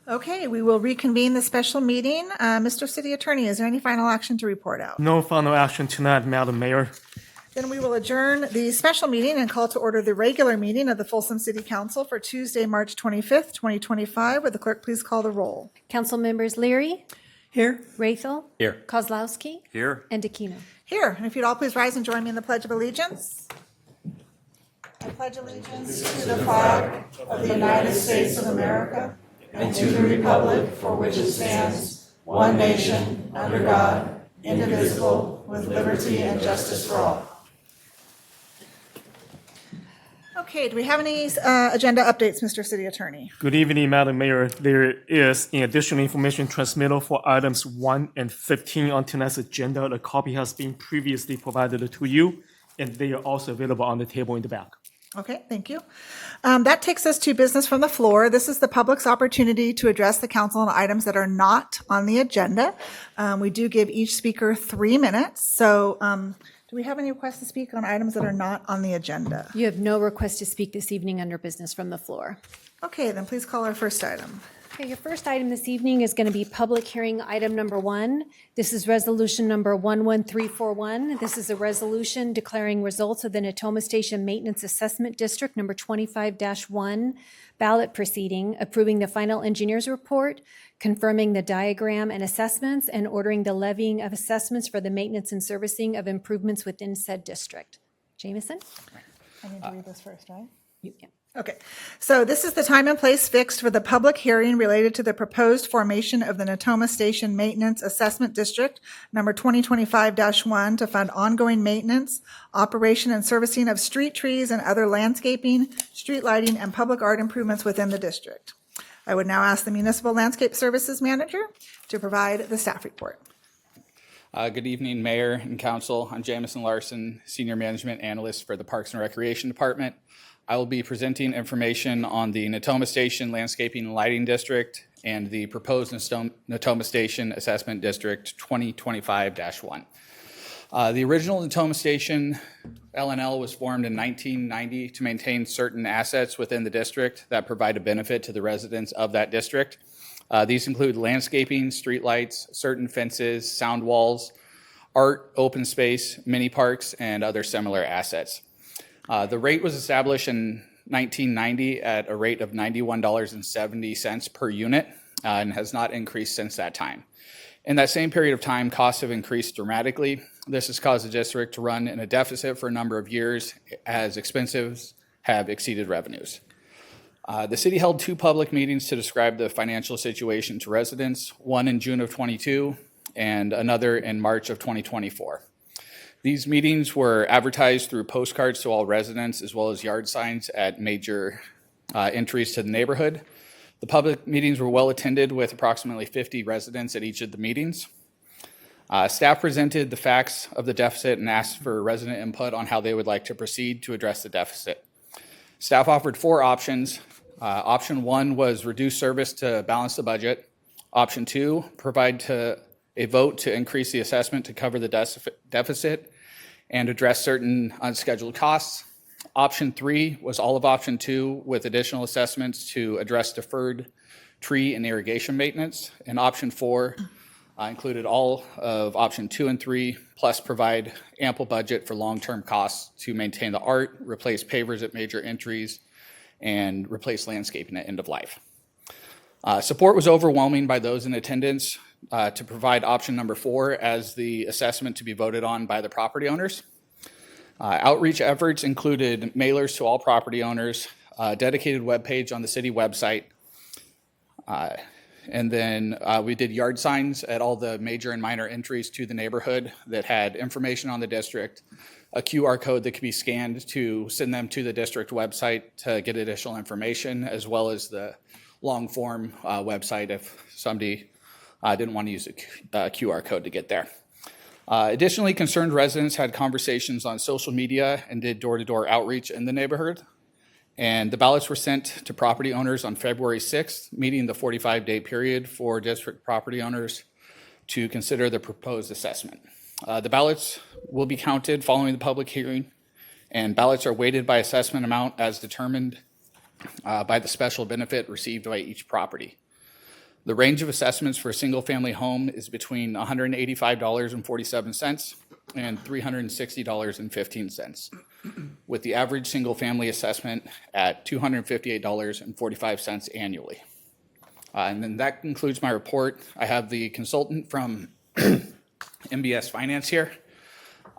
Okay, we will reconvene the special meeting. Mr. City Attorney, is there any final action to report out? No final action tonight, Madam Mayor. Then we will adjourn the special meeting and call to order the regular meeting of the Folsom City Council for Tuesday, March 25th, 2025. Would the clerk please call the roll? Council members Leary, Here. Rathel, Here. Kozlowski, Here. and Aquino. Here, and if you'd all please rise and join me in the Pledge of Allegiance. I pledge allegiance to the flag of the United States of America and to the republic for which it stands, one nation, under God, indivisible, with liberty and justice for all. Okay, do we have any agenda updates, Mr. City Attorney? Good evening, Madam Mayor. There is an additional information transmittal for items 1 and 15 on tonight's agenda. A copy has been previously provided to you, and they are also available on the table in the back. Okay, thank you. That takes us to business from the floor. This is the public's opportunity to address the council on items that are not on the agenda. We do give each speaker 3 minutes. So do we have any requests to speak on items that are not on the agenda? You have no request to speak this evening under business from the floor. Okay, then please call our first item. Okay, your first item this evening is going to be public hearing item number 1. This is resolution number 11341. This is a resolution declaring results of the Natoma Station Maintenance Assessment District number 25-1 ballot proceeding, approving the final engineer's report, confirming the diagram and assessments, and ordering the levying of assessments for the maintenance and servicing of improvements within said district. Jameson? I need to read this first, right? You can. Okay, so this is the time and place fixed for the public hearing related to the proposed formation of the Natoma Station Maintenance Assessment District, number 2025-1, to fund ongoing maintenance, operation, and servicing of street trees and other landscaping, street lighting, and public art improvements within the district. I would now ask the Municipal Landscape Services Manager to provide the staff report. Good evening, Mayor and Council. I'm Jamison Larson, Senior Management Analyst for the Parks and Recreation Department. I will be presenting information on the Natoma Station Landscaping and Lighting District and the proposed Natoma Station Assessment District 2025-1. The original Natoma Station LNL was formed in 1990 to maintain certain assets within the district that provide a benefit to the residents of that district. These include landscaping, streetlights, certain fences, sound walls, art, open space, mini parks, and other similar assets. The rate was established in 1990 at a rate of $91.70 per unit and has not increased since that time. In that same period of time, costs have increased dramatically. This has caused the district to run in a deficit for a number of years as expenses have exceeded revenues. The city held 2 public meetings to describe the financial situation to residents, one in June of 22 and another in March of 2024. These meetings were advertised through postcards to all residents as well as yard signs at major entries to the neighborhood. The public meetings were well attended with approximately 50 residents at each of the meetings. Staff presented the facts of the deficit and asked for resident input on how they would like to proceed to address the deficit. Staff offered 4 options. Option 1 was reduce service to balance the budget. Option 2, provide a vote to increase the assessment to cover the deficit and address certain unscheduled costs. Option 3 was all of option 2 with additional assessments to address deferred tree and irrigation maintenance. And option 4 included all of option 2 and 3, plus provide ample budget for long-term costs to maintain the art, replace pavers at major entries, and replace landscaping at end of life. Support was overwhelming by those in attendance to provide option number 4 as the assessment to be voted on by the property owners. Outreach efforts included mailers to all property owners, a dedicated webpage on the city website, and then we did yard signs at all the major and minor entries to the neighborhood that had information on the district, a QR code that could be scanned to send them to the district website to get additional information, as well as the long form website if somebody didn't want to use a QR code to get there. Additionally, concerned residents had conversations on social media and did door-to-door outreach in the neighborhood. And the ballots were sent to property owners on February 6th, meeting the 45-day period for district property owners to consider the proposed assessment. The ballots will be counted following the public hearing, and ballots are weighted by assessment amount as determined by the special benefit received by each property. The range of assessments for a single-family home is between $185.47 and $360.15, with the average single-family assessment at $258.45 annually. And then that concludes my report. I have the consultant from MBS Finance here.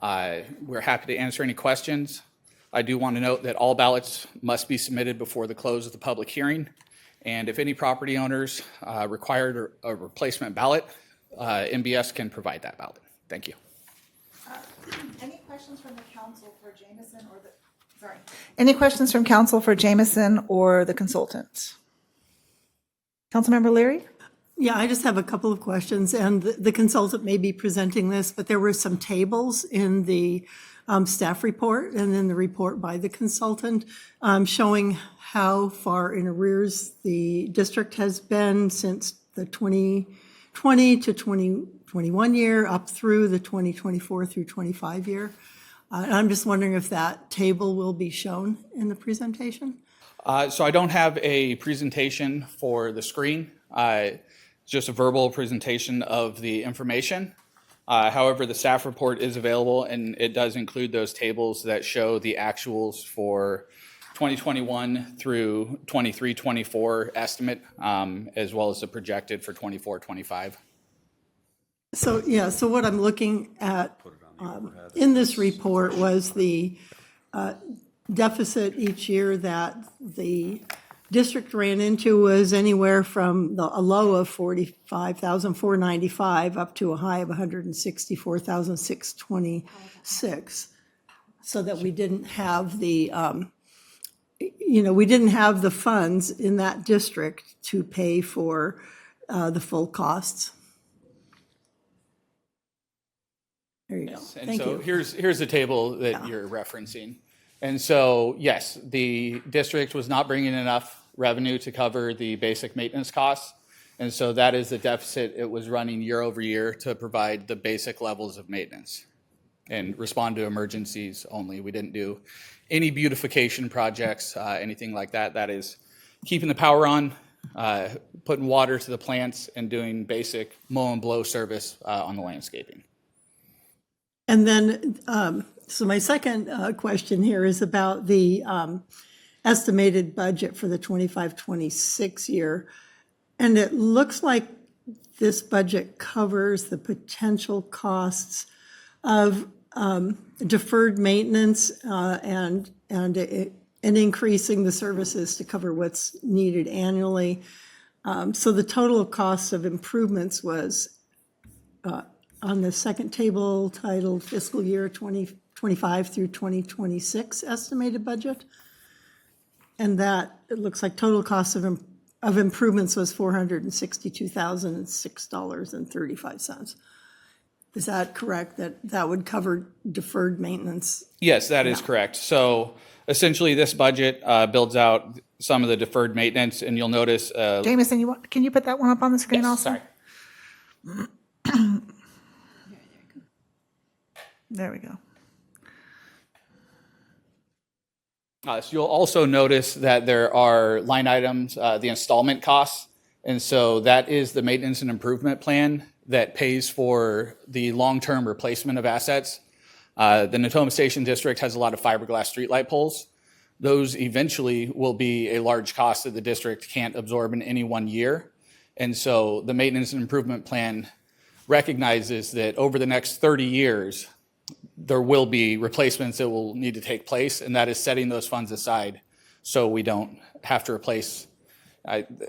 We're happy to answer any questions. I do want to note that all ballots must be submitted before the close of the public hearing. And if any property owners required a replacement ballot, MBS can provide that ballot. Thank you. Any questions from the council for Jameson or the, sorry. Any questions from council for Jameson or the consultant? Councilmember Leary? Yeah, I just have a couple of questions, and the consultant may be presenting this, but there were some tables in the staff report and then the report by the consultant showing how far in arrears the district has been since the 2020 to 2021 year up through the 2024 through 25 year. And I'm just wondering if that table will be shown in the presentation? So I don't have a presentation for the screen. Just a verbal presentation of the information. However, the staff report is available, and it does include those tables that show the actuals for 2021 through 23-24 estimate, as well as the projected for 24-25. So, yeah, so what I'm looking at in this report was the deficit each year that the district ran into was anywhere from a low of 45,495 up to a high of 164,626. So that we didn't have the, we didn't have the funds in that district to pay for the full costs. There you go. And Thank so you. here's the table that you're referencing. And so, yes, the district was not bringing enough revenue to cover the basic maintenance costs. And so that is the deficit it was running year over year to provide the basic levels of maintenance and respond to emergencies only. We didn't do any beautification projects, anything like that. That is keeping the power on, putting water to the plants, and doing basic mow and blow service on the landscaping. And then, so my second question here is about the estimated budget for the 25-26 year. And it looks like this budget covers the potential costs of deferred maintenance and increasing the services to cover what's needed annually. So the total cost of improvements was on the second table titled fiscal year 2025 through 2026 estimated budget. And that, it looks like total cost of improvements was $462,006.35. Is that correct, that would cover deferred maintenance? Yes, that is correct. So essentially, this budget builds out some of the deferred maintenance, and you'll notice. Jameson, can you put that one up on the screen Yes, also? sorry. There we go. So you'll also notice that there are line items, the installment costs. And so that is the maintenance and improvement plan that pays for the long-term replacement of assets. The Natoma Station District has a lot of fiberglass streetlight poles. Those eventually will be a large cost that the district can't absorb in any one year. And so the maintenance and improvement plan recognizes that over the next 30 years, there will be replacements that will need to take place, and that is setting those funds aside so we don't have to replace.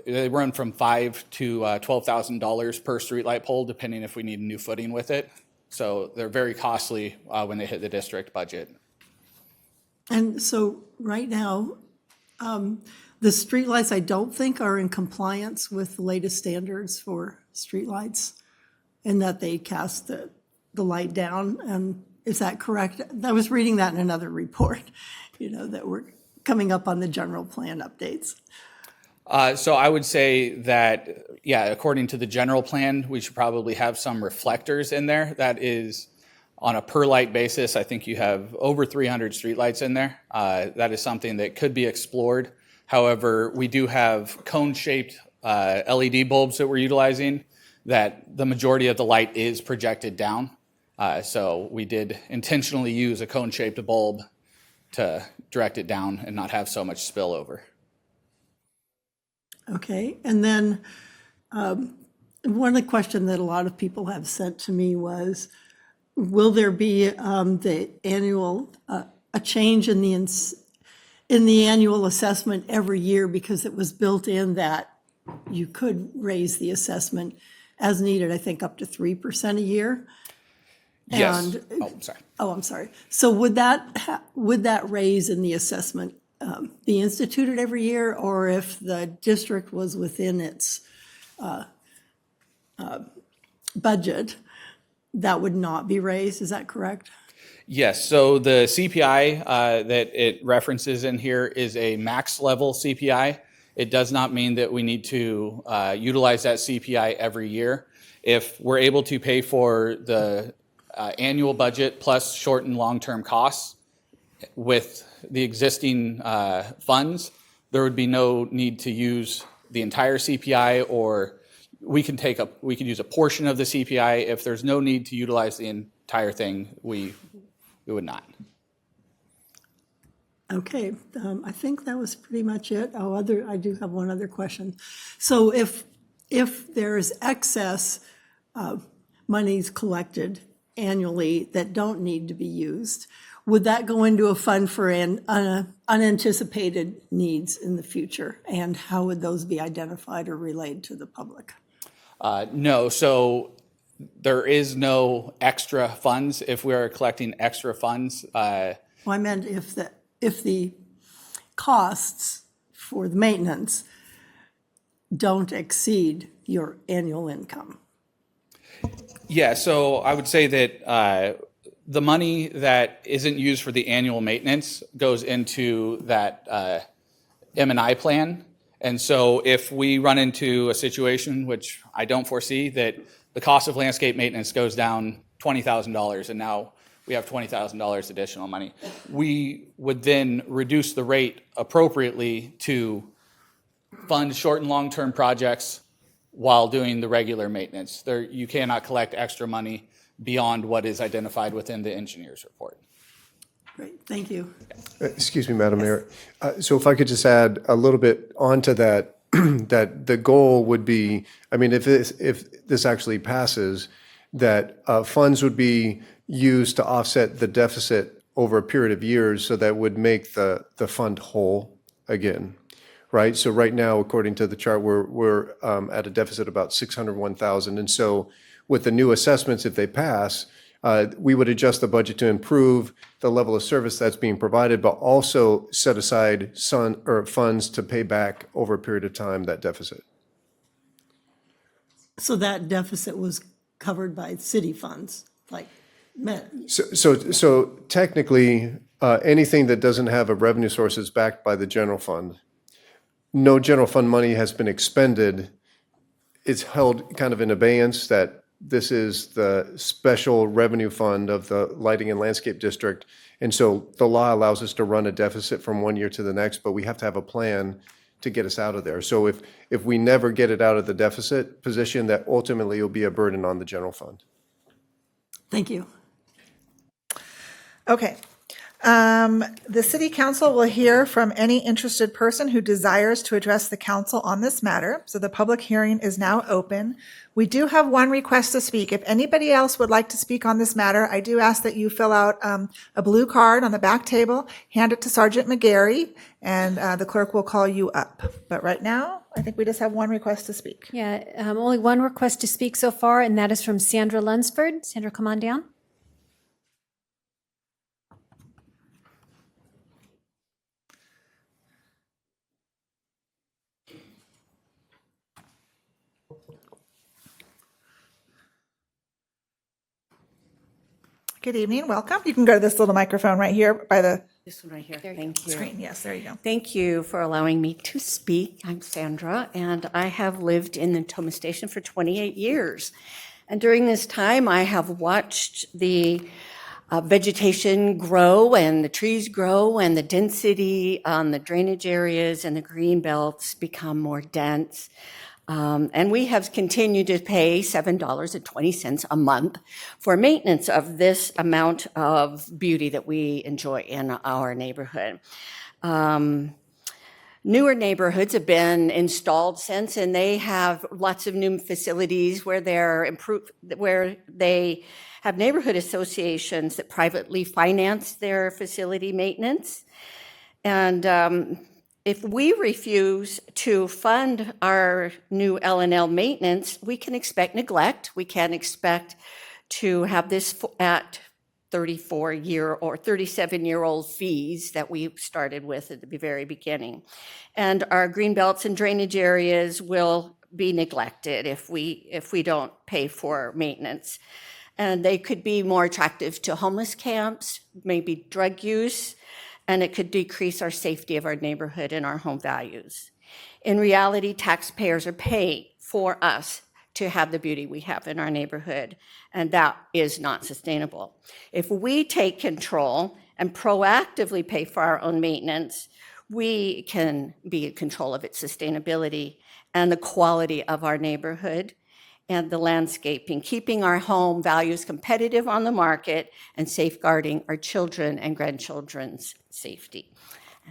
They run from $5,000 to $12,000 per streetlight pole, depending if we need a new footing with it. So they're very costly when they hit the district budget. And so right now, the streetlights I don't think are in compliance with the latest standards for streetlights, and that they cast the light down. And is that correct? I was reading that in another report, that we're coming up on the general plan updates. So I would say that, yeah, according to the general plan, we should probably have some reflectors in there. That is on a per light basis. I think you have over 300 streetlights in there. That is something that could be explored. However, we do have cone-shaped LED bulbs that we're utilizing, that the majority of the light is projected down. So we did intentionally use a cone-shaped bulb to direct it down and not have so much spillover. Okay, and then one of the questions that a lot of people have sent to me was, will there be the annual, a change in the annual assessment every year, because it was built in that you could raise the assessment as needed, I think up to 3% a year? Yes. And- Oh, sorry. Oh, I'm sorry. So would that raise in the assessment be instituted every year, or if the district was within its budget, that would not be raised? Is that correct? Yes, so the CPI that it references in here is a max level CPI. It does not mean that we need to utilize that CPI every year. If we're able to pay for the annual budget plus short and long-term costs with the existing funds, there would be no need to use the entire CPI, or we can use a portion of the CPI. If there's no need to utilize the entire thing, we would not. Okay, I think that was pretty much it. Oh, I do have one other question. So if there's excess monies collected annually that don't need to be used, would that go into a fund for unanticipated needs in the future? And how would those be identified or relayed to the public? No, so there is no extra funds. If we are collecting extra funds, Well, I meant if the costs for the maintenance don't exceed your annual income. yeah, so I would say that the money that isn't used for the annual maintenance goes into that M&I plan. And so if we run into a situation, which I don't foresee, that the cost of landscape maintenance goes down $20,000 and now we have $20,000 additional money, we would then reduce the rate appropriately to fund short and long-term projects while doing the regular maintenance. You cannot collect extra money beyond what is identified within the engineer's report. Great, thank you. Excuse me, Madam Mayor. So if I could just add a little bit onto that, that the goal would be, I mean, if this actually passes, that funds would be used to offset the deficit over a period of years, so that would make the fund whole again, right? So right now, according to the chart, we're at a deficit about 601,000. And so with the new assessments, if they pass, we would adjust the budget to improve the level of service that's being provided, but also set aside funds to pay back over a period of time that deficit. So that deficit was covered by city funds, like So technically, anything that doesn't have a revenue source is backed by the general fund. No general fund money has been expended. It's held kind of in abeyance that this is the special revenue fund of the Lighting and Landscape District. And so the law allows us to run a deficit from one year to the next, but we have to have a plan to get us out of there. So if we never get it out of the deficit position, that ultimately will be a burden on the general fund. Thank you. Okay. The city council will hear from any interested person who desires to address the council on this matter. So the public hearing is now open. We do have one request to speak. If anybody else would like to speak on this matter, I do ask that you fill out a blue card on the back table, hand it to Sergeant McGarry, and the clerk will call you up. But right now, I think we just have one request to speak. Yeah, only one request to speak so far, and that is from Sandra Lunsford. Sandra, come on down. Good evening, welcome. You can go to this little microphone right here by the This one right here. Thank you. screen. Yes, there you go. Thank you for allowing me to speak. I'm Sandra, and I have lived in the Natoma Station for 28 years. And during this time, I have watched the vegetation grow and the trees grow and the density on the drainage areas and the green belts become more dense. And we have continued to pay $7.20 a month for maintenance of this amount of beauty that we enjoy in our neighborhood. Newer neighborhoods have been installed since, and they have lots of new facilities where where they have neighborhood associations that privately finance their facility maintenance. And if we refuse to fund our new L&L maintenance, we can expect neglect. We can expect to have this at 34-year or 37-year-old fees that we started with at the very beginning. And our green belts and drainage areas will be neglected if we don't pay for maintenance. And they could be more attractive to homeless camps, maybe drug use, and it could decrease our safety of our neighborhood and our home values. In reality, taxpayers are paying for us to have the beauty we have in our neighborhood, and that is not sustainable. If we take control and proactively pay for our own maintenance, we can be in control of its sustainability and the quality of our neighborhood and the landscaping, keeping our home values competitive on the market and safeguarding our children and grandchildren's safety.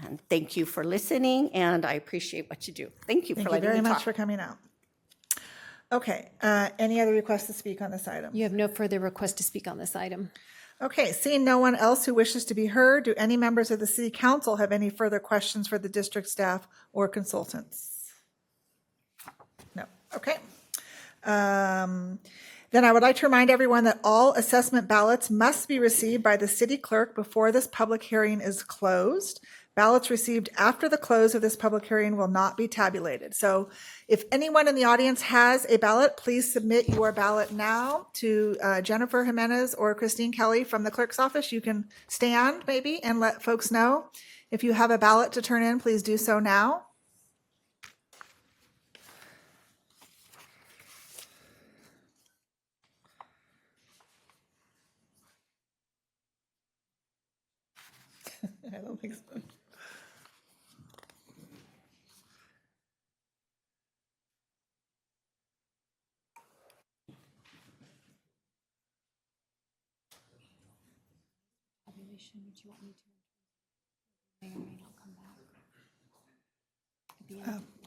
And thank you for listening, and I appreciate what you do. Thank you for Thank you letting very me much talk. for coming out. Okay, any other requests to speak on this item? You have no further request to speak on this item. Okay, seeing no one else who wishes to be heard, do any members of the city council have any further questions for the district staff or consultants? No, okay. Then I would like to remind everyone that all assessment ballots must be received by the city clerk before this public hearing is closed. Ballots received after the close of this public hearing will not be tabulated. So if anyone in the audience has a ballot, please submit your ballot now to Jennifer Jimenez or Christine Kelly from the clerk's office. You can stand maybe and let folks know. If you have a ballot to turn in, please do so now. I don't think so.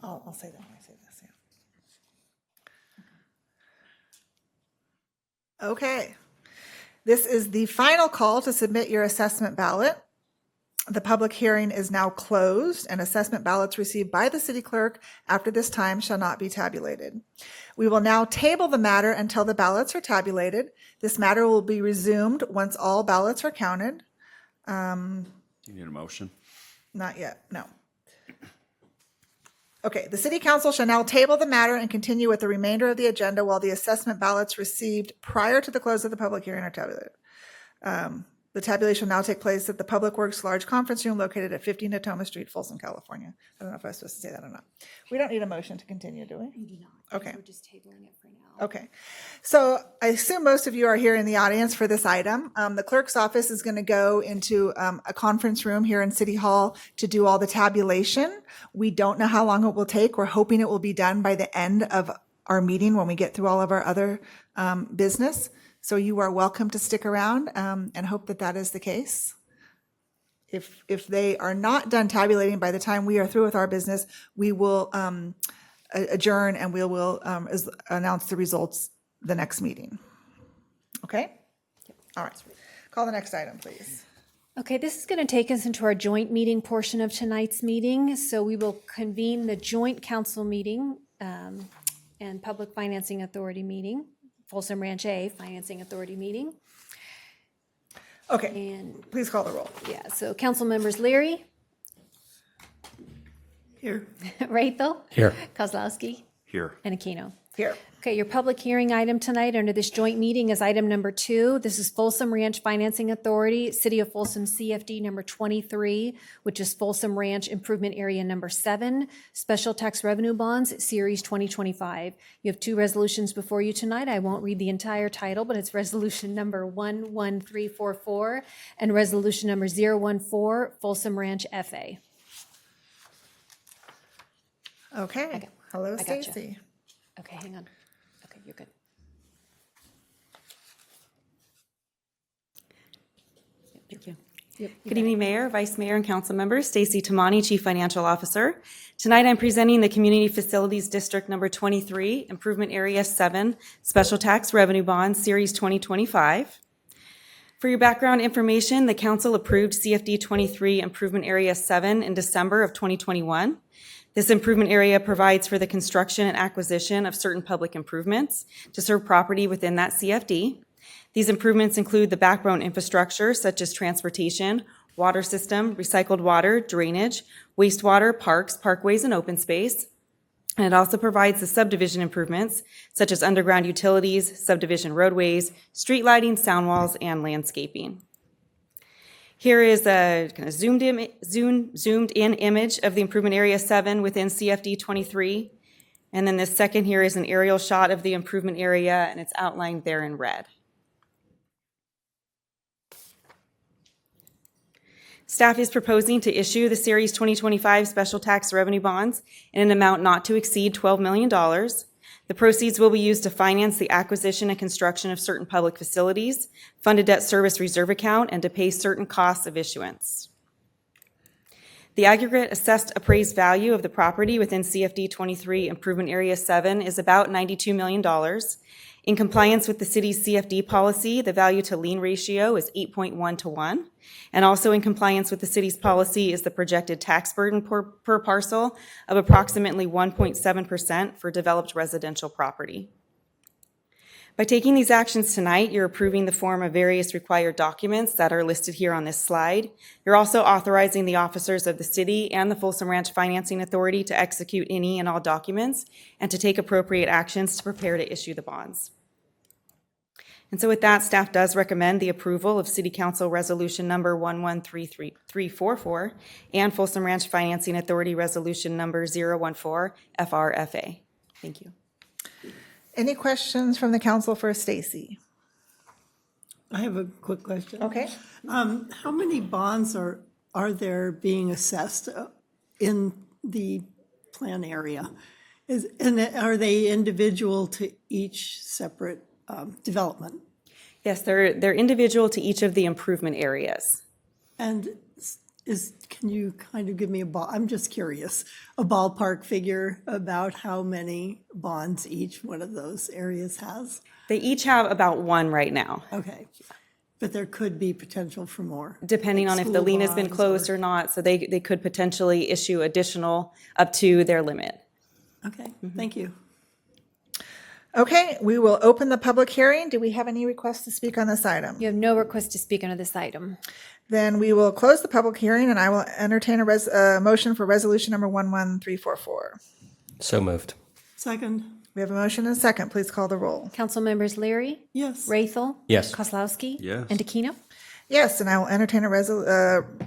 I'll say that when I say this, yeah. Okay. This is the final call to submit your assessment ballot. The public hearing is now closed, and assessment ballots received by the city clerk after this time shall not be tabulated. We will now table the matter until the ballots are tabulated. This matter will be resumed once all ballots are counted. Do you need a motion? Not yet, no. Okay, the city council shall now table the matter and continue with the remainder of the agenda while the assessment ballots received prior to the close of the public hearing are tabulated. The tabulation will now take place at the Public Works Large Conference Room located at 50 Natoma Street, Folsom, California. I don't know if I was supposed to say that or not. We don't need a motion to continue, do we? We do not. Okay. We're just tabling it for now. Okay. So I assume most of you are here in the audience for this item. The clerk's office is going to go into a conference room here in City Hall to do all the tabulation. We don't know how long it will take. We're hoping it will be done by the end of our meeting when we get through all of our other business. So you are welcome to stick around and hope that that is the case. If they are not done tabulating by the time we are through with our business, we will adjourn and we will announce the results the next meeting. Okay? All right. Call the next item, please. Okay, this is going to take us into our joint meeting portion of tonight's meeting. So we will convene the joint council meeting and Public Financing Authority meeting, Folsom Ranch A Financing Authority meeting. Okay, And please call the roll. yeah, so council members Leary, Here. Rathel, Here. Kozlowski, Here. and Aquino. Here. Okay, your public hearing item tonight under this joint meeting is item number 2. This is Folsom Ranch Financing Authority, City of Folsom CFD number 23, which is Folsom Ranch Improvement Area number 7, Special Tax Revenue Bonds, Series 2025. You have 2 resolutions before you tonight. I won't read the entire title, but it's resolution number 11344 and resolution number 014, Folsom Ranch FA. Okay. Hello, I gotcha. Stacy. Okay, hang on. Okay, you're good. Thank you. Yep, Good evening, Mayor, Vice Mayor, and council members. Stacy Tamani, Chief Financial Officer. Tonight, I'm presenting the Community Facilities District Number 23, Improvement Area 7, Special Tax Revenue Bond, Series 2025. For your background information, the council approved CFD 23 Improvement Area 7 in December of 2021. This improvement area provides for the construction and acquisition of certain public improvements to serve property within that CFD. These improvements include the backbone infrastructure such as transportation, water system, recycled water, drainage, wastewater, parks, parkways, and open space. And it also provides the subdivision improvements such as underground utilities, subdivision roadways, street lighting, sound walls, and landscaping. Here is a kind of zoomed in image of the improvement area 7 within CFD 23. And then this second here is an aerial shot of the improvement area, and it's outlined there in red. Staff is proposing to issue the Series 2025 Special Tax Revenue Bonds in an amount not to exceed $12 million. The proceeds will be used to finance the acquisition and construction of certain public facilities, fund a debt service reserve account, and to pay certain costs of issuance. The aggregate assessed appraised value of the property within CFD 23 Improvement Area 7 is about $92 million. In compliance with the city's CFD policy, the value to lien ratio is 8.1 to 1. And also in compliance with the city's policy is the projected tax burden per parcel of approximately 1.7% for developed residential property. By taking these actions tonight, you're approving the form of various required documents that are listed here on this slide. You're also authorizing the officers of the city and the Folsom Ranch Financing Authority to execute any and all documents and to take appropriate actions to prepare to issue the bonds. And so with that, staff does recommend the approval of City Council Resolution Number 113344 and Folsom Ranch Financing Authority Resolution Number 014 FRFA. Thank you. Any questions from the council for Stacy? I have a quick question. Okay. How many bonds are there being assessed in the plan area? And are they individual to each separate development? Yes, they're individual to each of the improvement areas. And can you kind of give me I'm just curious, a ballpark figure about how many bonds each one of those areas has? They each have about one right now, Okay. But there could be potential for more. depending like on if the school lien has been bonds closed or not. So they could potentially issue additional up to their limit. Okay, thank you. Okay, we will open the public hearing. Do we have any requests to speak on this item? You have no request to speak under this item. Then we will close the public hearing, and I will entertain a motion for resolution number 11344. So moved. Second, We have a motion and a second. Please call the roll. Council members Leary, yes. Rathel. Yes. Kozlowski. Yes. And Aquino. Yes, and I will entertain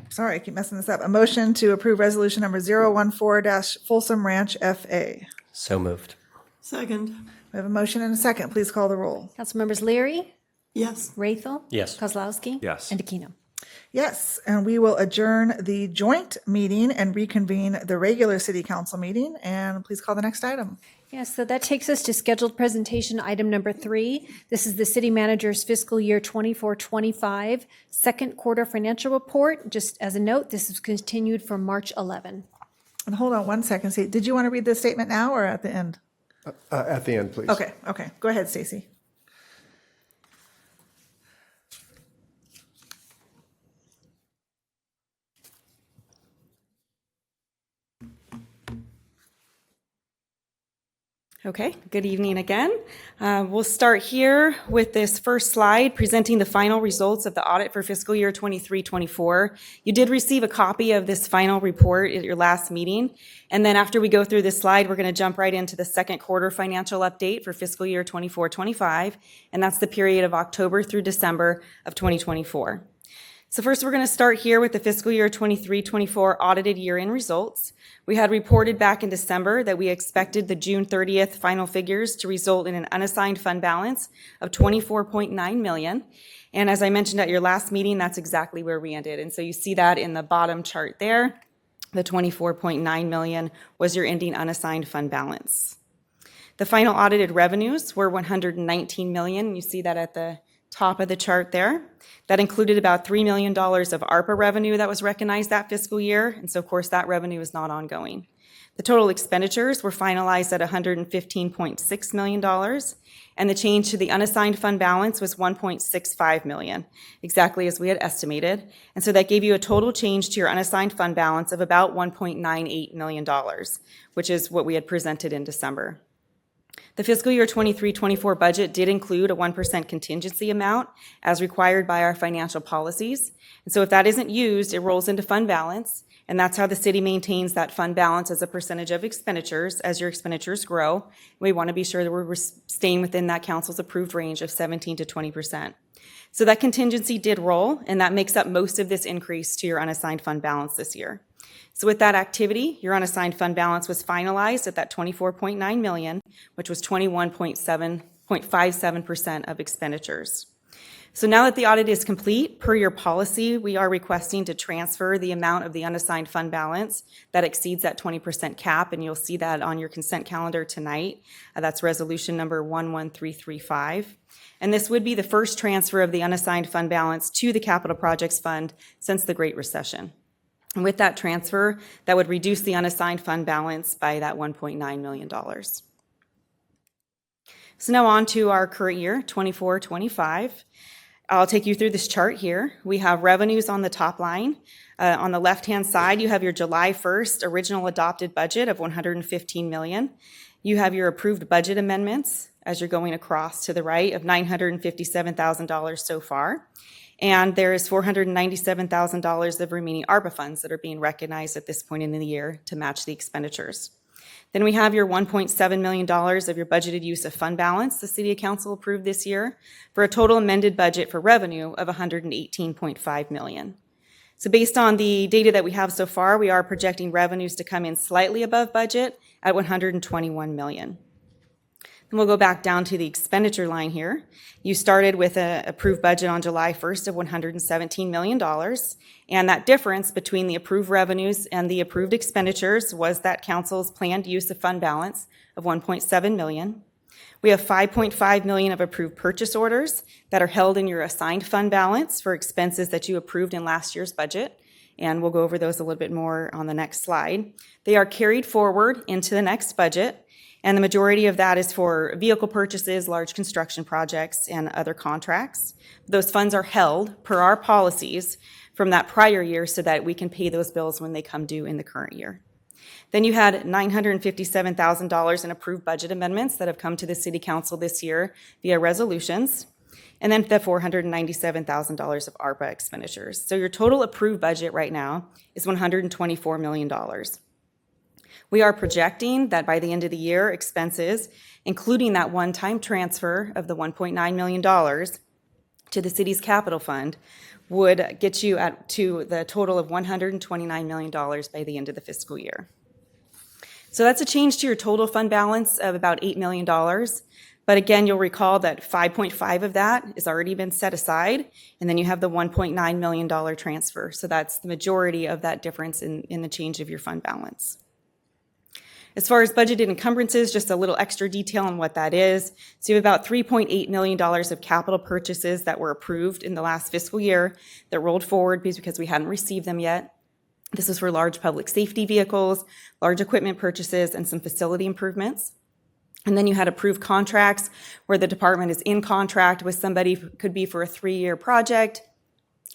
sorry, I keep messing this up. A motion to approve resolution number 014-Folsom Ranch FA. So moved. Second, We have a motion and a second. Please call the roll. Council members Leary, yes. Rathel. Yes. Kozlowski. Yes. And Aquino. Yes, and we will adjourn the joint meeting and reconvene the regular city council meeting. And please call the next item. Yes, so that takes us to scheduled presentation item number 3. This is the city manager's fiscal year 24-25 second quarter financial report. Just as a note, this is continued from March 11. And hold on one second. See, did you want to read this statement now or at the end? At the end, please. Okay. Go ahead, Stacy. Okay, good evening again. We'll start here with this first slide presenting the final results of the audit for fiscal year 23-24. You did receive a copy of this final report at your last meeting. And then after we go through this slide, we're going to jump right into the second quarter financial update for fiscal year 24-25. And that's the period of October through December of 2024. So first, we're going to start here with the fiscal year 23-24 audited year-end results. We had reported back in December that we expected the June 30th final figures to result in an unassigned fund balance of $24.9 million. And as I mentioned at your last meeting, that's exactly where we ended. And so you see that in the bottom chart there. The $24.9 million was your ending unassigned fund balance. The final audited revenues were $119 million. You see that at the top of the chart there. That included about $3 million of ARPA revenue that was recognized that fiscal year, and so of course that revenue is not ongoing. The total expenditures were finalized at $115.6 million, and the change to the unassigned fund balance was $1.65 million, exactly as we had estimated. And so that gave you a total change to your unassigned fund balance of about $1.98 million, which is what we had presented in December. The fiscal year 23-24 budget did include a 1% contingency amount as required by our financial policies. And so if that isn't used, it rolls into fund balance, and that's how the city maintains that fund balance as a percentage of expenditures as your expenditures grow. We want to be sure that we're staying within that council's approved range of 17 to 20%. So that contingency did roll, and that makes up most of this increase to your unassigned fund balance this year. So with that activity, your unassigned fund balance was finalized at that $24.9 million, which was 21.57% of expenditures. So now that the audit is complete, per your policy, we are requesting to transfer the amount of the unassigned fund balance that exceeds that 20% cap, and you'll see that on your consent calendar tonight. That's resolution number 11335. And this would be the first transfer of the unassigned fund balance to the Capital Projects Fund since the Great Recession. And with that transfer, that would reduce the unassigned fund balance by that $1.9 million. So now on to our current year, 24-25. I'll take you through this chart here. We have revenues on the top line. On the left-hand side, you have your July 1st original adopted budget of $115 million. You have your approved budget amendments as you're going across to the right of $957,000 so far. And there is $497,000 of remaining ARPA funds that are being recognized at this point in the year to match the expenditures. Then we have your $1.7 million of your budgeted use of fund balance the City Council approved this year for a total amended budget for revenue of $118.5 million. So based on the data that we have so far, we are projecting revenues to come in slightly above budget at $121 million. And we'll go back down to the expenditure line here. You started with an approved budget on July 1st of $117 million, and that difference between the approved revenues and the approved expenditures was that council's planned use of fund balance of $1.7 million. We have $5.5 million of approved purchase orders that are held in your assigned fund balance for expenses that you approved in last year's budget, and we'll go over those a little bit more on the next slide. They are carried forward into the next budget, and the majority of that is for vehicle purchases, large construction projects, and other contracts. Those funds are held per our policies from that prior year so that we can pay those bills when they come due in the current year. Then you had $957,000 in approved budget amendments that have come to the City Council this year via resolutions, and then the $497,000 of ARPA expenditures. So your total approved budget right now is $124 million. We are projecting that by the end of the year, expenses, including that one-time transfer of the $1.9 million to the city's capital fund, would get you to the total of $129 million by the end of the fiscal year. So that's a change to your total fund balance of about $8 million. But again, you'll recall that 5.5 of that has already been set aside, and then you have the $1.9 million transfer. So that's the majority of that difference in the change of your fund balance. As far as budgeted encumbrances, just a little extra detail on what that is. So you have about $3.8 million of capital purchases that were approved in the last fiscal year that rolled forward because we hadn't received them yet. This is for large public safety vehicles, large equipment purchases, and some facility improvements. And then you had approved contracts where the department is in contract with somebody, could be for a 3-year project.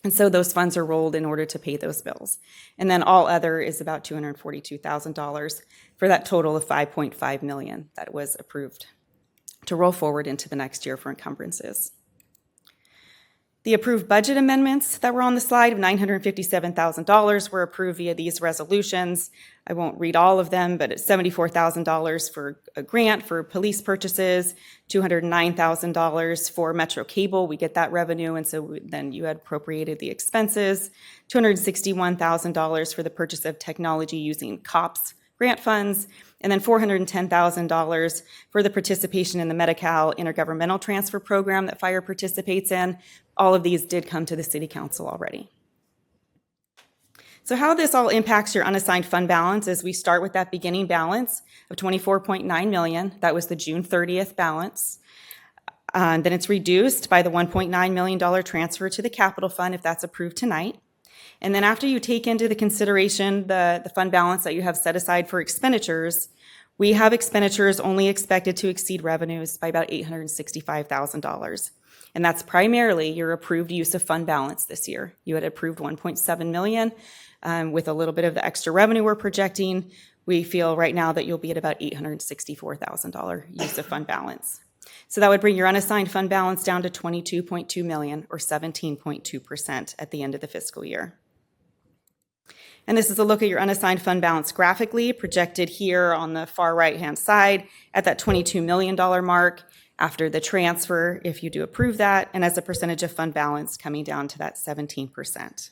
And so those funds are rolled in order to pay those bills. And then all other is about $242,000 for that total of $5.5 million that was approved to roll forward into the next year for encumbrances. The approved budget amendments that were on the slide of $957,000 were approved via these resolutions. I won't read all of them, but it's $74,000 for a grant for police purchases, $209,000 for Metro Cable. We get that revenue, and so then you had appropriated the expenses, $261,000 for the purchase of technology using COPS grant funds, and then $410,000 for the participation in the Medi-Cal intergovernmental transfer program that fire participates in. All of these did come to the City Council already. So how this all impacts your unassigned fund balance is we start with that beginning balance of $24.9 million. That was the June 30th balance. Then it's reduced by the $1.9 million transfer to the capital fund if that's approved tonight. And then after you take into the consideration the fund balance that you have set aside for expenditures, we have expenditures only expected to exceed revenues by about $865,000. And that's primarily your approved use of fund balance this year. You had approved $1.7 million. With a little bit of the extra revenue we're projecting, we feel right now that you'll be at about $864,000 use of fund balance. So that would bring your unassigned fund balance down to $22.2 million or 17.2% at the end of the fiscal year. And this is a look at your unassigned fund balance graphically, projected here on the far right-hand side at that $22 million mark after the transfer, if you do approve that, and as a percentage of fund balance coming down to that 17%.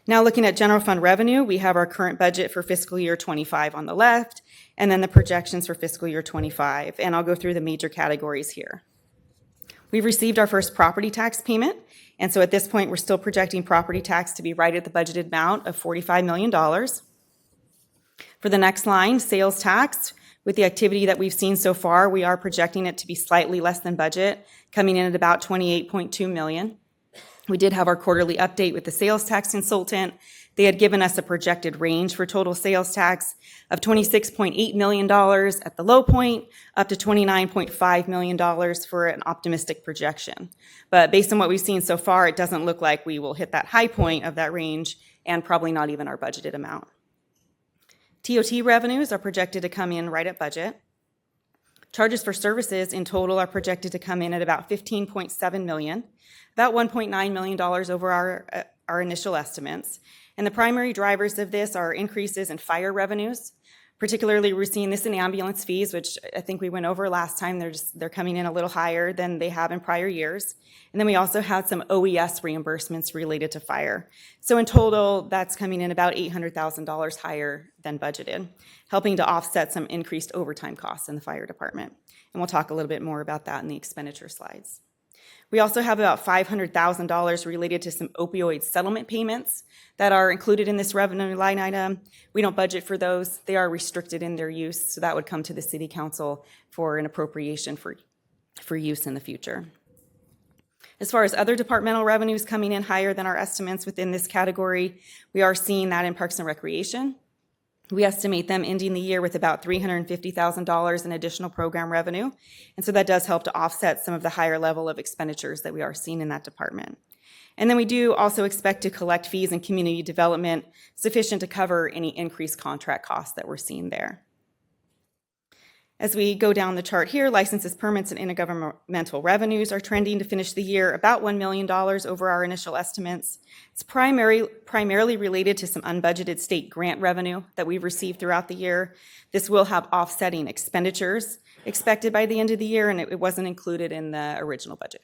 Now looking at general fund revenue, we have our current budget for fiscal year 25 on the left, and then the projections for fiscal year 25, and I'll go through the major categories here. We've received our first property tax payment, and so at this point, we're still projecting property tax to be right at the budgeted amount of $45 million. For the next line, sales tax, with the activity that we've seen so far, we are projecting it to be slightly less than budget, coming in at about $28.2 million. We did have our quarterly update with the sales tax consultant. They had given us a projected range for total sales tax of $26.8 million at the low point, up to $29.5 million for an optimistic projection. But based on what we've seen so far, it doesn't look like we will hit that high point of that range and probably not even our budgeted amount. TOT revenues are projected to come in right at budget. Charges for services in total are projected to come in at about $15.7 million, about $1.9 million over our initial estimates. And the primary drivers of this are increases in fire revenues. Particularly, we're seeing this in ambulance fees, which I think we went over last time. They're coming in a little higher than they have in prior years. And then we also had some OES reimbursements related to fire. So in total, that's coming in about $800,000 higher than budgeted, helping to offset some increased overtime costs in the fire department. And we'll talk a little bit more about that in the expenditure slides. We also have about $500,000 related to some opioid settlement payments that are included in this revenue line item. We don't budget for those. They are restricted in their use, so that would come to the City Council for an appropriation for use in the future. As far as other departmental revenues coming in higher than our estimates within this category, we are seeing that in Parks and Recreation. We estimate them ending the year with about $350,000 in additional program revenue. And so that does help to offset some of the higher level of expenditures that we are seeing in that department. And then we do also expect to collect fees in community development sufficient to cover any increased contract costs that we're seeing there. As we go down the chart here, licenses, permits, and intergovernmental revenues are trending to finish the year about $1 million over our initial estimates. It's primarily related to some unbudgeted state grant revenue that we've received throughout the year. This will have offsetting expenditures expected by the end of the year, and it wasn't included in the original budget.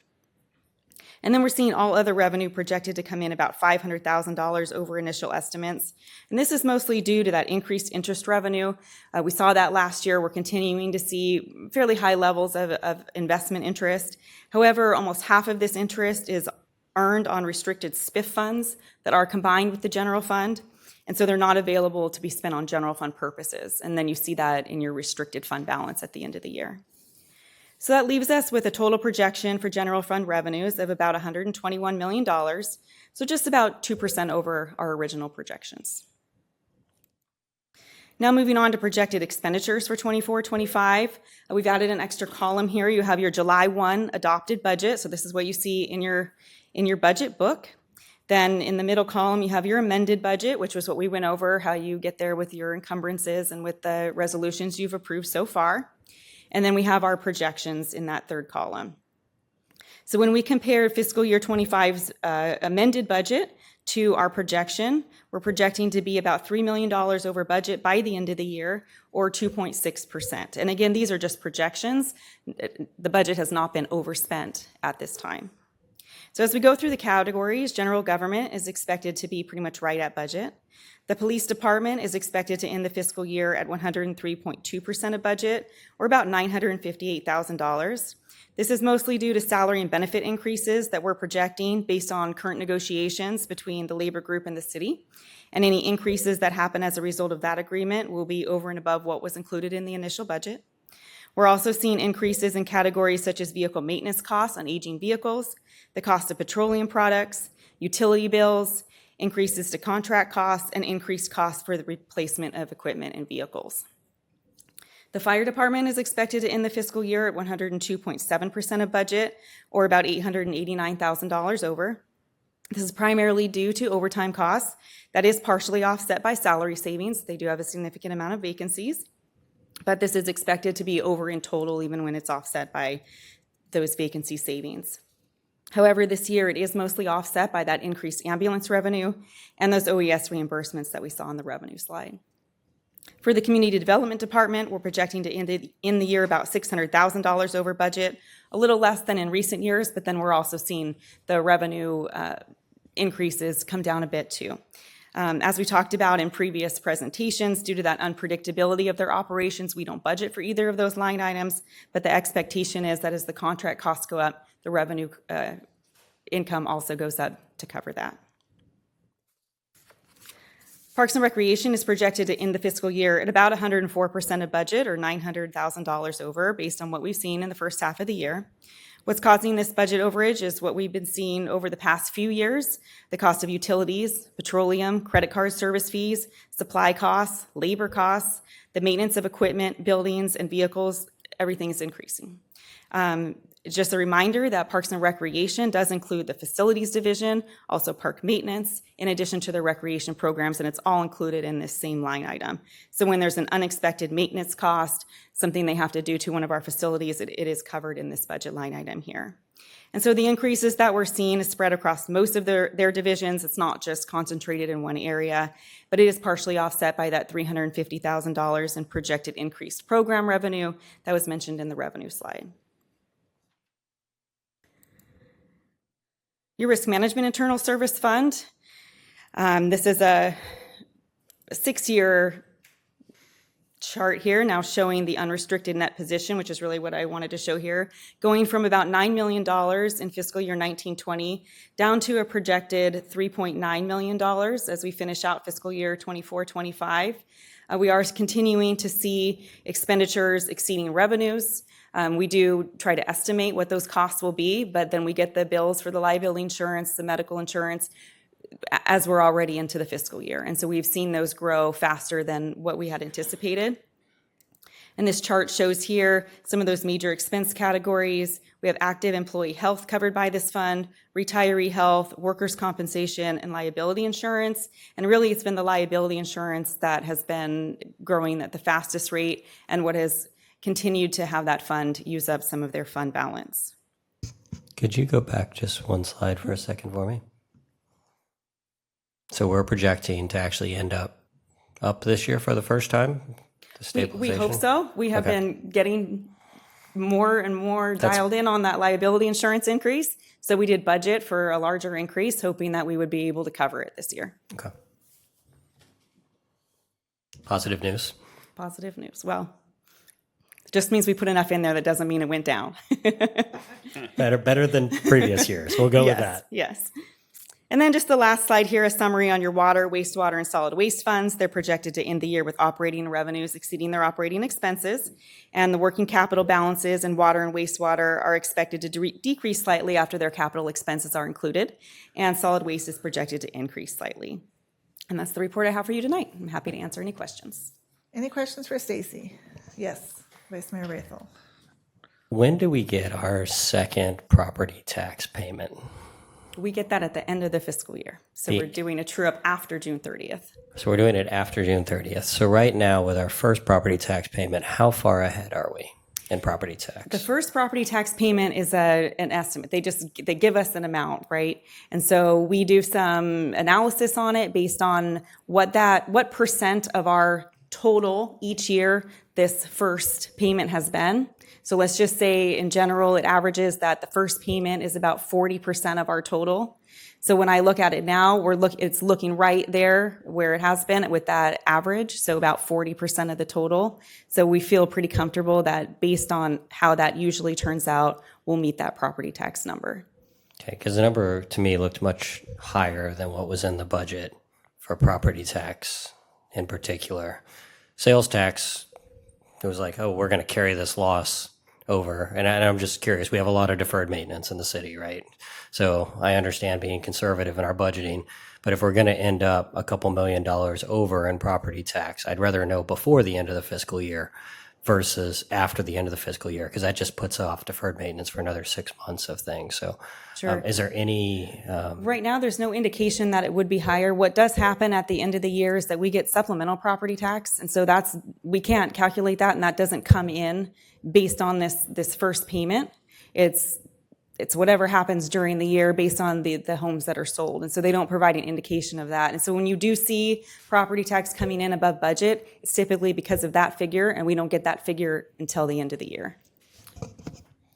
And then we're seeing all other revenue projected to come in about $500,000 over initial estimates. And this is mostly due to that increased interest revenue. We saw that last year. We're continuing to see fairly high levels of investment interest. However, almost half of this interest is earned on restricted SPIF funds that are combined with the general fund. And so they're not available to be spent on general fund purposes. And then you see that in your restricted fund balance at the end of the year. So that leaves us with a total projection for general fund revenues of about $121 million, so just about 2% over our original projections. Now moving on to projected expenditures for 24-25. We've added an extra column here. You have your July 1 adopted budget, so this is what you see in your budget book. Then in the middle column, you have your amended budget, which was what we went over, how you get there with your encumbrances and with the resolutions you've approved so far. And then we have our projections in that third column. So when we compare fiscal year 25's amended budget to our projection, we're projecting to be about $3 million over budget by the end of the year, or 2.6%. And again, these are just projections. The budget has not been overspent at this time. So as we go through the categories, general government is expected to be pretty much right at budget. The police department is expected to end the fiscal year at 103.2% of budget, or about $958,000. This is mostly due to salary and benefit increases that we're projecting based on current negotiations between the labor group and the city. And any increases that happen as a result of that agreement will be over and above what was included in the initial budget. We're also seeing increases in categories such as vehicle maintenance costs on aging vehicles, the cost of petroleum products, utility bills, increases to contract costs, and increased costs for the replacement of equipment and vehicles. The fire department is expected to end the fiscal year at 102.7% of budget, or about $889,000 over. This is primarily due to overtime costs. That is partially offset by salary savings. They do have a significant amount of vacancies, but this is expected to be over in total even when it's offset by those vacancy savings. However, this year it is mostly offset by that increased ambulance revenue and those OES reimbursements that we saw on the revenue slide. For the community development department, we're projecting to end the year about $600,000 over budget, a little less than in recent years, but then we're also seeing the revenue increases come down a bit too. As we talked about in previous presentations, due to that unpredictability of their operations, we don't budget for either of those line items, but the expectation is that as the contract costs go up, the revenue income also goes up to cover that. Parks and Recreation is projected to end the fiscal year at about 104% of budget, or $900,000 over, based on what we've seen in the first half of the year. What's causing this budget overage is what we've been seeing over the past few years: the cost of utilities, petroleum, credit card service fees, supply costs, labor costs, the maintenance of equipment, buildings, and vehicles. Everything is increasing. Just a reminder that Parks and Recreation does include the facilities division, also park maintenance, in addition to the recreation programs, and it's all included in this same line item. So when there's an unexpected maintenance cost, something they have to do to one of our facilities, it is covered in this budget line item here. And so the increases that we're seeing is spread across most of their divisions. It's not just concentrated in one area, but it is partially offset by that $350,000 in projected increased program revenue that was mentioned in the revenue slide. Your Risk Management Internal Service Fund. This is a 6-year chart here, now showing the unrestricted net position, which is really what I wanted to show here, going from about $9 million in fiscal year 1920 down to a projected $3.9 million as we finish out fiscal year 24-25. We are continuing to see expenditures exceeding revenues. We do try to estimate what those costs will be, but then we get the bills for the liability insurance, the medical insurance, as we're already into the fiscal year. And so we've seen those grow faster than what we had anticipated. And this chart shows here some of those major expense categories. We have active employee health covered by this fund, retiree health, workers' compensation, and liability insurance. And really, it's been the liability insurance that has been growing at the fastest rate and what has continued to have that fund use up some of their fund balance. Could you go back just one slide for a second for me? So we're projecting to actually end up this year for the first time? The stabilization? We hope so. We have been getting more and more dialed in on that liability insurance increase. So we did budget for a larger increase, hoping that we would be able to cover it this year. Okay. Positive news. Positive news. Well, it just means we put enough in there. That doesn't mean it went down. Better than previous years. We'll go with that. Yes. And then just the last slide here, a summary on your water, wastewater, and solid waste funds. They're projected to end the year with operating revenues exceeding their operating expenses. And the working capital balances in water and wastewater are expected to decrease slightly after their capital expenses are included. And solid waste is projected to increase slightly. And that's the report I have for you tonight. I'm happy to answer any questions. Any questions for Stacy? Yes, Vice Mayor Rathel. When do we get our second property tax payment? We get that at the end of the fiscal year. So we're doing a true-up after June 30th. So we're doing it after June 30th. So right now, with our first property tax payment, how far ahead are we in property tax? The first property tax payment is an estimate. They give us an amount, right? And so we do some analysis on it based on what percent of our total each year this first payment has been. So let's just say in general, it averages that the first payment is about 40% of our total. So when I look at it now, it's looking right there where it has been with that average, so about 40% of the total. So we feel pretty comfortable that based on how that usually turns out, we'll meet that property tax number. Okay, because the number to me looked much higher than what was in the budget for property tax in particular. Sales tax, it was like, oh, we're going to carry this loss over. And I'm just curious, we have a lot of deferred maintenance in the city, right? So I understand being conservative in our budgeting, but if we're going to end up a couple $1 million over in property tax, I'd rather know before the end of the fiscal year versus after the end of the fiscal year, because that just puts off deferred maintenance for another 6 months of things. So Sure. is there any... Right now, there's no indication that it would be higher. What does happen at the end of the year is that we get supplemental property tax. And so we can't calculate that, and that doesn't come in based on this first payment. It's whatever happens during the year based on the homes that are sold. And so they don't provide an indication of that. And so when you do see property tax coming in above budget, it's typically because of that figure, and we don't get that figure until the end of the year.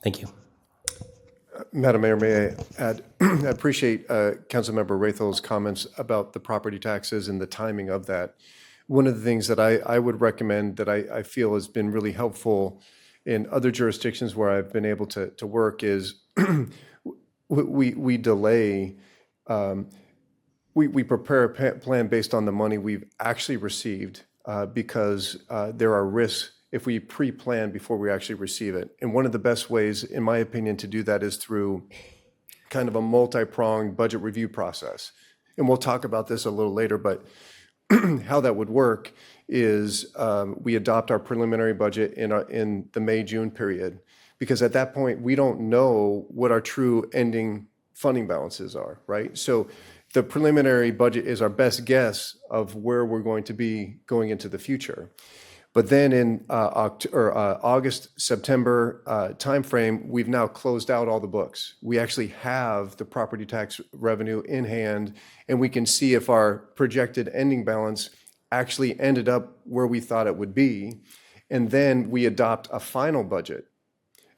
Thank you. Madam Mayor, may I add, I appreciate Councilmember Rathel's comments about the property taxes and the timing of that. One of the things that I would recommend that I feel has been really helpful in other jurisdictions where I've been able to work is we delay, we prepare a plan based on the money we've actually received because there are risks if we pre-plan before we actually receive it. And one of the best ways, in my opinion, to do that is through kind of a multi-pronged budget review process. And we'll talk about this a little later, but how that would work is we adopt our preliminary budget in the May-June period, because at that point, we don't know what our true ending funding balances are, right? So the preliminary budget is our best guess of where we're going to be going into the future. But then in August, September timeframe, we've now closed out all the books. We actually have the property tax revenue in hand, and we can see if our projected ending balance actually ended up where we thought it would be. And then we adopt a final budget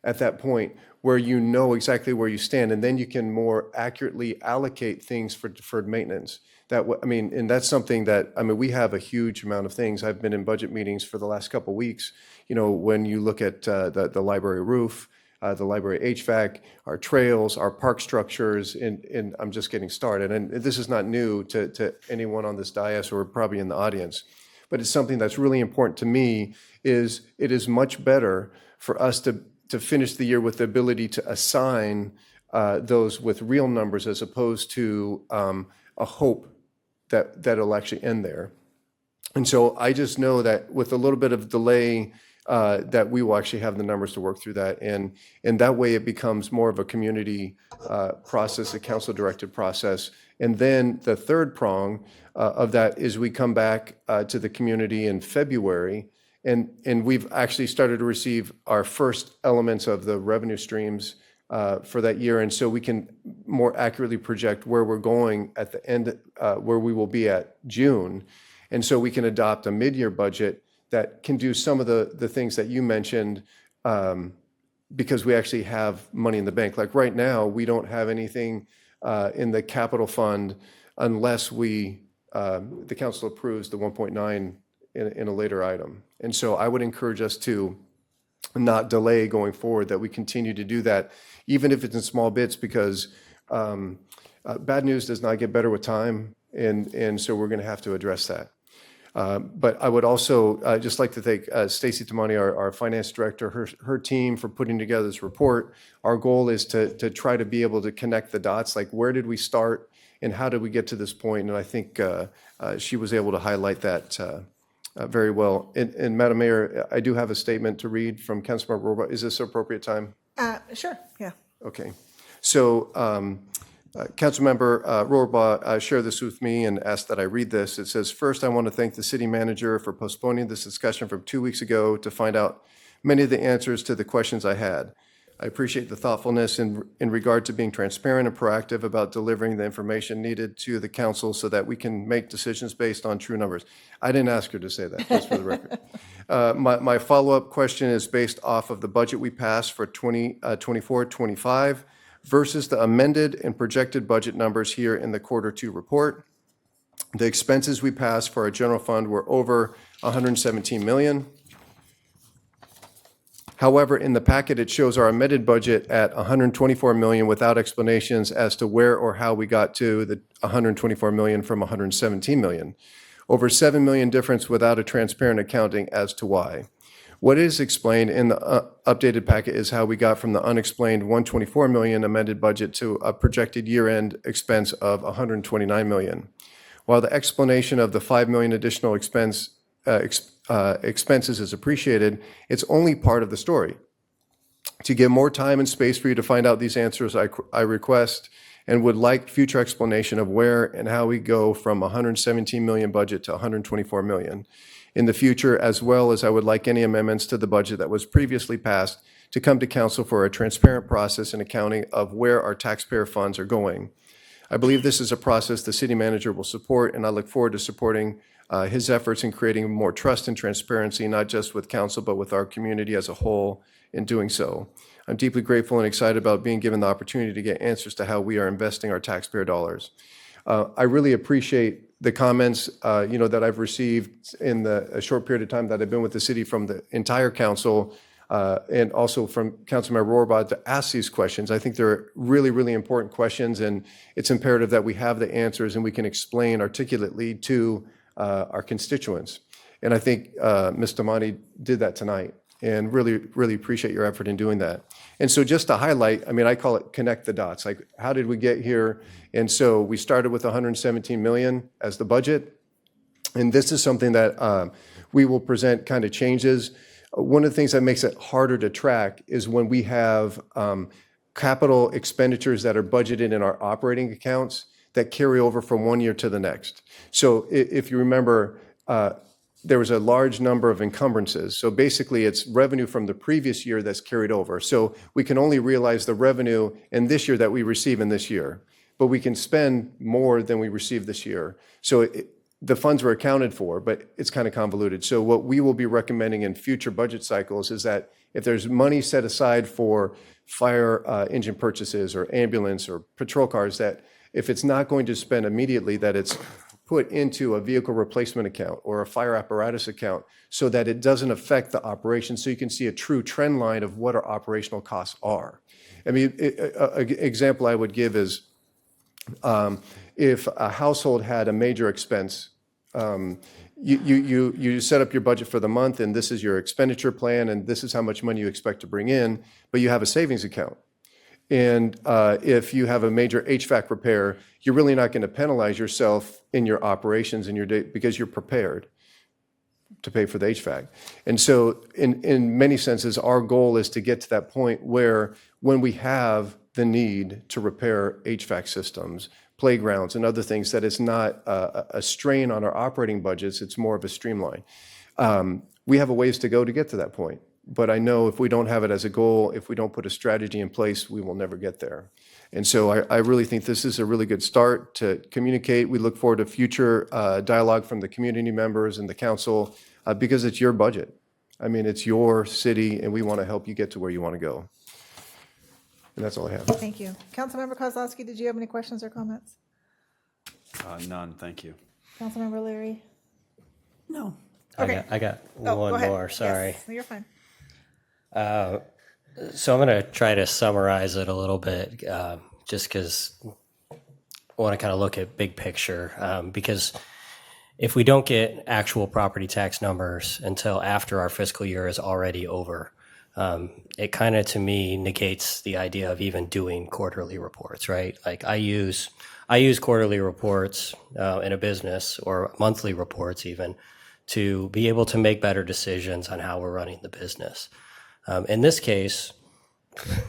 at that point where you know exactly where you stand, and then you can more accurately allocate things for deferred maintenance. And that's something that, we have a huge amount of things. I've been in budget meetings for the last couple of weeks. When you look at the library roof, the library HVAC, our trails, our park structures, and I'm just getting started. And this is not new to anyone on this dais or probably in the audience, but it's something that's really important to me. It is much better for us to finish the year with the ability to assign those with real numbers as opposed to a hope that it'll actually end there. And so I just know that with a little bit of delay, that we will actually have the numbers to work through that. And that way it becomes more of a community process, a council-directed process. And then the third prong of that is we come back to the community in February, and we've actually started to receive our first elements of the revenue streams for that year. And so we can more accurately project where we're going at the end, where we will be at June. And so we can adopt a mid-year budget that can do some of the things that you mentioned because we actually have money in the bank. Like right now, we don't have anything in the capital fund unless the council approves the 1.9 in a later item. And so I would encourage us to not delay going forward, that we continue to do that, even if it's in small bits, because bad news does not get better with time, and so we're going to have to address that. But I would also just like to thank Stacy Tamani, our finance director, her team for putting together this report. Our goal is to try to be able to connect the dots, like where did we start and how did we get to this point? And I think she was able to highlight that very well. And Madam Mayor, I do have a statement to read from Councilmember Rohrbach. Is this appropriate time? Sure, yeah. Okay. So Councilmember Rohrbach shared this with me and asked that I read this. It says, first, I want to thank the city manager for postponing this discussion from 2 weeks ago to find out many of the answers to the questions I had. I appreciate the thoughtfulness in regard to being transparent and proactive about delivering the information needed to the council so that we can make decisions based on true numbers. I didn't ask her to say that, just for the record. My follow-up question is based off of the budget we passed for 24-25 versus the amended and projected budget numbers here in the Q2 report. The expenses we passed for our general fund were over 117 million. However, in the packet, it shows our amended budget at 124 million without explanations as to where or how we got to the 124 million from 117 million. Over 7 million difference without a transparent accounting as to why. What is explained in the updated packet is how we got from the unexplained 124 million amended budget to a projected year-end expense of 129 million. While the explanation of the 5 million additional expenses is appreciated, it's only part of the story. To give more time and space for you to find out these answers, I request and would like future explanation of where and how we go from 117 million budget to 124 million in the future, as well as I would like any amendments to the budget that was previously passed to come to council for a transparent process and accounting of where our taxpayer funds are going. I believe this is a process the city manager will support, and I look forward to supporting his efforts in creating more trust and transparency, not just with council, but with our community as a whole in doing so. I'm deeply grateful and excited about being given the opportunity to get answers to how we are investing our taxpayer dollars. I really appreciate the comments, that I've received in a short period of time that I've been with the city from the entire council, and also from Councilmember Rohrbach to ask these questions. I think they're really, really important questions, and it's imperative that we have the answers and we can explain articulately to our constituents. And I think Ms. Damani did that tonight, and really, really appreciate your effort in doing that. And so just to highlight, I call it connect the dots. Like, how did we get here? And so we started with 117 million as the budget. And this is something that we will present kind of changes. One of the things that makes it harder to track is when we have capital expenditures that are budgeted in our operating accounts that carry over from one year to the next. So if you remember, there was a large number of encumbrances. So basically, it's revenue from the previous year that's carried over. So we can only realize the revenue in this year that we receive in this year, but we can spend more than we receive this year. So the funds were accounted for, but it's kind of convoluted. So what we will be recommending in future budget cycles is that if there's money set aside for fire engine purchases or ambulance or patrol cars, that if it's not going to spend immediately, that it's put into a vehicle replacement account or a fire apparatus account so that it doesn't affect the operation, so you can see a true trend line of what our operational costs are. An example I would give is if a household had a major expense, you set up your budget for the month, and this is your expenditure plan, and this is how much money you expect to bring in, but you have a savings account. And if you have a major HVAC repair, you're really not going to penalize yourself in your operations in your day because you're prepared to pay for the HVAC. And so in many senses, our goal is to get to that point where when we have the need to repair HVAC systems, playgrounds, and other things, that it's not a strain on our operating budgets, it's more of a streamline. We have a ways to go to get to that point. But I know if we don't have it as a goal, if we don't put a strategy in place, we will never get there. And so I really think this is a really good start to communicate. We look forward to future dialogue from the community members and the council because it's your budget. It's your city, and we want to help you get to where you want to go. And that's all I have. Thank you. Councilmember Kozlowski, did you have any questions or comments? None, thank you. Councilmember Leary? No. Okay. I got Oh, one go ahead. more, sorry. Yes, no, you're fine. So I'm going to try to summarize it a little bit, just because I want to kind of look at big picture, because if we don't get actual property tax numbers until after our fiscal year is already over, it kind of, to me, negates the idea of even doing quarterly reports, right? Like I use quarterly reports in a business, or monthly reports even, to be able to make better decisions on how we're running the business. In this case,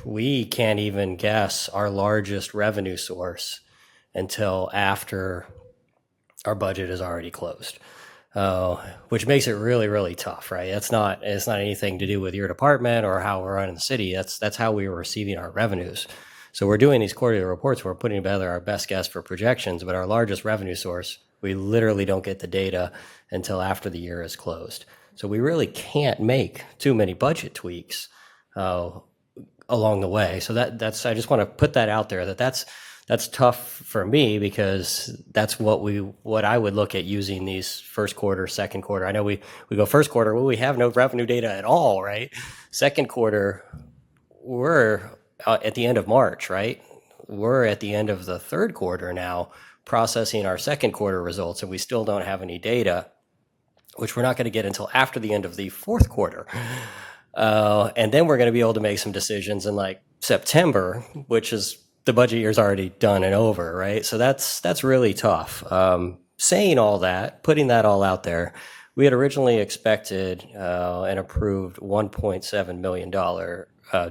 we can't even guess our largest revenue source until after our budget is already closed. which makes it really, really tough, right? It's not anything to do with your department or how we're running the city. That's how we were receiving our revenues. So we're doing these quarterly reports. We're putting together our best guess for projections, but our largest revenue source, we literally don't get the data until after the year is closed. So we really can't make too many budget tweaks along the way. So that's I just want to put that out there that's tough for me because that's what I would look at using these first quarter, second quarter. I know we go first quarter, well, we have no revenue data at all, right? Second quarter, we're at the end of March, right? We're at the end of the third quarter now processing our second quarter results, and we still don't have any data, which we're not going to get until after the end of the fourth quarter. And then we're going to be able to make some decisions in like September, which is the budget year's already done and over, right? So that's really tough. Saying all that, putting that all out there, we had originally expected and approved $1.7 million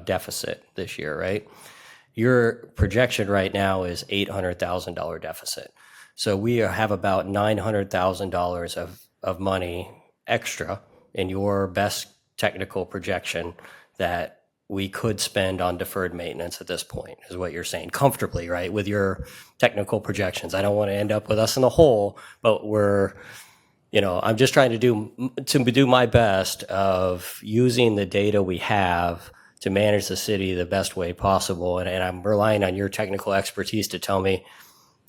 deficit this year, right? Your projection right now is $800,000 deficit. So we have about $900,000 of money extra in your best technical projection that we could spend on deferred maintenance at this point, is what you're saying, comfortably, right, with your technical projections. I don't want to end up with us in the hole, but I'm just trying to do my best of using the data we have to manage the city the best way possible. And I'm relying on your technical expertise to tell me,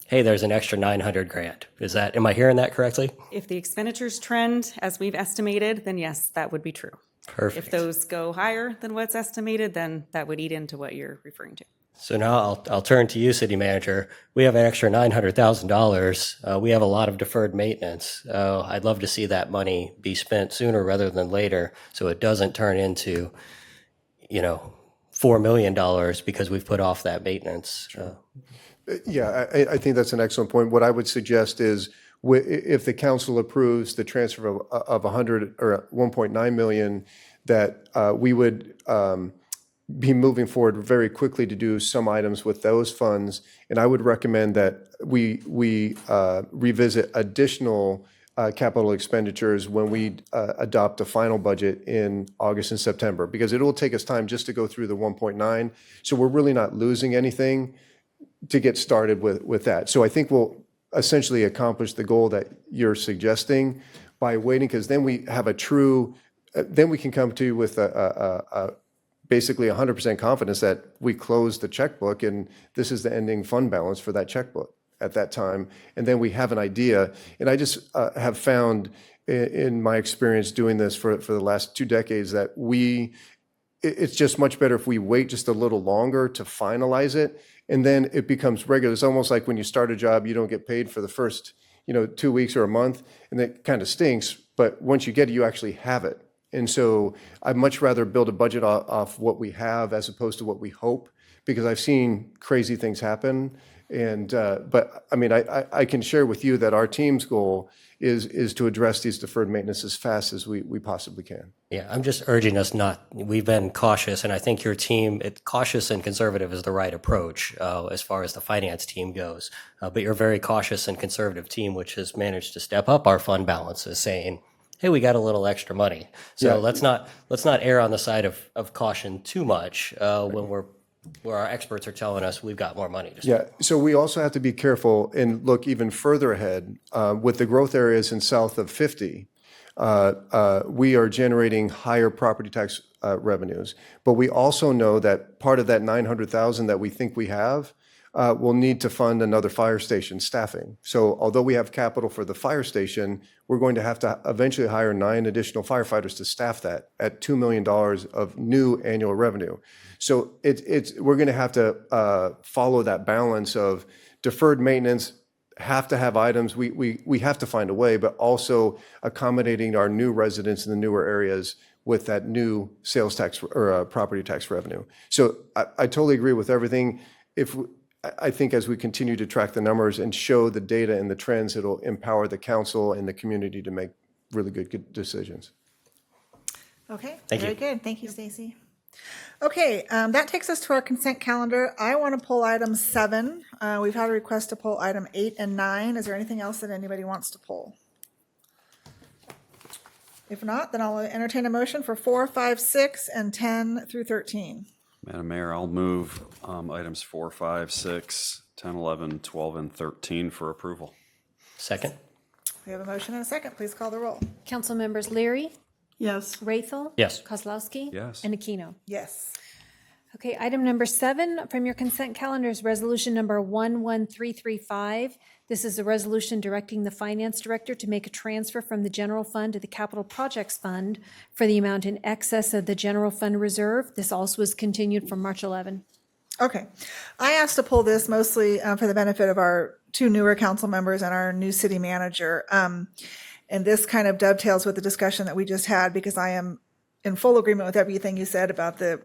hey, there's an extra $900,000. Am I hearing that correctly? If the expenditures trend as we've estimated, then yes, that would be true. Perfect. If those go higher than what's estimated, then that would eat into what you're referring to. So now I'll turn to you, City Manager. We have an extra $900,000. We have a lot of deferred maintenance. I'd love to see that money be spent sooner rather than later, so it doesn't turn into, $4 million because we've put off that maintenance. Yeah, I think that's an excellent point. What I would suggest is if the council approves the transfer of 100 or 1.9 million, that we would be moving forward very quickly to do some items with those funds. And I would recommend that we revisit additional capital expenditures when we adopt a final budget in August and September, because it will take us time just to go through the 1.9. So we're really not losing anything to get started with that. So I think we'll essentially accomplish the goal that you're suggesting by waiting, because then we have then we can come to you with basically 100% confidence that we closed the checkbook and this is the ending fund balance for that checkbook at that time. And then we have an idea. And I just have found in my experience doing this for the last 2 decades that it's just much better if we wait just a little longer to finalize it, and then it becomes regular. It's almost like when you start a job, you don't get paid for the first 2 weeks or a month, and that kind of stinks. But once you get it, you actually have it. And so I'd much rather build a budget off what we have as opposed to what we hope, because I've seen crazy things happen. And but I mean, I can share with you that our team's goal is to address these deferred maintenance as fast as we possibly can. Yeah, I'm just urging us we've been cautious, and I think your team, cautious and conservative is the right approach as far as the finance team goes. But you're a very cautious and conservative team, which has managed to step up our fund balances, saying, hey, we got a little extra money. So Yeah. let's not err on the side of caution too much where our experts are telling us we've got more money to spend. Yeah, so we also have to be careful and look even further ahead. With the growth areas in south of 50, we are generating higher property tax revenues. But we also know that part of that 900,000 that we think we have will need to fund another fire station staffing. So although we have capital for the fire station, we're going to have to eventually hire 9 additional firefighters to staff that at $2 million of new annual revenue. So we're going to have to follow that balance of deferred maintenance, have to have items, we have to find a way, but also accommodating our new residents in the newer areas with that new sales tax or property tax revenue. So I totally agree with everything. I think as we continue to track the numbers and show the data and the trends, it'll empower the council and the community to make really good decisions. Okay, Thank very you. good. Thank you, Stacy. Okay, that takes us to our consent calendar. I want to pull item 7. We've had a request to pull item 8 and 9. Is there anything else that anybody wants to pull? If not, then I'll entertain a motion for 4, 5, 6, and 10 through 13. Madam Mayor, I'll move items 4, 5, 6, 10, 11, 12, and 13 for approval. Second? We have a motion and a second. Please call the roll. Council members Leary, Yes. Raythel? Yes. Kozlowski? Yes. And Aquino. Yes. Okay, item number 7 from your consent calendar is resolution number 11335. This is a resolution directing the finance director to make a transfer from the general fund to the capital projects fund for the amount in excess of the general fund reserve. This also was continued from March 11. Okay. I asked to pull this mostly for the benefit of our 2 newer council members and our new city manager. And this kind of dovetails with the discussion that we just had, because I am in full agreement with everything you said about the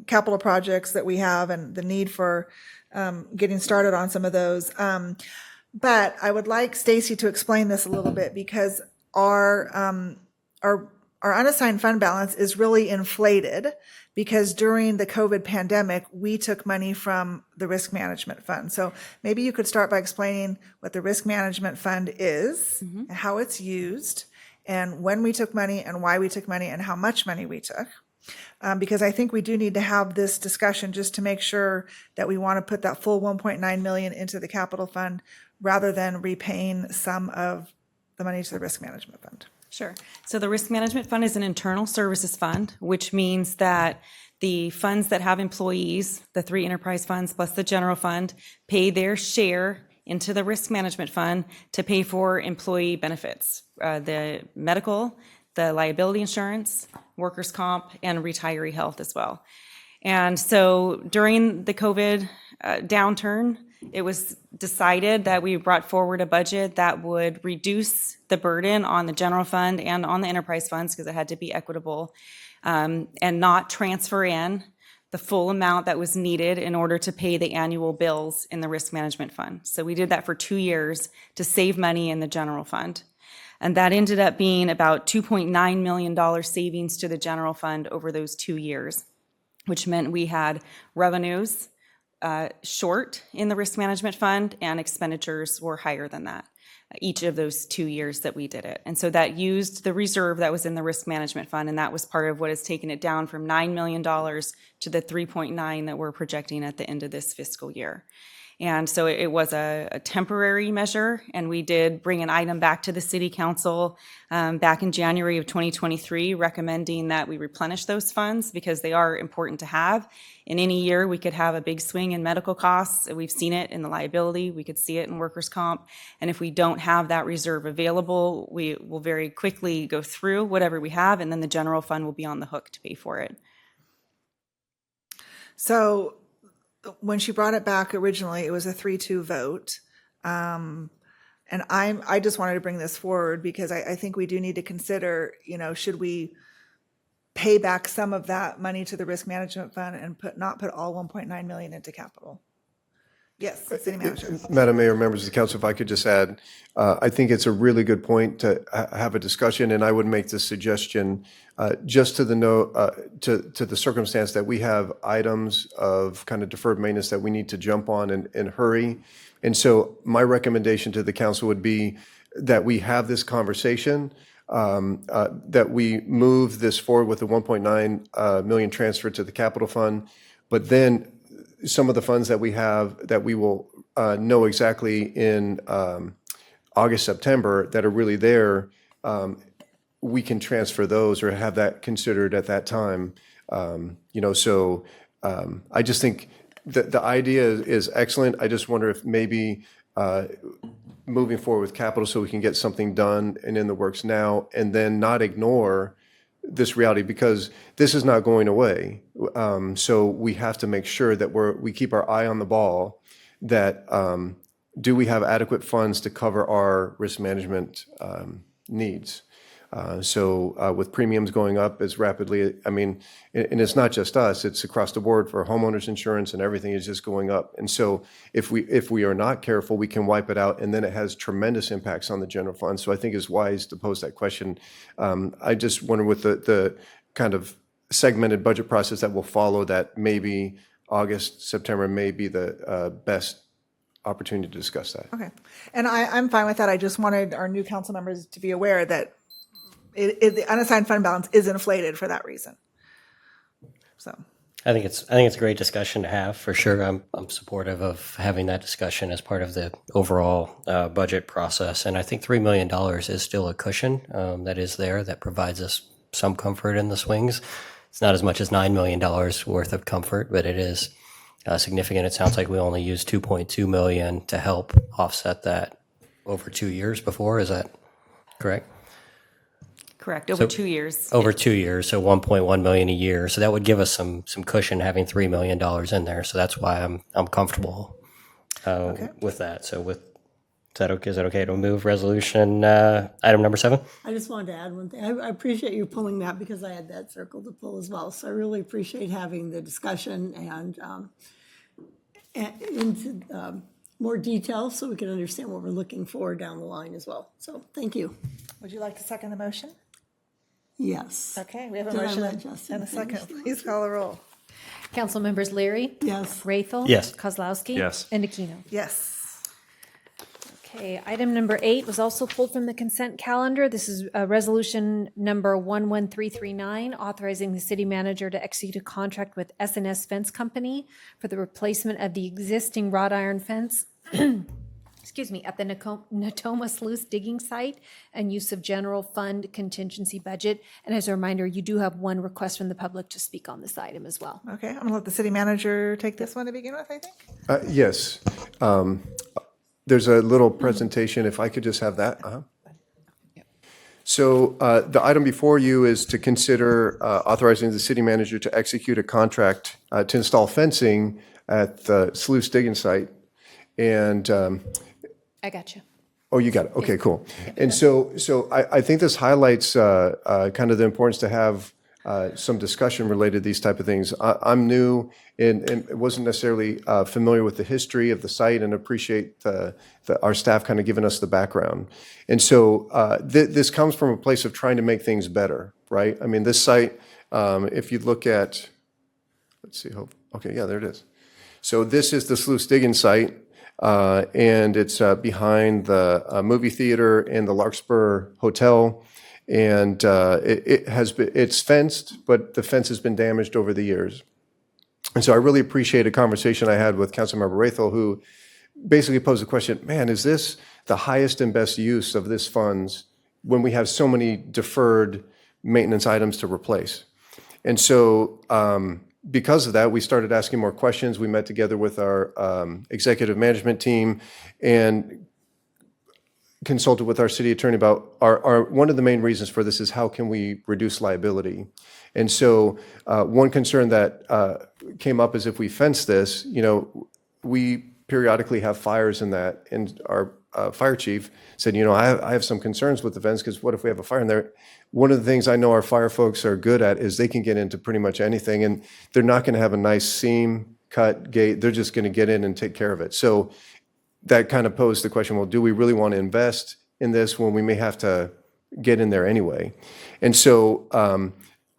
capital projects that we have and the need for getting started on some of those. But I would like Stacy to explain this a little bit, because our unassigned fund balance is really inflated because during the COVID pandemic, we took money from the risk management fund. So maybe you could start by explaining what the risk management fund is, and how it's used, and when we took money and why we took money and how much money we took. Because I think we do need to have this discussion just to make sure that we want to put that full 1.9 million into the capital fund rather than repaying some of the money to the risk management fund. Sure. So the Risk Management Fund is an internal services fund, which means that the funds that have employees, the 3 enterprise funds plus the general fund, pay their share into the Risk Management Fund to pay for employee benefits, the medical, the liability insurance, workers' comp, and retiree health as well. And so during the COVID downturn, it was decided that we brought forward a budget that would reduce the burden on the general fund and on the enterprise funds, because it had to be equitable, and not transfer in the full amount that was needed in order to pay the annual bills in the risk management fund. So we did that for 2 years to save money in the general fund. And that ended up being about $2.9 million savings to the general fund over those 2 years, which meant we had revenues short in the risk management fund and expenditures were higher than that each of those 2 years that we did it. And so that used the reserve that was in the risk management fund, and that was part of what has taken it down from $9 million to the 3.9 that we're projecting at the end of this fiscal year. And so it was a temporary measure, and we did bring an item back to the city council back in January of 2023, recommending that we replenish those funds because they are important to have. In any year, we could have a big swing in medical costs. We've seen it in the liability. We could see it in workers' comp. And if we don't have that reserve available, we will very quickly go through whatever we have, and then the general fund will be on the hook to pay for it. So when she brought it back originally, it was a 3-2 vote. And I just wanted to bring this forward because I think we do need to consider, should we pay back some of that money to the risk management fund and not put all 1.9 million into capital? Yes, city manager. Madam Mayor, members of the council, if I could just add, I think it's a really good point to have a discussion, and I would make this suggestion just to the circumstance that we have items of kind of deferred maintenance that we need to jump on and hurry. And so my recommendation to the council would be that we have this conversation, that we move this forward with the 1.9 million transfer to the capital fund, but then some of the funds that we have that we will know exactly in August, September that are really there, we can transfer those or have that considered at that time. So I just think that the idea is excellent. I just wonder if maybe moving forward with capital so we can get something done and in the works now, and then not ignore this reality, because this is not going away. So we have to make sure that we keep our eye on the ball, that do we have adequate funds to cover our risk management needs? So with premiums going up as rapidly, and it's not just us, it's across the board for homeowners insurance, and everything is just going up. And so if we are not careful, we can wipe it out, and then it has tremendous impacts on the general fund. So I think it's wise to pose that question. I just wonder with the kind of segmented budget process that will follow, that maybe August, September may be the best opportunity to discuss that. Okay. And I'm fine with that. I just wanted our new council members to be aware that the unassigned fund balance is inflated for that reason. So, I think it's a great discussion to have for sure. I'm supportive of having that discussion as part of the overall budget process, and I think $3 million is still a cushion that is there that provides us some comfort in the swings. It's not as much as $9 million worth of comfort, but it is significant. It sounds like we only used $2.2 million to help offset that over 2 years before. Is that correct? Correct, over 2 years. Over 2 years, so 1.1 million a year. So that would give us some cushion having $3 million in there. So that's why I'm comfortable with that. So is that okay to move resolution item number 7? I just wanted to add one thing. I appreciate you pulling that because I had that circle to pull as well. So I really appreciate having the discussion and into more detail so we can understand what we're looking for down the line as well. So thank you. would you like to second the motion? Yes. Okay, we have a Did I motion let Justin and a second. finish? Please call the roll. Council members Leary, Yes. Raythel. Yes. Kozlowski. Yes. And Aquino. Yes. Okay, item number 8 was also pulled from the consent calendar. This is resolution number 11339, authorizing the city manager to execute a contract with S&S Fence Company for the replacement of the existing wrought iron fence excuse me, at the Natoma Sluice digging site and use of general fund contingency budget. And as a reminder, you do have one request from the public to speak on this item as well. Okay, I'm going to let the city manager take this one to begin with, I think. Yes. There's a little presentation, if I could just have that. So the item before you is to consider authorizing the city manager to execute a contract to install fencing at the sluice digging site. And I got you. oh, you got it. Okay, cool. And so I think this highlights kind of the importance to have some discussion related to these type of things. I'm new and wasn't necessarily familiar with the history of the site and appreciate our staff kind of giving us the background. And so this comes from a place of trying to make things better, right? I mean, this site, if you look at, let's see, okay, yeah, there it is. So this is the sluice digging site. And it's behind the movie theater and the Larkspur Hotel. And it's fenced, but the fence has been damaged over the years. And so I really appreciate a conversation I had with Councilmember Raythel, who basically posed the question, man, is this the highest and best use of this funds when we have so many deferred maintenance items to replace? And so because of that, we started asking more questions. We met together with our executive management team and consulted with our city attorney about one of the main reasons for this is how can we reduce liability. And so one concern that came up is if we fence this, we periodically have fires in that, and our fire chief said, I have some concerns with the fence because what if we have a fire in there? One of the things I know our fire folks are good at is they can get into pretty much anything, and they're not going to have a nice seam, cut, gate. They're just going to get in and take care of it. So that kind of posed the question, well, do we really want to invest in this when we may have to get in there anyway? And so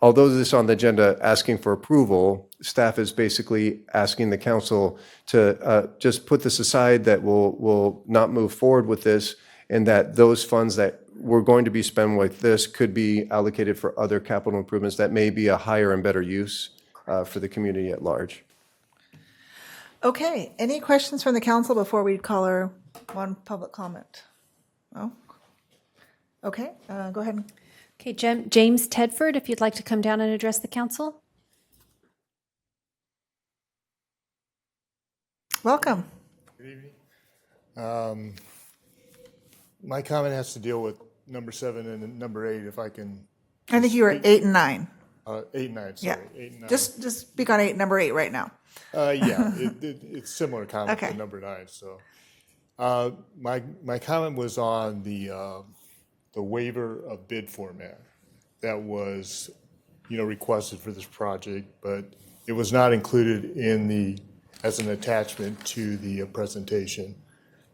although this is on the agenda asking for approval, staff is basically asking the council to just put this aside, that we'll not move forward with this, and that those funds that we're going to be spent with this could be allocated for other capital improvements that may be a higher and better use for the community at large. Okay, any questions from the council before we call our one public comment? No? Okay, go ahead. Okay, James Tedford, if you'd like to come down and address the council. Welcome. Good evening. My comment has to deal with number 7 and number 8, if I can. I think you were 8 and 9. 8 and 9, Yeah. sorry. 8 and 9. Just speak on number 8 right now. Yeah, it's similar comment Okay. to number 9. So my comment was on the waiver of bid format that was requested for this project, but it was not included as an attachment to the presentation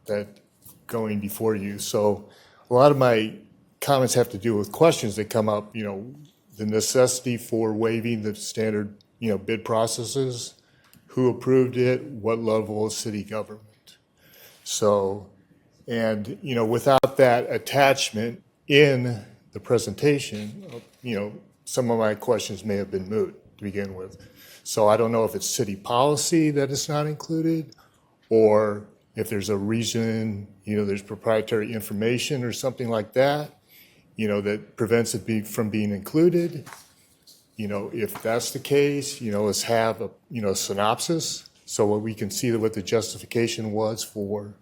that going before you. So a lot of my comments have to do with questions that come up, the necessity for waiving the standard, bid processes, who approved it, what level of city government. So, and, without that attachment in the presentation, some of my questions may have been moot to begin with. So I don't know if it's city policy that it's not included, or if there's a reason, there's proprietary information or something like that, that prevents it from being included. If that's the case, let's have a synopsis so what we can see what the justification was for,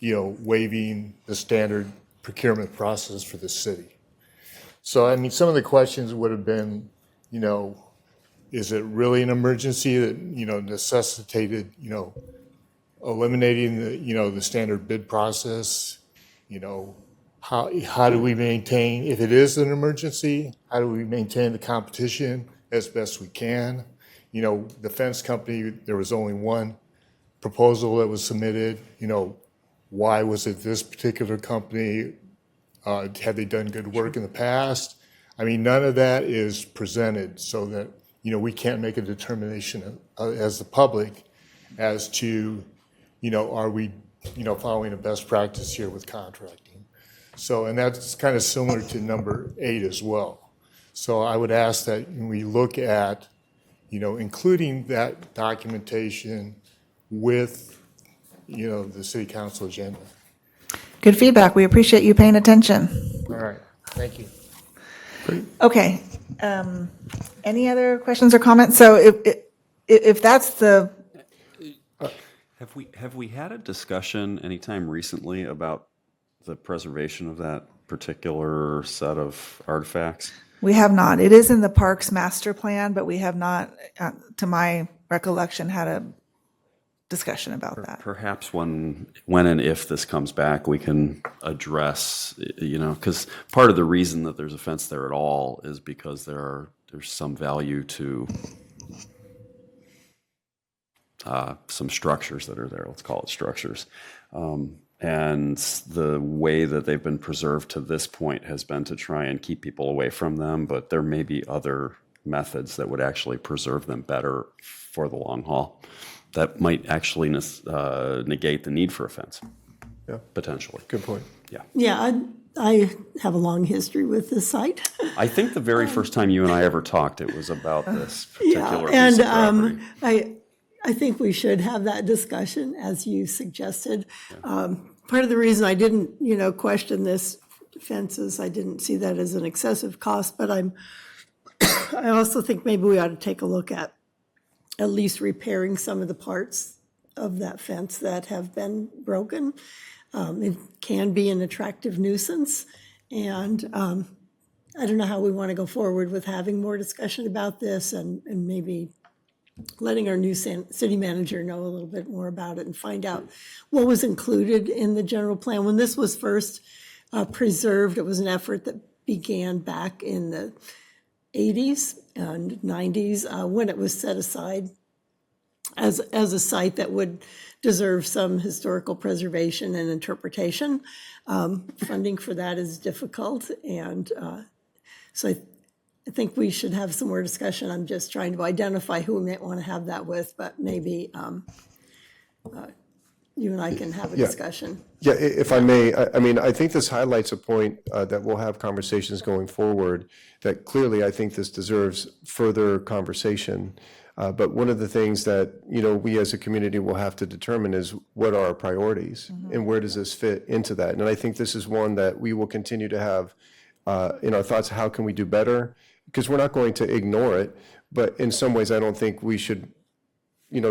waiving the standard procurement process for the city. So, I mean, some of the questions would have been, is it really an emergency that, necessitated, eliminating the standard bid process? How do we maintain, if it is an emergency, how do we maintain the competition as best we can? The fence company, there was only one proposal that was submitted. Why was it this particular company? Had they done good work in the past? I mean, none of that is presented so that, we can't make a determination as the public as to, are we, following a best practice here with contracting? So, and that's kind of similar to number 8 as well. So I would ask that we look at, including that documentation with, the city council agenda. Good feedback. We appreciate you paying attention. All right, thank you. Okay. Any other questions or comments? So if that's the, Have we had a discussion anytime recently about the preservation of that particular set of artifacts? we have not. It is in the parks master plan, but we have not, to my recollection, had a discussion about that. Perhaps when and if this comes back, we can address, because part of the reason that there's a fence there at all is because there's some value to some structures that are there. Let's call it structures. And the way that they've been preserved to this point has been to try and keep people away from them, but there may be other methods that would actually preserve them better for the long haul that might actually negate the need for a fence. Yeah. Potentially. Good point. Yeah. Yeah, I have a long history with this site. I think the very first time you and I ever talked, it was about this Yeah, particular and piece of property. I think we should have that discussion, as you suggested. Part of the reason I didn't, question this fence is I didn't see that as an excessive cost, but I also think maybe we ought to take a look at least repairing some of the parts of that fence that have been broken. It can be an attractive nuisance, and I don't know how we want to go forward with having more discussion about this and maybe letting our new city manager know a little bit more about it and find out what was included in the general plan. When this was first preserved, it was an effort that began back in the 80s and 90s when it was set aside as a site that would deserve some historical preservation and interpretation. Funding for that is difficult, and so I think we should have some more discussion. I'm just trying to identify who we might want to have that with, but maybe you and I can have a discussion. Yeah, if I may, I mean, I think this highlights a point that we'll have conversations going forward, that clearly I think this deserves further conversation. But one of the things that, we as a community will have to determine is what are our priorities and where does this fit into that? And I think this is one that we will continue to have in our thoughts. How can we do better? Because we're not going to ignore it, but in some ways I don't think we should,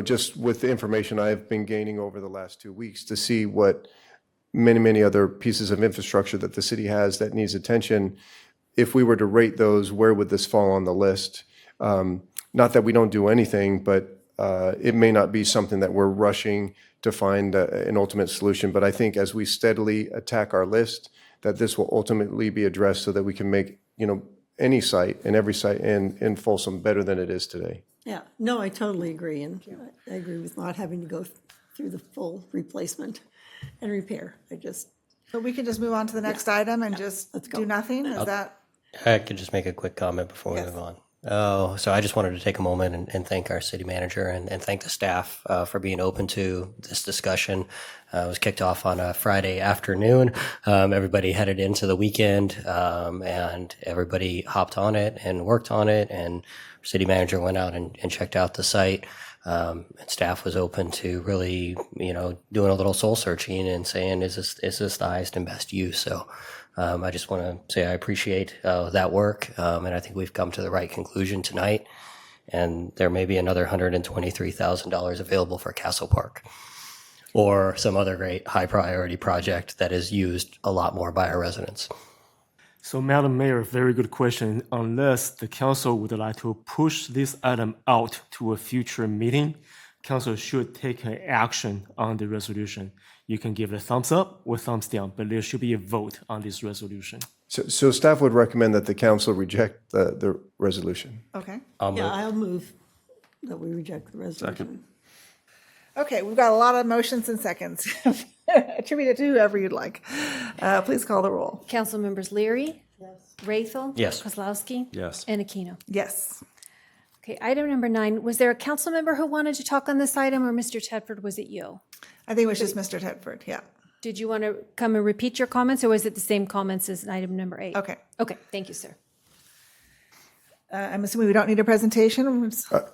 just with the information I've been gaining over the last 2 weeks to see what many other pieces of infrastructure that the city has that needs attention. If we were to rate those, where would this fall on the list? Not that we don't do anything, but it may not be something that we're rushing to find an ultimate solution. But I think as we steadily attack our list, that this will ultimately be addressed so that we can make, any site and every site in Folsom better than it is today. Yeah, no, I totally agree, and I agree with not having to go through the full replacement and repair. But we can just move on to the next item and just let's go. do nothing? Is that? I could just make a quick comment before we move on. Oh, so I just wanted to take a moment and thank our city manager and thank the staff for being open to this discussion. It was kicked off on a Friday afternoon. Everybody headed into the weekend, and everybody hopped on it and worked on it. And our city manager went out and checked out the site. And staff was open to really, doing a little soul searching and saying, is this the highest and best use? So I just want to say I appreciate that work, and I think we've come to the right conclusion tonight. And there may be another $123,000 available for Castle Park or some other great high priority project that is used a lot more by our residents. So, Madam Mayor, very good question. Unless the council would like to push this item out to a future meeting, council should take an action on the resolution. You can give a thumbs up or thumbs down, but there should be a vote on this resolution. So staff would recommend that the council reject the resolution. Okay. I'll move that we reject the resolution. Second. Okay, we've got a lot of motions and seconds. Attribute it to whoever you'd like. Please call the roll. Council members Leary? Yes. Raythel? Yes. Kozlowski? Yes. And Aquino. Yes. Okay, item number 9. Was there a council member who wanted to talk on this item, or Mr. Tedford, was it you? I think it was just Mr. Tedford, yeah. Did you want to come and repeat your comments, or was it the same comments as item number 8? Okay. Okay, thank you, sir. I'm assuming we don't need a presentation?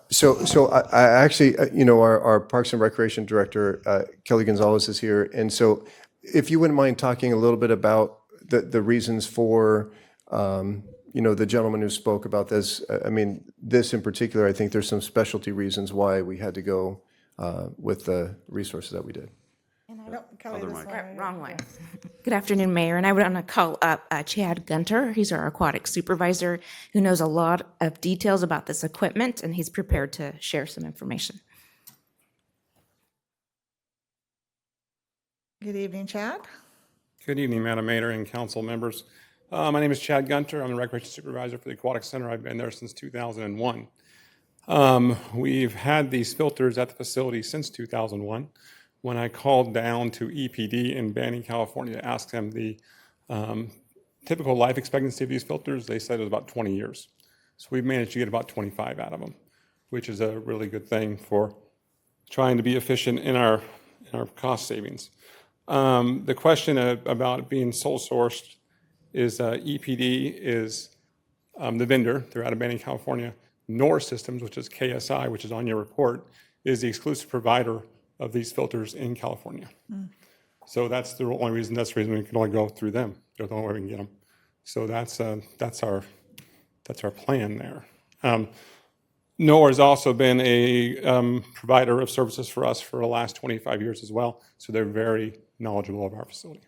So I actually, our Parks and Recreation Director, Kelly Gonzalez, is here. And so if you wouldn't mind talking a little bit about the reasons for, the gentleman who spoke about this. I mean, this in particular, I think there's some specialty reasons why we had to go with the resources that we did. No, Kelly, this one. Wrong one. Good afternoon, Mayor. And I would want to call up Chad Gunter. He's our aquatic supervisor who knows a lot of details about this equipment, and he's prepared to share some information. Good evening, Chad. Good evening, Madam Mayor and council members. My name is Chad Gunter. I'm the Recreation Supervisor for the Aquatic Center. I've been there since 2001. We've had these filters at the facility since 2001. When I called down to EPD in Banning, California, to ask them the typical life expectancy of these filters, they said it was about 20 years. So we've managed to get about 25 out of them, which is a really good thing for trying to be efficient in our cost savings. The question about it being sole sourced is EPD is the vendor. They're out of Banning, California. NOR Systems, which is KSI, which is on your report, is the exclusive provider of these filters in California. So that's the only reason. That's the reason we can only go through them. They're the only way we can get them. So that's our plan there. NOR has also been a provider of services for us for the last 25 years as well. So they're very knowledgeable of our facility.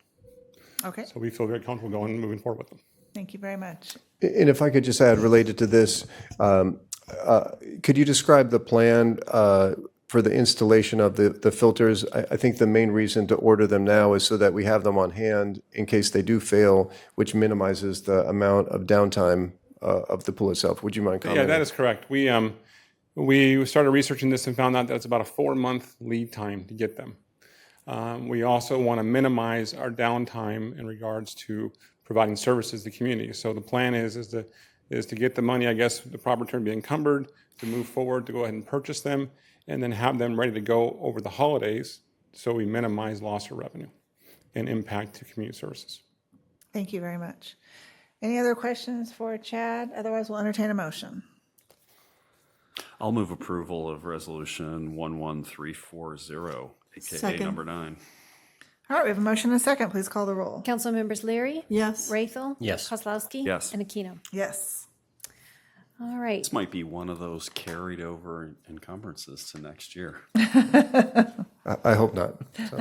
Okay, So we feel very comfortable going and moving forward with them. thank you very much. And if I could just add, related to this, could you describe the plan for the installation of the filters? I think the main reason to order them now is so that we have them on hand in case they do fail, which minimizes the amount of downtime of the pool itself. Would you mind commenting? Yeah, that is correct. We started researching this and found out that it's about a 4-month lead time to get them. We also want to minimize our downtime in regards to providing services to the community. So the plan is to get the money, I guess, the proper term, be encumbered, to move forward, to go ahead and purchase them, and then have them ready to go over the holidays so we minimize loss of revenue and impact to community services. Thank you very much. Any other questions for Chad? Otherwise, we'll entertain a motion. I'll move approval of resolution 11340, aka Second. number 9. All right, we have a motion and a second. Please call the roll. Council members Leary? Yes. Raythel? Yes. Kozlowski? Yes. And Aquino. Yes. All right. This might be one of those carried over encumbrances to next year. I hope not. So,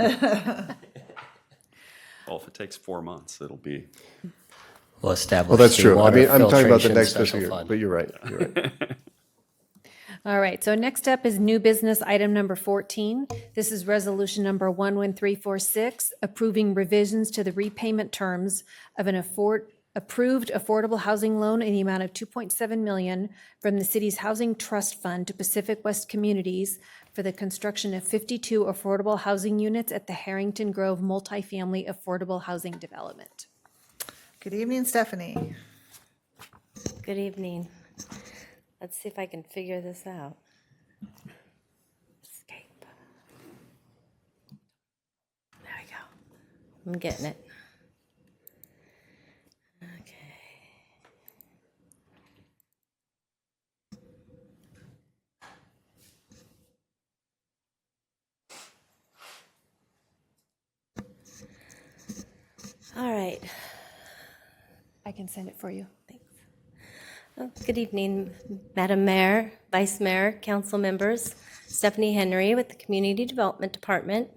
Well, if it takes 4 months, it'll be. We'll establish well, that's the true. I water mean, I'm talking about the filtration next special fiscal year, fund. but you're right. You're right. All right, so next up is new business item number 14. This is resolution number 11346, approving revisions to the repayment terms of an approved affordable housing loan in the amount of $2.7 million from the city's Housing Trust Fund to Pacific West Communities for the construction of 52 affordable housing units at the Harrington Grove Multifamily Affordable Housing Development. Good evening, Stephanie. Good evening. Let's see if I can figure this out. Escape. There we go. I'm getting it. Okay. All right. I can send it for you. Good evening, Madam Mayor, Vice Mayor, council members. Stephanie Henry with the Community Development Department.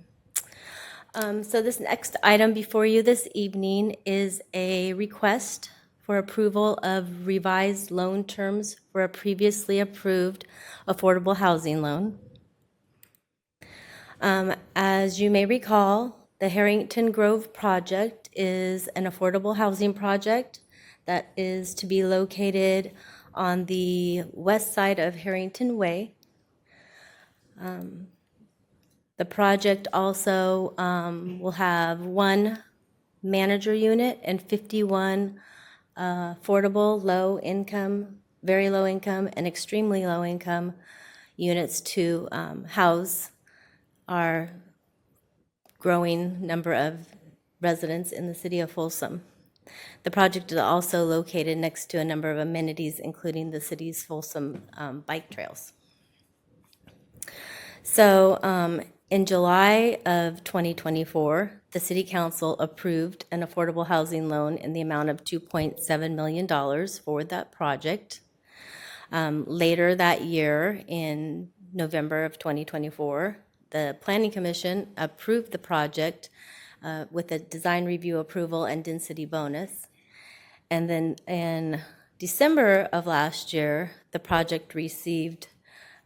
So this next item before you this evening is a request for approval of revised loan terms for a previously approved affordable housing loan. As you may recall, the Harrington Grove project is an affordable housing project that is to be located on the west side of Harrington Way. The project also will have one manager unit and 51 affordable, low income, very low income, and extremely low income units to house our growing number of residents in the city of Folsom. The project is also located next to a number of amenities, including the city's Folsom bike trails. So in July of 2024, the City Council approved an affordable housing loan in the amount of $2.7 million for that project. Later that year, in November of 2024, the Planning Commission approved the project with a design review approval and density bonus. And then in December of last year, the project received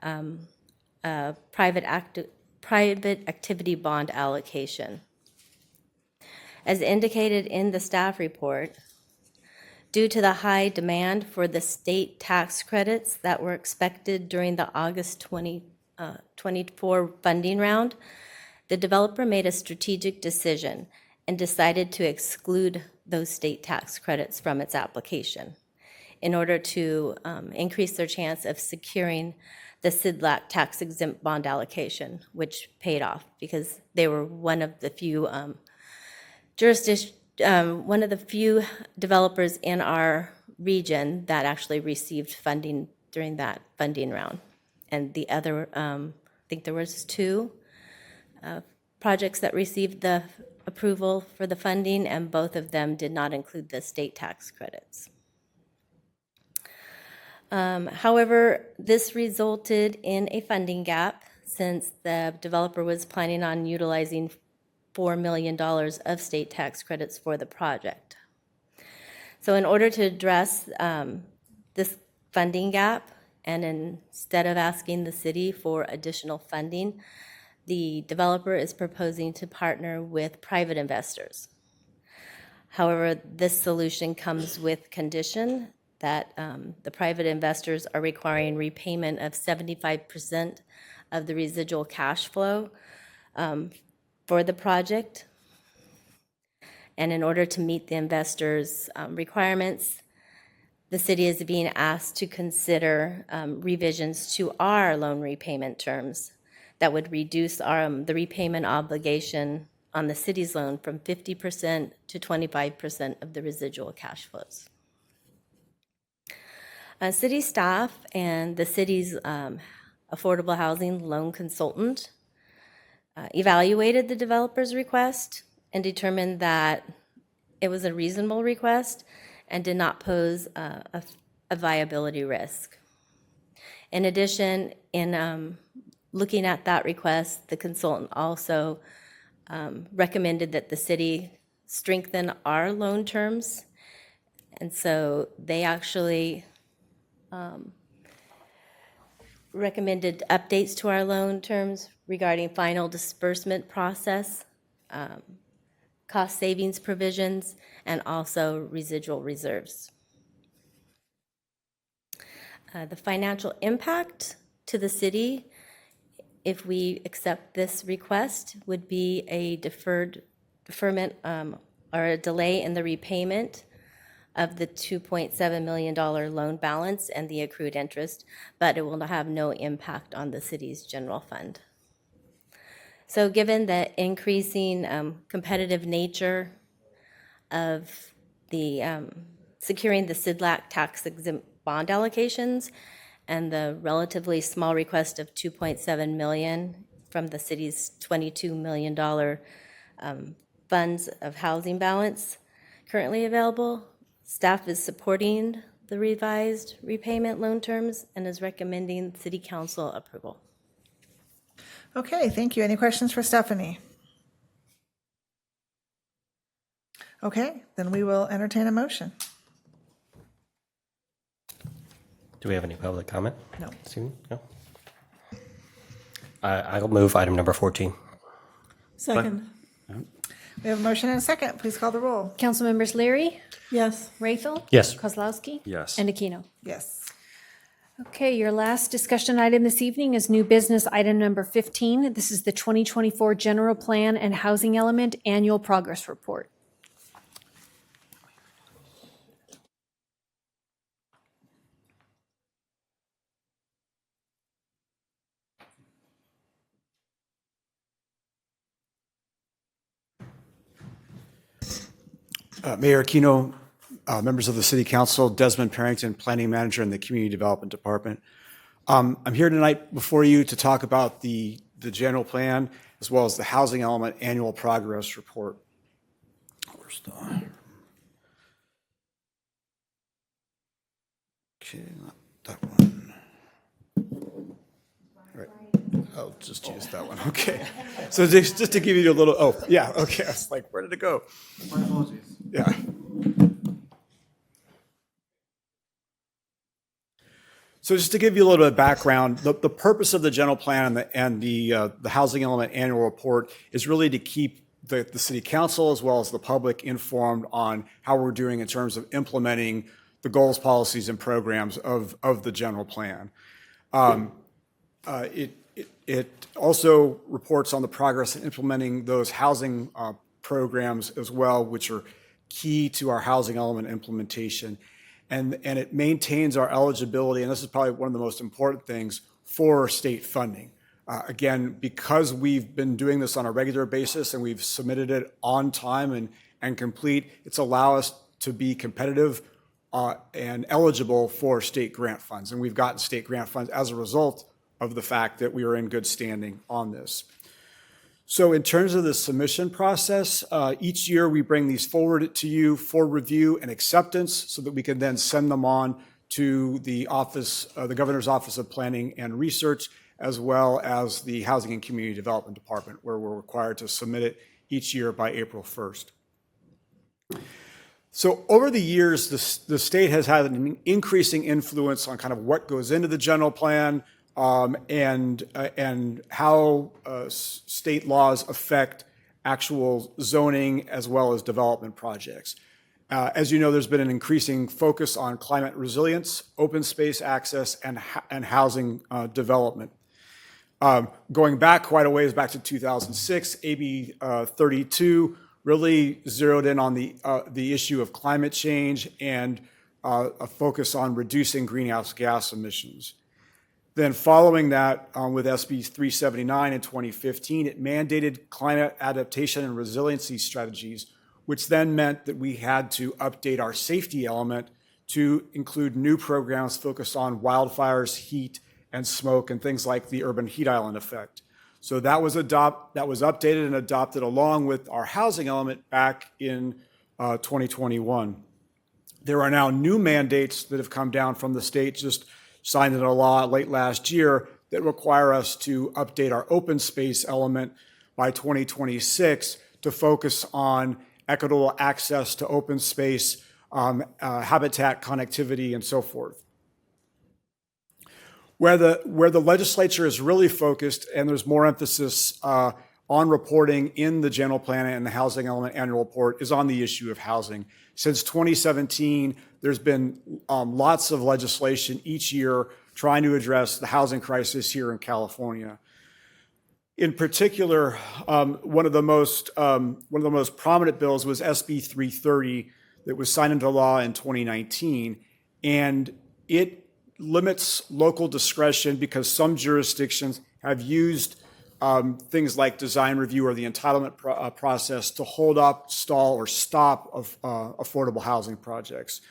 a private activity bond allocation. As indicated in the staff report, due to the high demand for the state tax credits that were expected during the August 2024 funding round, the developer made a strategic decision and decided to exclude those state tax credits from its application in order to increase their chance of securing the CIDLAC tax-exempt bond allocation, which paid off because they were one of the few one of the few developers in our region that actually received funding during that funding round. And the other, I think there was two projects that received the approval for the funding, and both of them did not include the state tax credits. However, this resulted in a funding gap since the developer was planning on utilizing $4 million of state tax credits for the project. So in order to address this funding gap, and instead of asking the city for additional funding, the developer is proposing to partner with private investors. However, this solution comes with condition that the private investors are requiring repayment of 75% of the residual cash flow for the project. And in order to meet the investors' requirements, the city is being asked to consider revisions to our loan repayment terms that would reduce the repayment obligation on the city's loan from 50% to 25% of the residual cash flows. City staff and the city's affordable housing loan consultant evaluated the developer's request and determined that it was a reasonable request and did not pose a viability risk. In addition, in looking at that request, the consultant also recommended that the city strengthen our loan terms. And so they actually recommended updates to our loan terms regarding final disbursement process, cost savings provisions, and also residual reserves. The financial impact to the city, if we accept this request, would be a deferment or a delay in the repayment of the $2.7 million loan balance and the accrued interest, but it will have no impact on the city's general fund. So given the increasing competitive nature of the securing the SIDLAC tax-exempt bond allocations and the relatively small request of $2.7 million from the city's $22 million funds of housing balance currently available, staff is supporting the revised repayment loan terms and is recommending City Council approval. Okay, thank you. Any questions for Stephanie? Okay, then we will entertain a motion. Do we have any public comment? No. No? I'll move item number 14. Second. We have a motion and a second. Please call the roll. Councilmembers Leary, Yes. Rayfield. Yes. Kozlowski. Yes. And Aquino. Yes. Okay, your last discussion item this evening is new business item number 15. This is the 2024 General Plan and Housing Element Annual Progress Report. Mayor Aquino, members of the City Council, Desmond Parrington, Planning Manager in the Community Development Department. I'm here tonight before you to talk about the general plan as well as the Housing Element Annual Progress Report. Where's the... Okay, not that one. Right. Oh, just use that one. Okay. So just to give you a little, oh, yeah, okay. I was like, where did it go? My apologies. Yeah. So just to give you a little bit of background, the purpose of the general plan and the Housing Element Annual Report is really to keep the City Council as well as the public informed on how we're doing in terms of implementing the goals, policies, and programs of the general plan. It also reports on the progress in implementing those housing programs as well, which are key to our housing element implementation. And it maintains our eligibility, and this is probably one of the most important things, for state funding. Again, because we've been doing this on a regular basis and we've submitted it on time and complete, it's allowed us to be competitive and eligible for state grant funds. And we've gotten state grant funds as a result of the fact that we are in good standing on this. So in terms of the submission process, each year we bring these forward to you for review and acceptance so that we can then send them on to the office, the Governor's Office of Planning and Research, as well as the Housing and Community Development Department, where we're required to submit it each year by April 1st. So over the years, the state has had an increasing influence on kind of what goes into the general plan, and how state laws affect actual zoning as well as development projects. As you know, there's been an increasing focus on climate resilience, open space access, and housing development. Going back quite a ways, back to 2006, AB 32 really zeroed in on the issue of climate change and a focus on reducing greenhouse gas emissions. Then following that, with SB 379 in 2015, it mandated climate adaptation and resiliency strategies, which then meant that we had to update our safety element to include new programs focused on wildfires, heat, and smoke, and things like the urban heat island effect. So that was updated and adopted along with our housing element back in 2021. There are now new mandates that have come down from the state, just signed into law late last year, that require us to update our open space element by 2026 to focus on equitable access to open space, habitat connectivity, and so forth. Where the legislature is really focused, and there's more emphasis on reporting in the general plan and the housing element annual report, is on the issue of housing. Since 2017, there's been lots of legislation each year trying to address the housing crisis here in California. In particular, one of the most prominent bills was SB 330. that was signed into law in 2019, and it limits local discretion because some jurisdictions have used things like design review or the entitlement process to hold up, stall, or stop affordable housing projects.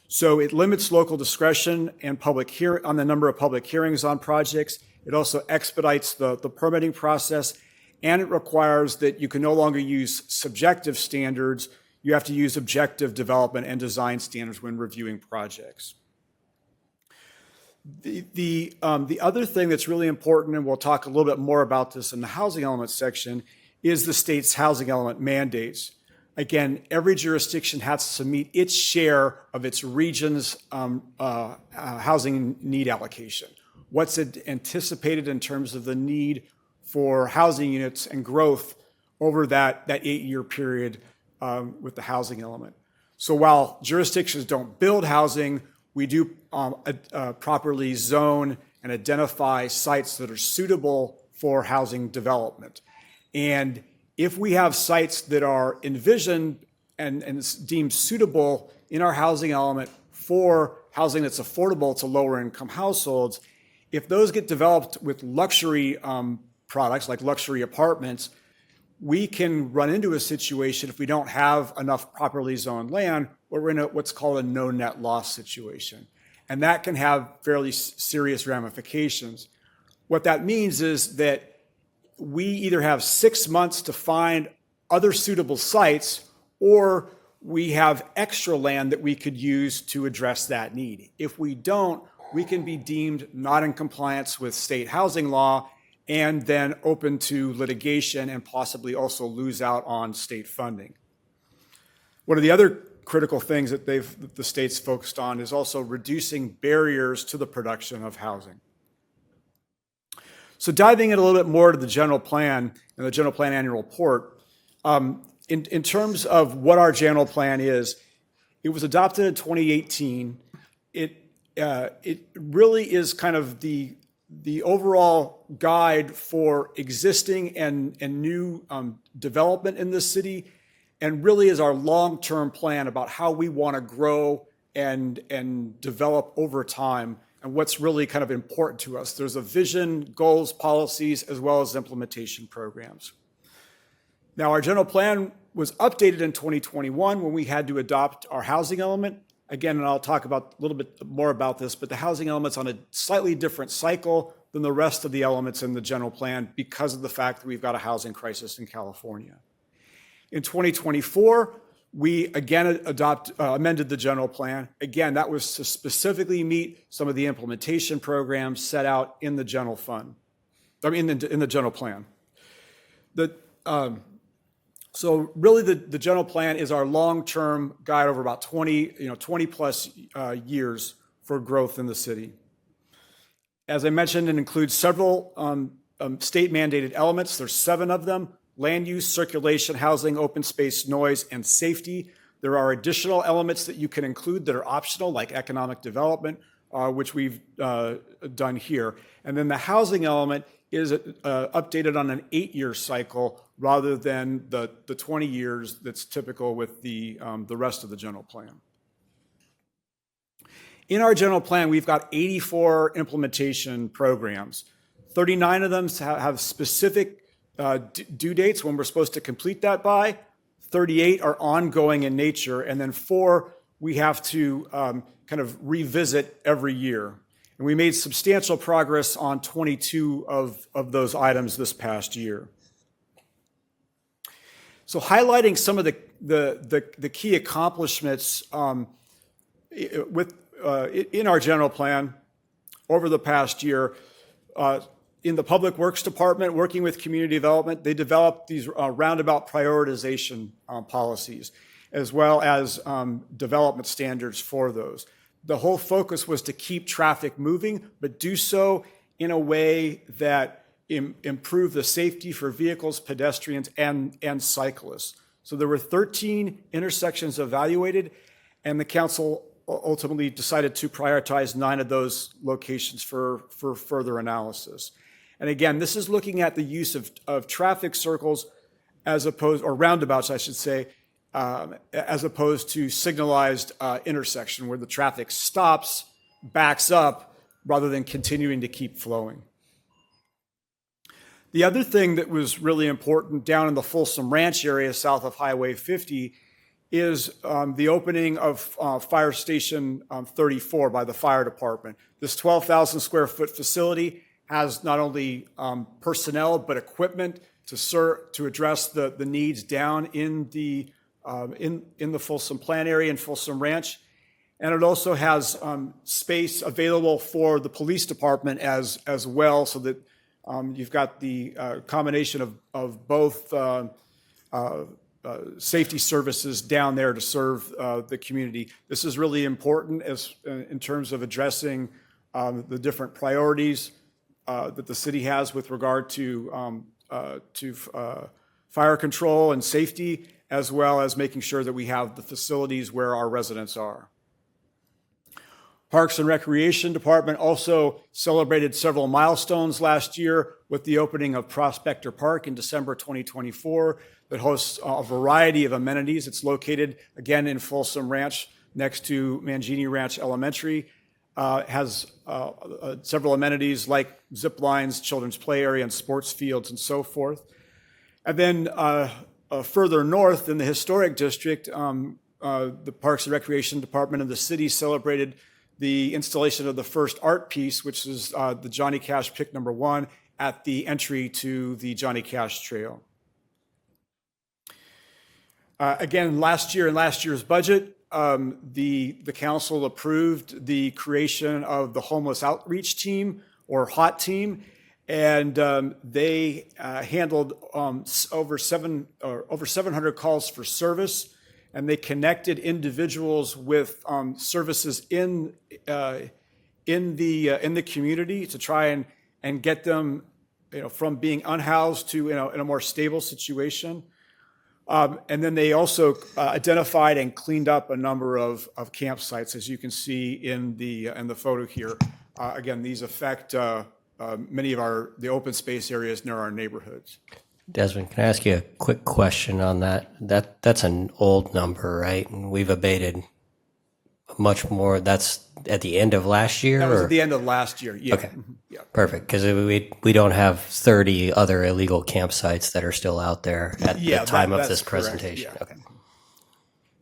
So it limits local discretion and on the number of public hearings on projects. It also expedites the permitting process, and it requires that you can no longer use subjective standards. You have to use objective development and design standards when reviewing projects. The other thing that's really important, and we'll talk a little bit more about this in the housing element section, is the state's housing element mandates. Again, every jurisdiction has to meet its share of its region's housing need allocation. What's anticipated in terms of the need for housing units and growth over that 8-year period with the housing element. So while jurisdictions don't build housing, we do properly zone and identify sites that are suitable for housing development. And if we have sites that are envisioned and deemed suitable in our housing element for housing that's affordable to lower income households, if those get developed with luxury products like luxury apartments, we can run into a situation if we don't have enough properly zoned land where we're in what's called a no net loss situation. And that can have fairly serious ramifications. What that means is that we either have 6 months to find other suitable sites, or we have extra land that we could use to address that need. If we don't, we can be deemed not in compliance with state housing law and then open to litigation and possibly also lose out on state funding. One of the other critical things that the state's focused on is also reducing barriers to the production of housing. So diving in a little bit more to the general plan and the general plan annual report, in terms of what our general plan is, it was adopted in 2018. It really is kind of the overall guide for existing and new development in this city, and really is our long-term plan about how we want to grow and develop over time and what's really kind of important to us. There's a vision, goals, policies, as well as implementation programs. Now, our general plan was updated in 2021 when we had to adopt our housing element. Again, and I'll talk about a little bit more about this, but the housing element's on a slightly different cycle than the rest of the elements in the general plan because of the fact that we've got a housing crisis in California. In 2024, we again amended the general plan. Again, that was to specifically meet some of the implementation programs set out in the general fund, in the general plan. So really the general plan is our long-term guide over about 20 plus years for growth in the city. As I mentioned, it includes several state mandated elements. There's 7 of them: land use, circulation, housing, open space, noise, and safety. There are additional elements that you can include that are optional, like economic development, which we've done here. And then the housing element is updated on an 8-year cycle rather than the 20 years that's typical with the rest of the general plan. In our general plan, we've got 84 implementation programs. 39 of them have specific due dates when we're supposed to complete that by. 38 are ongoing in nature, and then 4 we have to kind of revisit every year. And we made substantial progress on 22 of those items this past year. So highlighting some of the key accomplishments in our general plan over the past year, in the Public Works Department, working with community development, they developed these roundabout prioritization policies, as well as development standards for those. The whole focus was to keep traffic moving, but do so in a way that improve the safety for vehicles, pedestrians, and cyclists. So there were 13 intersections evaluated, and the council ultimately decided to prioritize 9 of those locations for further analysis. And again, this is looking at the use of traffic circles as opposed, or roundabouts, I should say, as opposed to signalized intersection where the traffic stops, backs up, rather than continuing to keep flowing. The other thing that was really important down in the Folsom Ranch area south of Highway 50 is the opening of Fire Station 34 by the fire department. This 12,000 square foot facility has not only personnel but equipment to address the needs down in the Folsom Plan area and Folsom Ranch. And it also has space available for the police department as well, so that you've got the combination of both safety services down there to serve the community. This is really important in terms of addressing the different priorities that the city has with regard to fire control and safety, as well as making sure that we have the facilities where our residents are. Parks and Recreation Department also celebrated several milestones last year with the opening of Prospector Park in December 2024 that hosts a variety of amenities. It's located, again, in Folsom Ranch next to Mangini Ranch Elementary. Has several amenities like zip lines, children's play area, and sports fields, and so forth. And then further north in the historic district, the Parks and Recreation Department of the city celebrated the installation of the first art piece, which is the Johnny Cash Pick Number 1 at the entry to the Johnny Cash Trail. Again, last year in last year's budget, the council approved the creation of the Homeless Outreach Team, or HOT team, and they handled over 700 calls for service, and they connected individuals with services in the community to try and get them, from being unhoused to in a more stable situation. And then they also identified and cleaned up a number of campsites, as you can see in the photo here. Again, these affect many of the open space areas near our neighborhoods. Desmond, can I ask you a quick question on that? That's an old number, right? And we've abated much more. That's at the end of last year? That was at the end of last year, yeah. Okay, Yeah. perfect, because we don't have 30 other illegal campsites that are still out there at the time of this presentation. Yeah. Okay.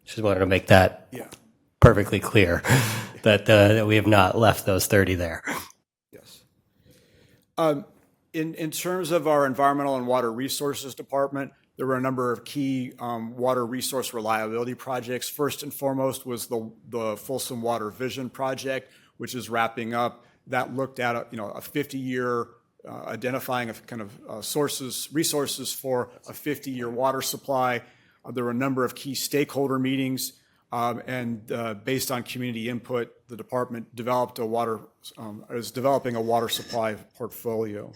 Just wanted to make that Yeah. perfectly clear, that we have not left those 30 there. Yes. In terms of our Environmental and Water Resources Department, there were a number of key water resource reliability projects. First and foremost was the Folsom Water Vision Project, which is wrapping up. That looked at a 50-year identifying of kind of resources for a 50-year water supply. There were a number of key stakeholder meetings, and based on community input, the department is developing a water supply portfolio.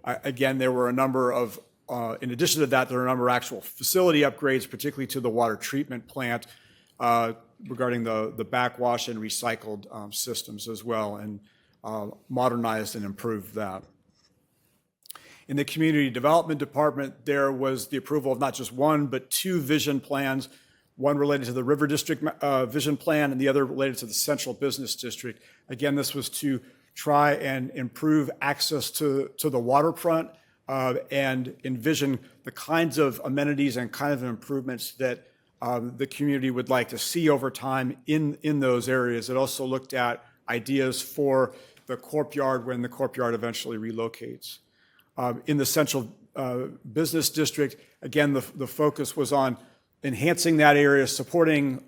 Again, there were a number of, in addition to that, there were a number of actual facility upgrades, particularly to the water treatment plant, regarding the backwash and recycled systems as well, and modernized and improved that. In the Community Development Department, there was the approval of not just one, but two vision plans, one related to the River District Vision Plan and the other related to the Central Business District. Again, this was to try and improve access to the waterfront and envision the kinds of amenities and kind of improvements that the community would like to see over time in those areas. It also looked at ideas for the Corp-Yard when the Corp-Yard eventually relocates. In the Central Business District, again, the focus was on enhancing that area, supporting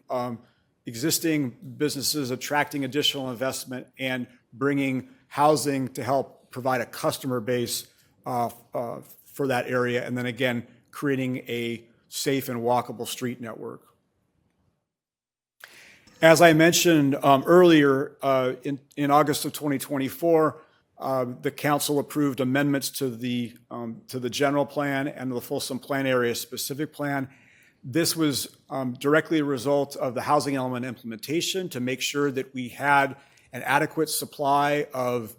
existing businesses, attracting additional investment, and bringing housing to help provide a customer base for that area, and then again, creating a safe and walkable street network. As I mentioned earlier, in August of 2024, the council approved amendments to the general plan and the Folsom Plan Area Specific Plan. This was directly a result of the housing element implementation to make sure that we had an adequate supply of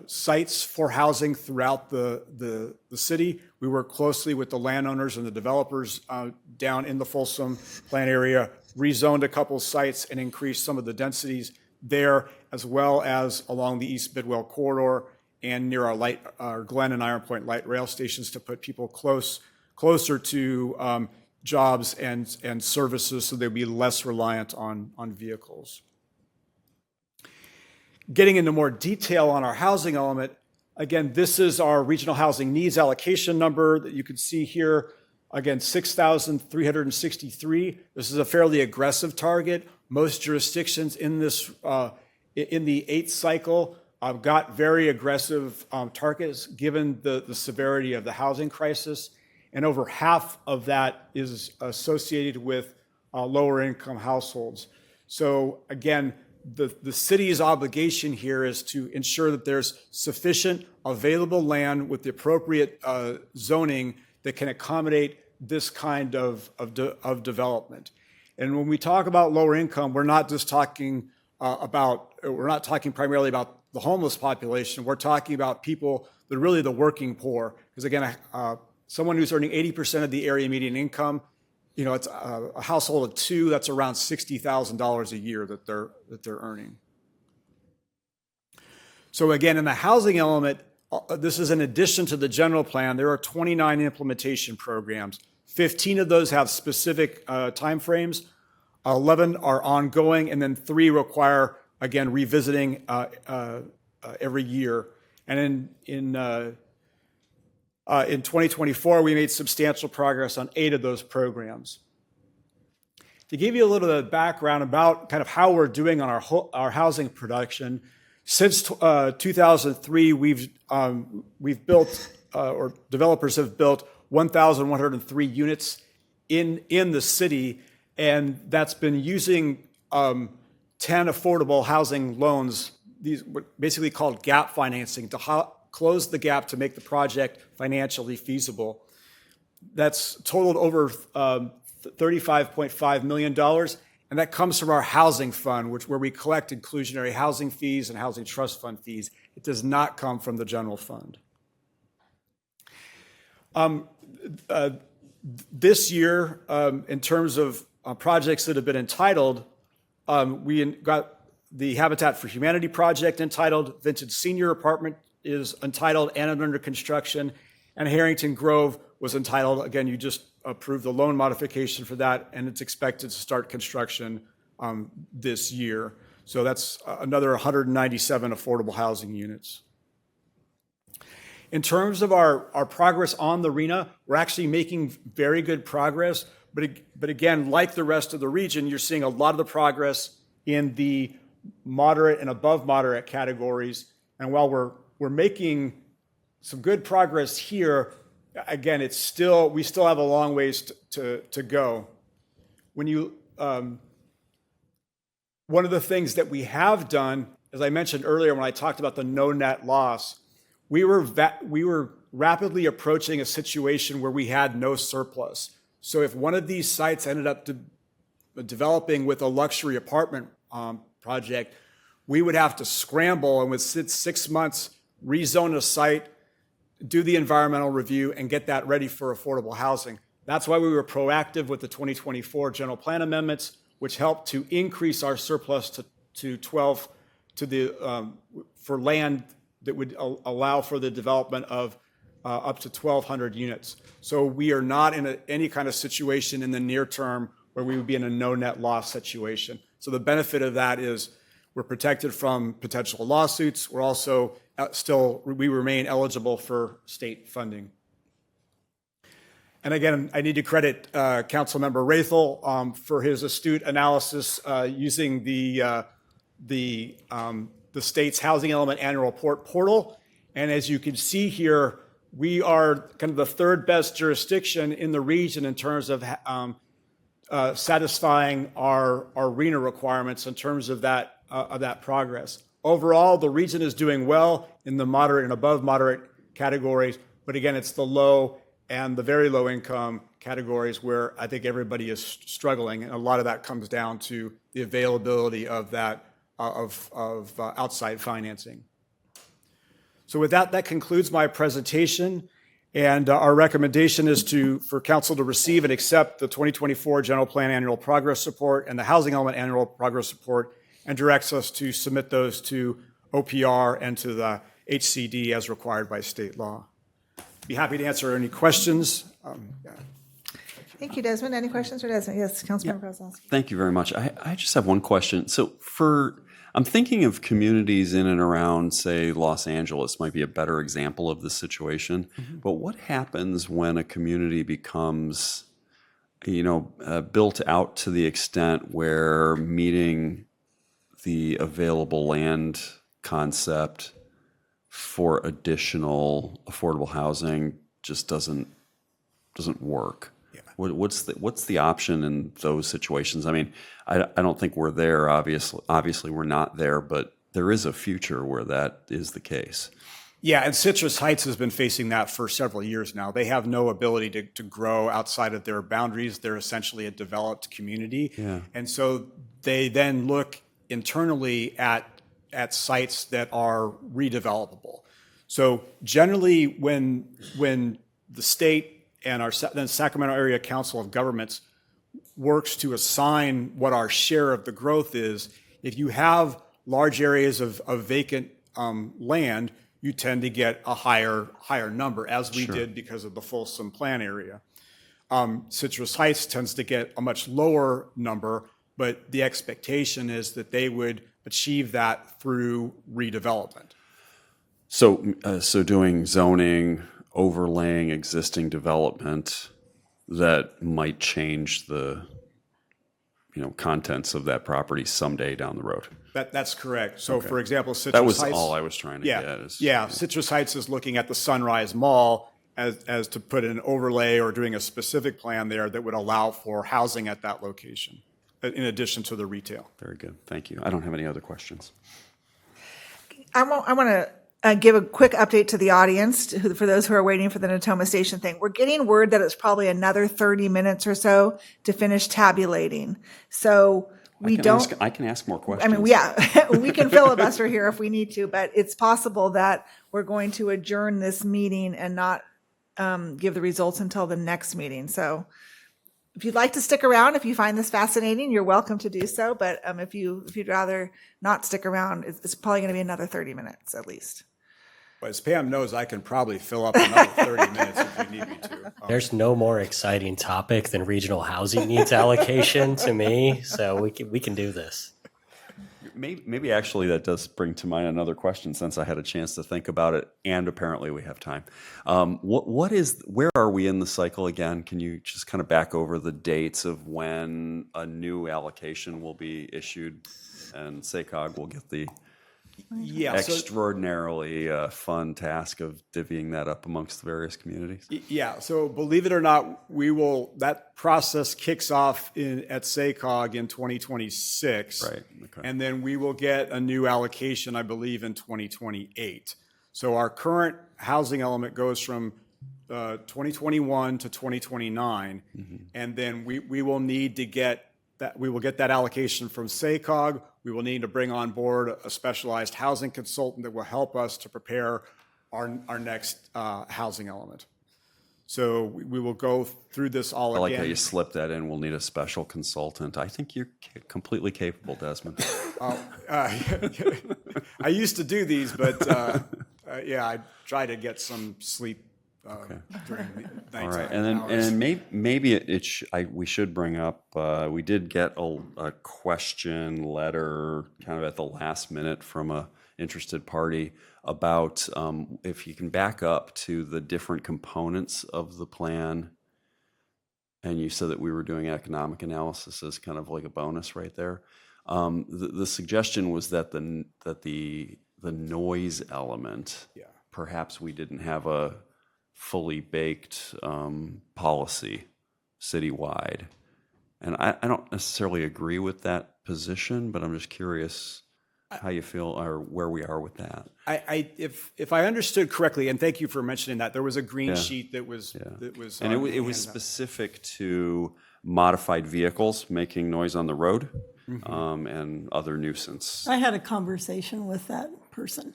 sites for housing throughout the city. We work closely with the landowners and the developers down in the Folsom plan area, rezoned a couple sites and increased some of the densities there, as well as along the East Bidwell corridor and near our Glen and Iron Point light rail stations to put people closer to jobs and services so they'd be less reliant on vehicles. Getting into more detail on our housing element, again, this is our regional housing needs allocation number that you can see here. Again, 6,363. This is a fairly aggressive target. Most jurisdictions in this in the 8th cycle got very aggressive targets given the severity of the housing crisis, and over half of that is associated with lower income households. So again, the city's obligation here is to ensure that there's sufficient available land with the appropriate zoning that can accommodate this kind of development. And when we talk about lower income, we're not just talking primarily about the homeless population. We're talking about people that are really the working poor. Because again, someone who's earning 80% of the area median income, you know, it's a household of 2, that's around $60,000 a year that they're earning. So again, in the housing element, this is in addition to the general plan, there are 29 implementation programs. 15 of those have specific timeframes, 11 are ongoing, and then 3 require, again, revisiting every year. And in 2024, we made substantial progress on 8 of those programs. To give you a little bit of background about kind of how we're doing on our housing production, since 2003, we've built, or developers have built 1,103 units in the city, and that's been using 10 affordable housing loans, these basically called gap financing, to close the gap to make the project financially feasible. That's totaled over $35.5 million, and that comes from our housing fund, where we collect inclusionary housing fees and housing trust fund fees. It does not come from the general fund. This year, in terms of projects that have been entitled, we got the Habitat for Humanity project entitled, Vintage Senior Apartment is entitled and under construction, and Harrington Grove was entitled. Again, you just approved the loan modification for that, and it's expected to start construction this year. So that's another 197 affordable housing units. In terms of our progress on the RHNA, we're actually making very good progress. But again, like the rest of the region, you're seeing a lot of the progress in the moderate and above moderate categories. And while we're making some good progress here, again, we still have a long ways to go. When one of the things that we have done, as I mentioned earlier when I talked about the no net loss, we were rapidly approaching a situation where we had no surplus. So if one of these sites ended up developing with a luxury apartment project, we would have to scramble and within 6 months rezone a site, do the environmental review, and get that ready for affordable housing. That's why we were proactive with the 2024 general plan amendments, which helped to increase our surplus to 12 for land that would allow for the development of up to 1,200 units. So we are not in any kind of situation in the near term where we would be in a no net loss situation. So the benefit of that is we're protected from potential lawsuits. We're also we remain eligible for state funding. And again, I need to credit Councilmember Rathel for his astute analysis using the state's housing element annual report portal. And as you can see here, we are kind of the 3rd best jurisdiction in the region in terms of satisfying our RHNA requirements in terms of that progress. Overall, the region is doing well in the moderate and above moderate categories, but again, it's the low and the very low income categories where I think everybody is struggling, and a lot of that comes down to the availability of that of outside financing. So with that, that concludes my presentation. And our recommendation is for council to receive and accept the 2024 General Plan Annual Progress Report and the Housing Element Annual Progress Report, and directs us to submit those to OPR and to the HCD as required by state law. Be happy to answer any questions. Thank you, Desmond. Any questions for Desmond? Yes, Councilmember Kozlowski. Thank you very much. I just have one question. So I'm thinking of communities in and around, say, Los Angeles might be a better example of this situation. But what happens when a community becomes, built out to the extent where meeting the available land concept for additional affordable housing just doesn't work? What's the option in those situations? I mean, I don't think we're there. Obviously, we're not there, but there is a future where that is the case. Yeah, and Citrus Heights has been facing that for several years now. They have no ability to grow outside of their boundaries. They're essentially a developed community. Yeah. And so they then look internally at sites that are redevelopable. So generally, when the state and our then Sacramento Area Council of Governments works to assign what our share of the growth is, if you have large areas of vacant land, you tend to get a higher number, as we did because of the Folsom Plan area. Citrus Heights tends to get a much lower number, but the expectation is that they would achieve that through redevelopment. So doing zoning, overlaying existing development that might change the contents of that property someday down the road. That's correct. So for example, Citrus That was Heights, all I was trying to get. Citrus Heights is looking at the Sunrise Mall as to put an overlay or doing a specific plan there that would allow for housing at that location, in addition to the retail. Very good. Thank you. I don't have any other questions. I want to give a quick update to the audience, for those who are waiting for the Natoma Station thing. We're getting word that it's probably another 30 minutes or so to finish tabulating. So I can ask more questions. I mean, yeah, we can filibuster here if we need to, but it's possible that we're going to adjourn this meeting and not give the results until the next meeting. So if you'd like to stick around, if you find this fascinating, you're welcome to do so. But if you'd rather not stick around, it's probably going to be another 30 minutes at least. But as Pam knows, I can probably fill up another 30 minutes if you need me to. There's no more exciting topic than regional housing needs allocation to me, so we can do this. Maybe actually that does bring to mind another question, since I had a chance to think about it, and apparently we have time. Where are we in the cycle again? Can you just kind of back over the dates of when a new allocation will be issued and SACOG will get the extraordinarily fun task of divvying that up amongst the various communities? Yeah, so believe it or not, that process kicks off at SACOG in 2026. Right. Okay. And then we will get a new allocation, I believe, in 2028. So our current housing element goes from 2021 to 2029. And then we will need to get that, we will get that allocation from SACOG. We will need to bring on board a specialized housing consultant that will help us to prepare our next housing element. So we will go through this all again. I like how you slipped that in. We'll need a special consultant. I think you're completely capable, Desmond. I used to do these, but I try to get some sleep during the nighttime. All right, and maybe we should bring up. We did get a question letter kind of at the last minute from a interested party about if you can back up to the different components of the plan. And you said that we were doing economic analysis as kind of like a bonus right there. The suggestion was that the noise element, perhaps we didn't have a fully baked policy citywide. And I don't necessarily agree with that position, but I'm just curious how you feel or where we are with that. If I understood correctly, and thank you for mentioning that, there was a green sheet that was and it was specific to modified vehicles making noise on the road and other nuisance. I had a conversation with that person.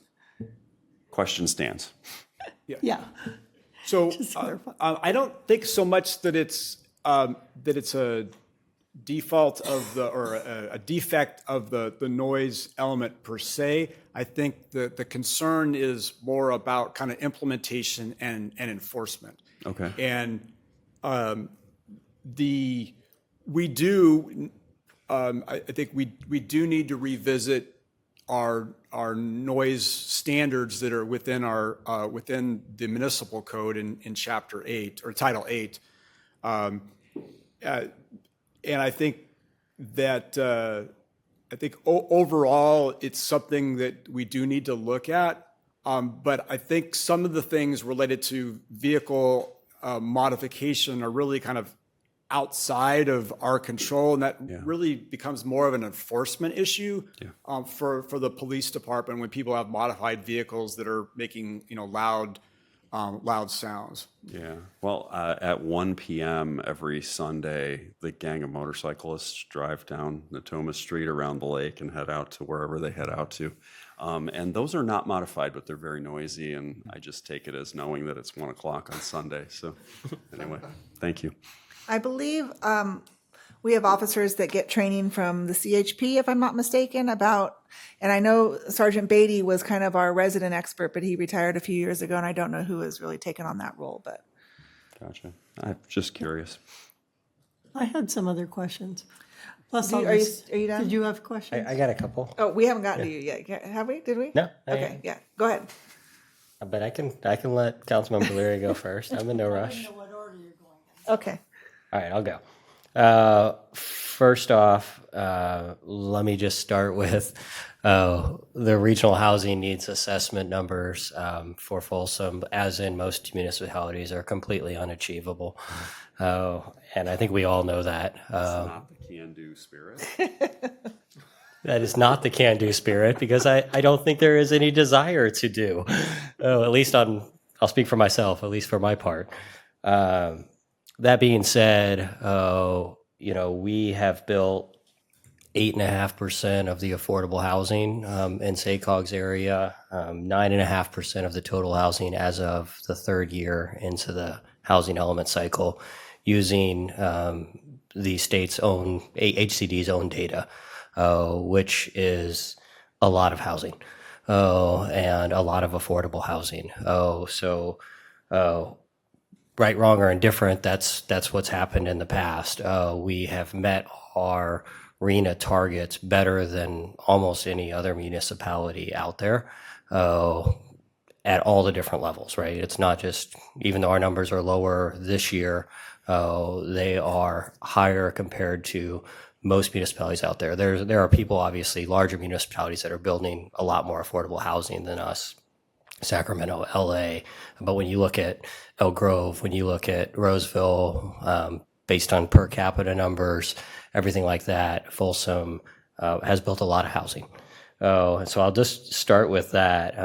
question stands. Yeah. So clarify. I don't think so much that it's a default of or a defect of the noise element per se. I think the concern is more about kind of implementation and enforcement. Okay. And we do, I think we do need to revisit our noise standards that are within our within the municipal code in Chapter 8 or Title 8. And I think that overall it's something that we do need to look at. But I think some of the things related to vehicle modification are really kind of outside of our control, and that really becomes more of an enforcement issue for the police department when people have modified vehicles that are making loud sounds. Yeah. Well, at 1 p.m. every Sunday, the gang of motorcyclists drive down Natoma Street around the lake and head out to wherever they head out to. And those are not modified, but they're very noisy, and I just take it as knowing that it's 1 o'clock on Sunday. So anyway, thank you. I believe we have officers that get training from the CHP, if I'm not mistaken, and I know Sergeant Beatty was kind of our resident expert, but he retired a few years ago, and I don't know who has really taken on that role, but. Gotcha. I'm just curious. I had some other questions. Plus, Are you done? Did you have questions? I got a couple. Oh, we haven't gotten to you yet. Have we? Did we? No. Okay, yeah, go ahead. But I can let Councilmember Leary go first. I'm in no rush. Okay. All right, I'll go. First off, let me just start with the regional housing needs assessment numbers for Folsom, as in most municipalities, are completely unachievable. And I think we all know that. It's not the can-do spirit. That is not the can-do spirit, because I don't think there is any desire to do. At least I'll speak for myself, at least for my part. That being said, we have built 8.5% of the affordable housing in SACOG's area, 9.5% of the total housing as of the third year into the housing element cycle, using the state's own, HCD's own data, which is a lot of housing and a lot of affordable housing. Right, wrong, or indifferent, that's what's happened in the past. We have met our RHNA targets better than almost any other municipality out there at all the different levels, right? It's not just, even though our numbers are lower this year, they are higher compared to most municipalities out there. There are people, obviously, larger municipalities that are building a lot more affordable housing than us. Sacramento, LA. But when you look at Elk Grove, when you look at Roseville, based on per capita numbers, everything like that, Folsom has built a lot of housing. And so I'll just start with that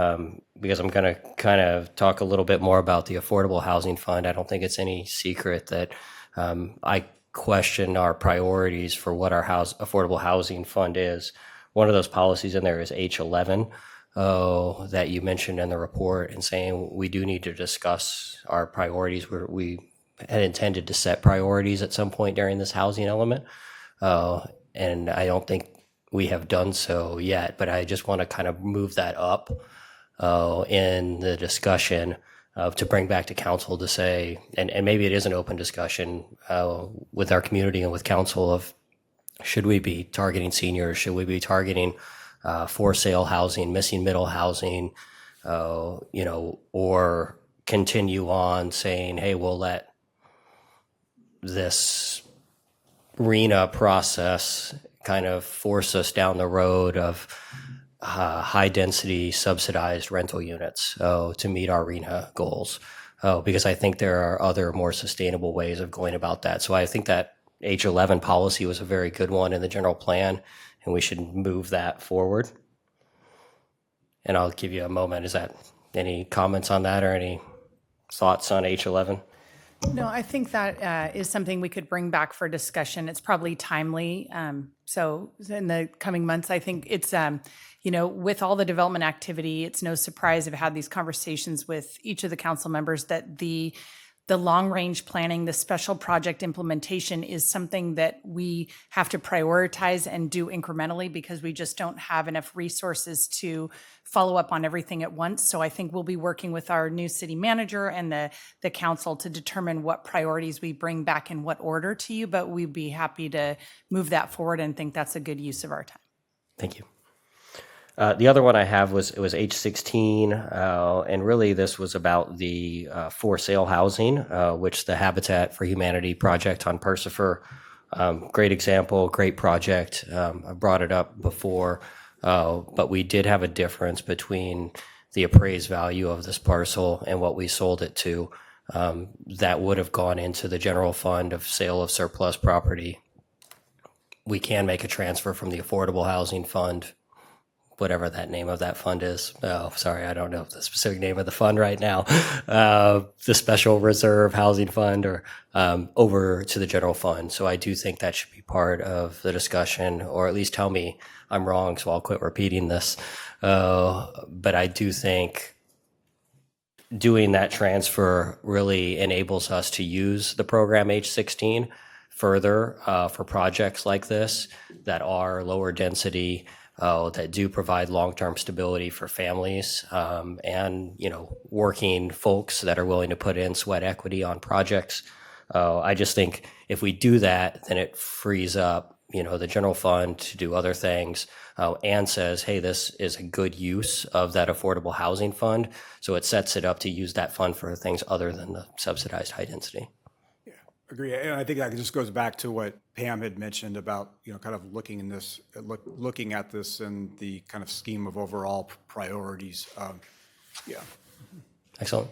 because I'm going to kind of talk a little bit more about the Affordable Housing Fund. I don't think it's any secret that I question our priorities for what our Affordable Housing Fund is. One of those policies in there is H11. That you mentioned in the report, and saying we do need to discuss our priorities. We had intended to set priorities at some point during this housing element, and I don't think we have done so yet, but I just want to kind of move that up in the discussion to bring back to council to say, and maybe it is an open discussion with our community and with council of, should we be targeting seniors? Should we be targeting for sale housing, missing middle housing, or continue on saying, hey, we'll let this RHNA process kind of force us down the road of high density subsidized rental units to meet our RHNA goals. Because I think there are other more sustainable ways of going about that. So I think that H11 policy was a very good one in the general plan, and we should move that forward. And I'll give you a moment. Is that any comments on that or any thoughts on H11? No, I think that is something we could bring back for discussion. It's probably timely. So in the coming months, I think it's, with all the development activity, it's no surprise I've had these conversations with each of the council members that the long-range planning, the special project implementation is something that we have to prioritize and do incrementally because we just don't have enough resources to follow up on everything at once. So I think we'll be working with our new city manager and the council to determine what priorities we bring back in what order to you, but we'd be happy to move that forward and think that's a good use of our time. Thank you. The other one I have was H16, and really this was about the for sale housing, which the Habitat for Humanity project on Persifer, great example, great project. I brought it up before, but we did have a difference between the appraised value of this parcel and what we sold it to. That would have gone into the general fund of sale of surplus property. We can make a transfer from the Affordable Housing Fund, whatever that name of that fund is. Oh, sorry, I don't know the specific name of the fund right now. The Special Reserve Housing Fund or over to the general fund. So I do think that should be part of the discussion, or at least tell me I'm wrong, so I'll quit repeating this. But I do think doing that transfer really enables us to use the program H16 further for projects like this that are lower density, that do provide long-term stability for families, and working folks that are willing to put in sweat equity on projects. I just think if we do that, then it frees up the general fund to do other things, and says, hey, this is a good use of that affordable housing fund. So it sets it up to use that fund for things other than the subsidized high density. Agree, and I think that just goes back to what Pam had mentioned about kind of looking at this in the kind of scheme of overall priorities. Yeah. Excellent.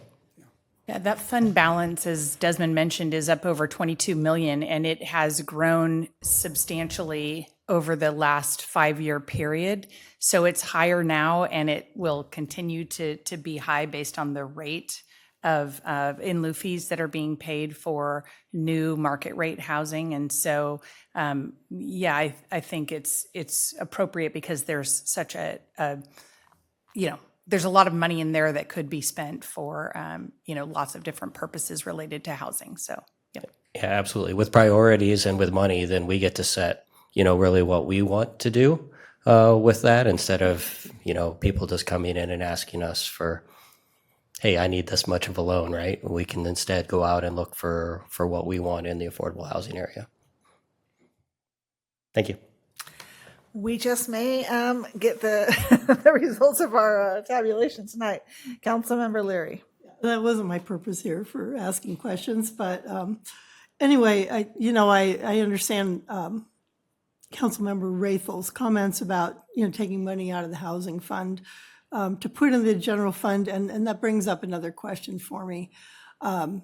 Yeah, that fund balance, as Desmond mentioned, is up over 22 million, and it has grown substantially over the last 5-year period. So it's higher now, and it will continue to be high based on the rate of in lieu fees that are being paid for new market rate housing. And so, I think it's appropriate because there's such there's a lot of money in there that could be spent for, lots of different purposes related to housing. So, yeah. Yeah, absolutely. With priorities and with money, then we get to set, really what we want to do with that instead of, people just coming in and asking us for, hey, I need this much of a loan, right? We can instead go out and look for what we want in the affordable housing area. Thank you. We just may get the the results of our tabulation tonight. Councilmember Leary. That wasn't my purpose here for asking questions, but anyway, I understand Councilmember Rathel's comments about taking money out of the housing fund to put in the general fund, and that brings up another question for me. And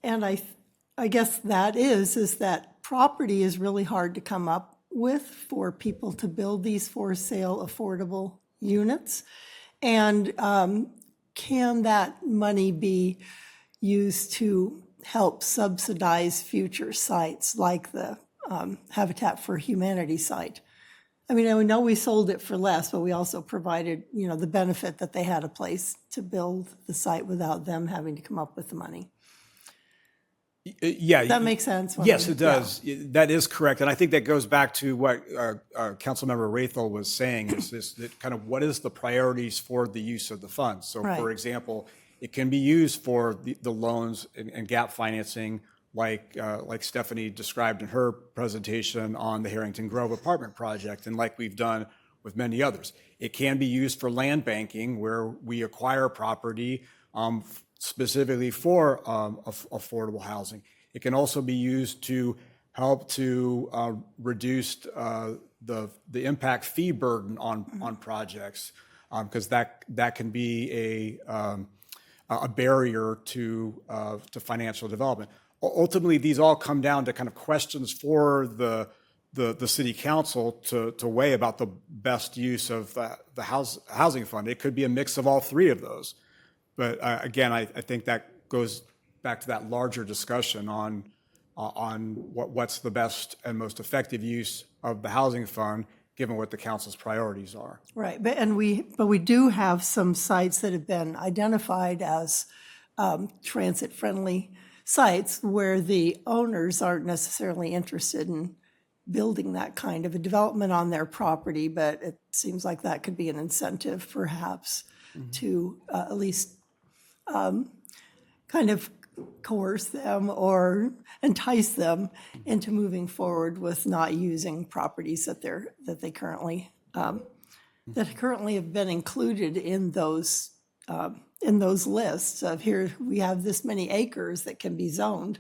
I guess that is that property is really hard to come up with for people to build these for sale affordable units. And can that money be used to help subsidize future sites like the Habitat for Humanity site? I mean, I know we sold it for less, but we also provided, the benefit that they had a place to build the site without them having to come up with the money. Yeah. That makes sense. Yes, it does. Yeah. That is correct. And I think that goes back to what Councilmember Rathel was saying, is that kind of what is the priorities for the use of the funds? So, for example, it can be used for the loans and gap financing, like Stephanie described in her presentation on the Harrington Grove apartment project, and like we've done with many others. It can be used for land banking, where we acquire property specifically for affordable housing. It can also be used to help to reduce the impact fee burden on projects, because that can be a barrier to financial development. Ultimately, these all come down to kind of questions for the city council to weigh about the best use of the housing fund. It could be a mix of all three of those. But again, I think that goes back to that larger discussion on what's the best and most effective use of the housing fund, given what the council's priorities are. Right, but we do have some sites that have been identified as transit-friendly sites where the owners aren't necessarily interested in building that kind of a development on their property, but it seems like that could be an incentive perhaps to at least kind of coerce them or entice them into moving forward with not using properties that they currently have been included in those lists of, here we have this many acres that can be zoned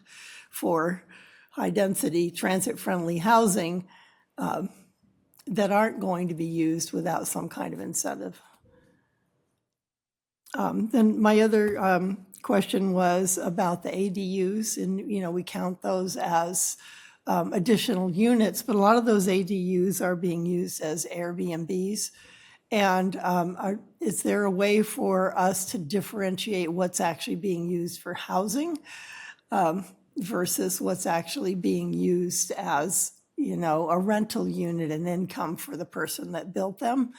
for high density transit friendly housing that aren't going to be used without some kind of incentive. Then my other question was about the ADUs, and we count those as additional units, but a lot of those ADUs are being used as Airbnbs. And is there a way for us to differentiate what's actually being used for housing versus what's actually being used as, a rental unit and income for the person that built them?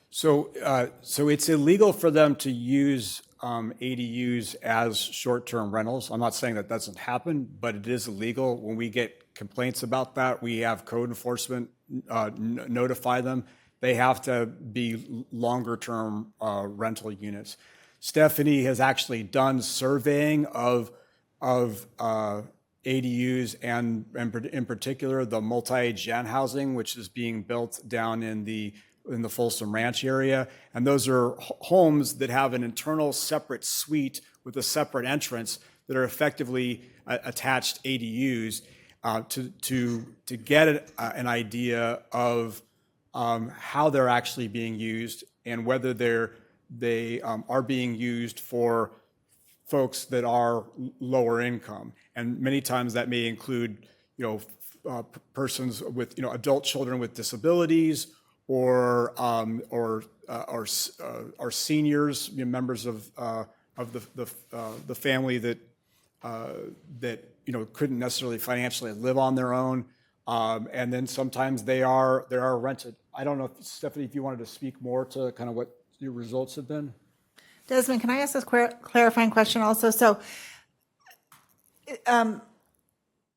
So it's illegal for them to use ADUs as short-term rentals. I'm not saying that doesn't happen, but it is illegal. When we get complaints about that, we have code enforcement notify them. They have to be longer-term rental units. Stephanie has actually done surveying of ADUs and in particular the multi-gen housing, which is being built down in the Folsom Ranch area. And those are homes that have an internal separate suite with a separate entrance that are effectively attached ADUs to get an idea of how they're actually being used and whether they are being used for folks that are lower income. And many times that may include, persons with, adult children with disabilities, or seniors, members of the family that couldn't necessarily financially live on their own, and then sometimes they are rented. I don't know, Stephanie, if you wanted to speak more to kind of what your results have been. Desmond, can I ask this clarifying question also? So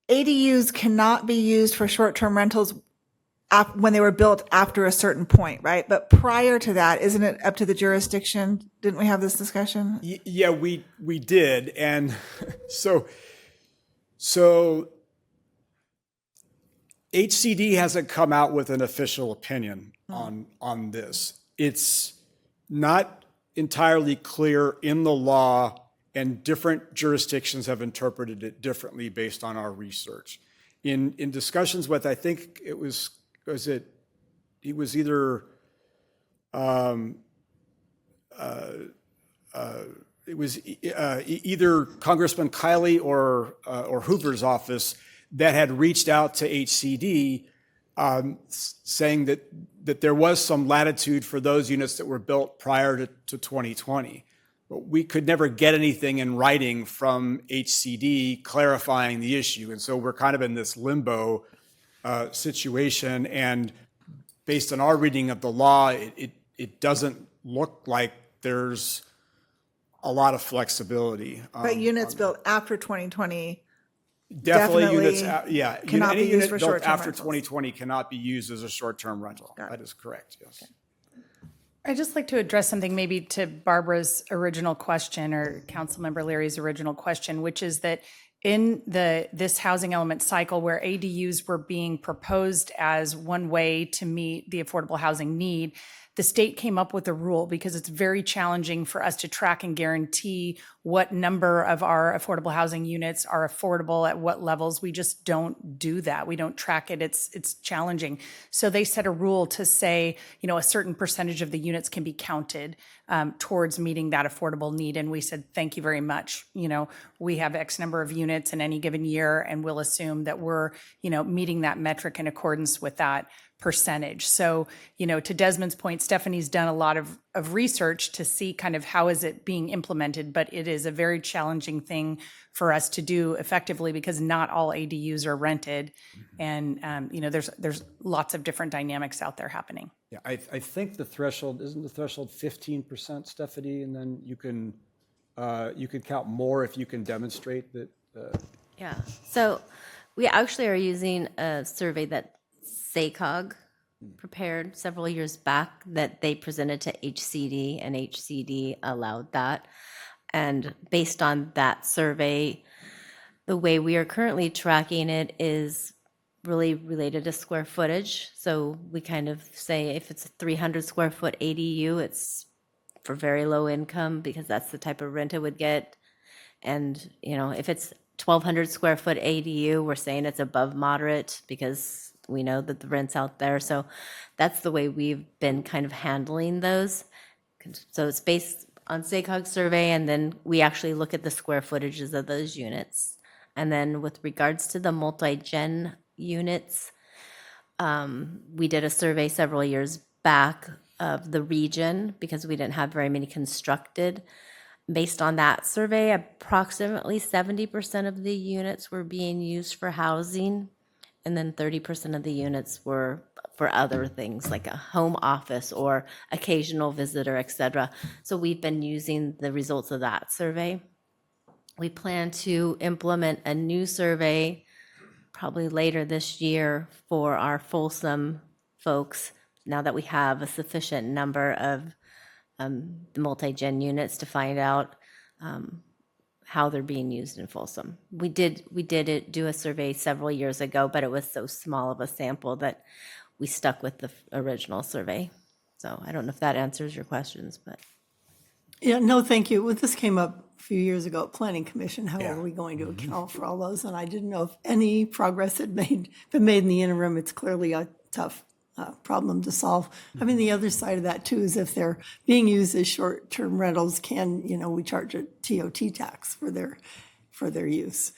ADUs cannot be used for short-term rentals when they were built after a certain point, right? But prior to that, isn't it up to the jurisdiction? Didn't we have this discussion? Yeah, we did. And so HCD hasn't come out with an official opinion on this. It's not entirely clear in the law, and different jurisdictions have interpreted it differently based on our research. In discussions with, I think it was either either Congressman Kiley or Hoover's office that had reached out to HCD saying that there was some latitude for those units that were built prior to 2020. But we could never get anything in writing from HCD clarifying the issue. And so we're kind of in this limbo situation. And based on our reading of the law, it doesn't look like there's a lot of flexibility. But units built after 2020 definitely units, cannot any be used unit for built short-term after rentals. 2020 cannot be used as a short-term rental. That is correct, yes. Okay. I'd just like to address something maybe to Barbara's original question or Councilmember Leary's original question, which is that in this housing element cycle where ADUs were being proposed as one way to meet the affordable housing need, the state came up with a rule because it's very challenging for us to track and guarantee what number of our affordable housing units are affordable at what levels. We just don't do that. We don't track it. It's challenging. So they set a rule to say, a certain percentage of the units can be counted towards meeting that affordable need. And we said, thank you very much. We have X number of units in any given year, and we'll assume that we're, meeting that metric in accordance with that percentage. So, to Desmond's point, Stephanie's done a lot of research to see kind of how is it being implemented, but it is a very challenging thing for us to do effectively because not all ADUs are rented. And, there's lots of different dynamics out there happening. Yeah, I think the threshold, isn't the threshold 15%, Stephanie? And then you can count more if you can demonstrate that. Yeah, so we actually are using a survey that SACOG prepared several years back that they presented to HCD, and HCD allowed that. And based on that survey, the way we are currently tracking it is really related to square footage. So we kind of say if it's a 300 square foot ADU, it's for very low income because that's the type of rent it would get. And, if it's 1,200 square foot ADU, we're saying it's above moderate because we know that the rent's out there. So that's the way we've been kind of handling those. So it's based on SACOG survey, and then we actually look at the square footages of those units. And then with regards to the multi-gen units, we did a survey several years back of the region because we didn't have very many constructed. Based on that survey, approximately 70% of the units were being used for housing, and then 30% of the units were for other things like a home office or occasional visitor, et cetera. So we've been using the results of that survey. We plan to implement a new survey probably later this year for our Folsom folks, now that we have a sufficient number of the multi-gen units to find out how they're being used in Folsom. We did do a survey several years ago, but it was so small of a sample that we stuck with the original survey. So I don't know if that answers your questions, but. Yeah, no, thank you. Well, this came up a few years ago at Planning Commission. How are we going to account for all those? And I didn't know if any progress had been made in the interim. It's clearly a tough problem to solve. I mean, the other side of that too is if they're being used as short-term rentals, we charge a TOT tax for their use?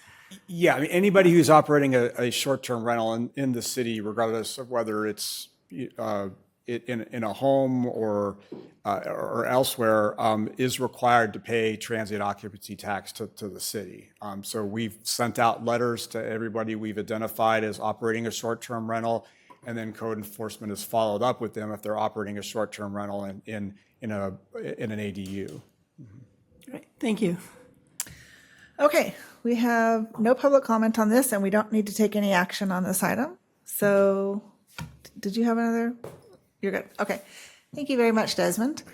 Yeah, I mean, anybody who's operating a short-term rental in the city, regardless of whether it's in a home or elsewhere, is required to pay transient occupancy tax to the city. So we've sent out letters to everybody we've identified as operating a short-term rental, and then code enforcement has followed up with them if they're operating a short-term rental in an ADU. Great, thank you. Okay, we have no public comment on this, and we don't need to take any action on this item. So, did you have another? You're good. Okay. Thank you very much, Desmond.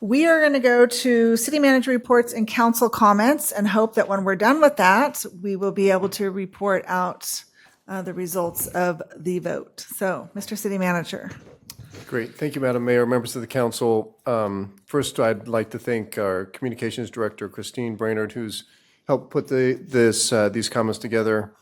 We are going to go to city manager reports and council comments and hope that when we're done with that, we will be able to report out the results of the vote. So, Mr. City Manager. Great. Thank you, Madam Mayor, members of the council. First, I'd like to thank our communications director, Christine Brainerd, who's helped put these comments together.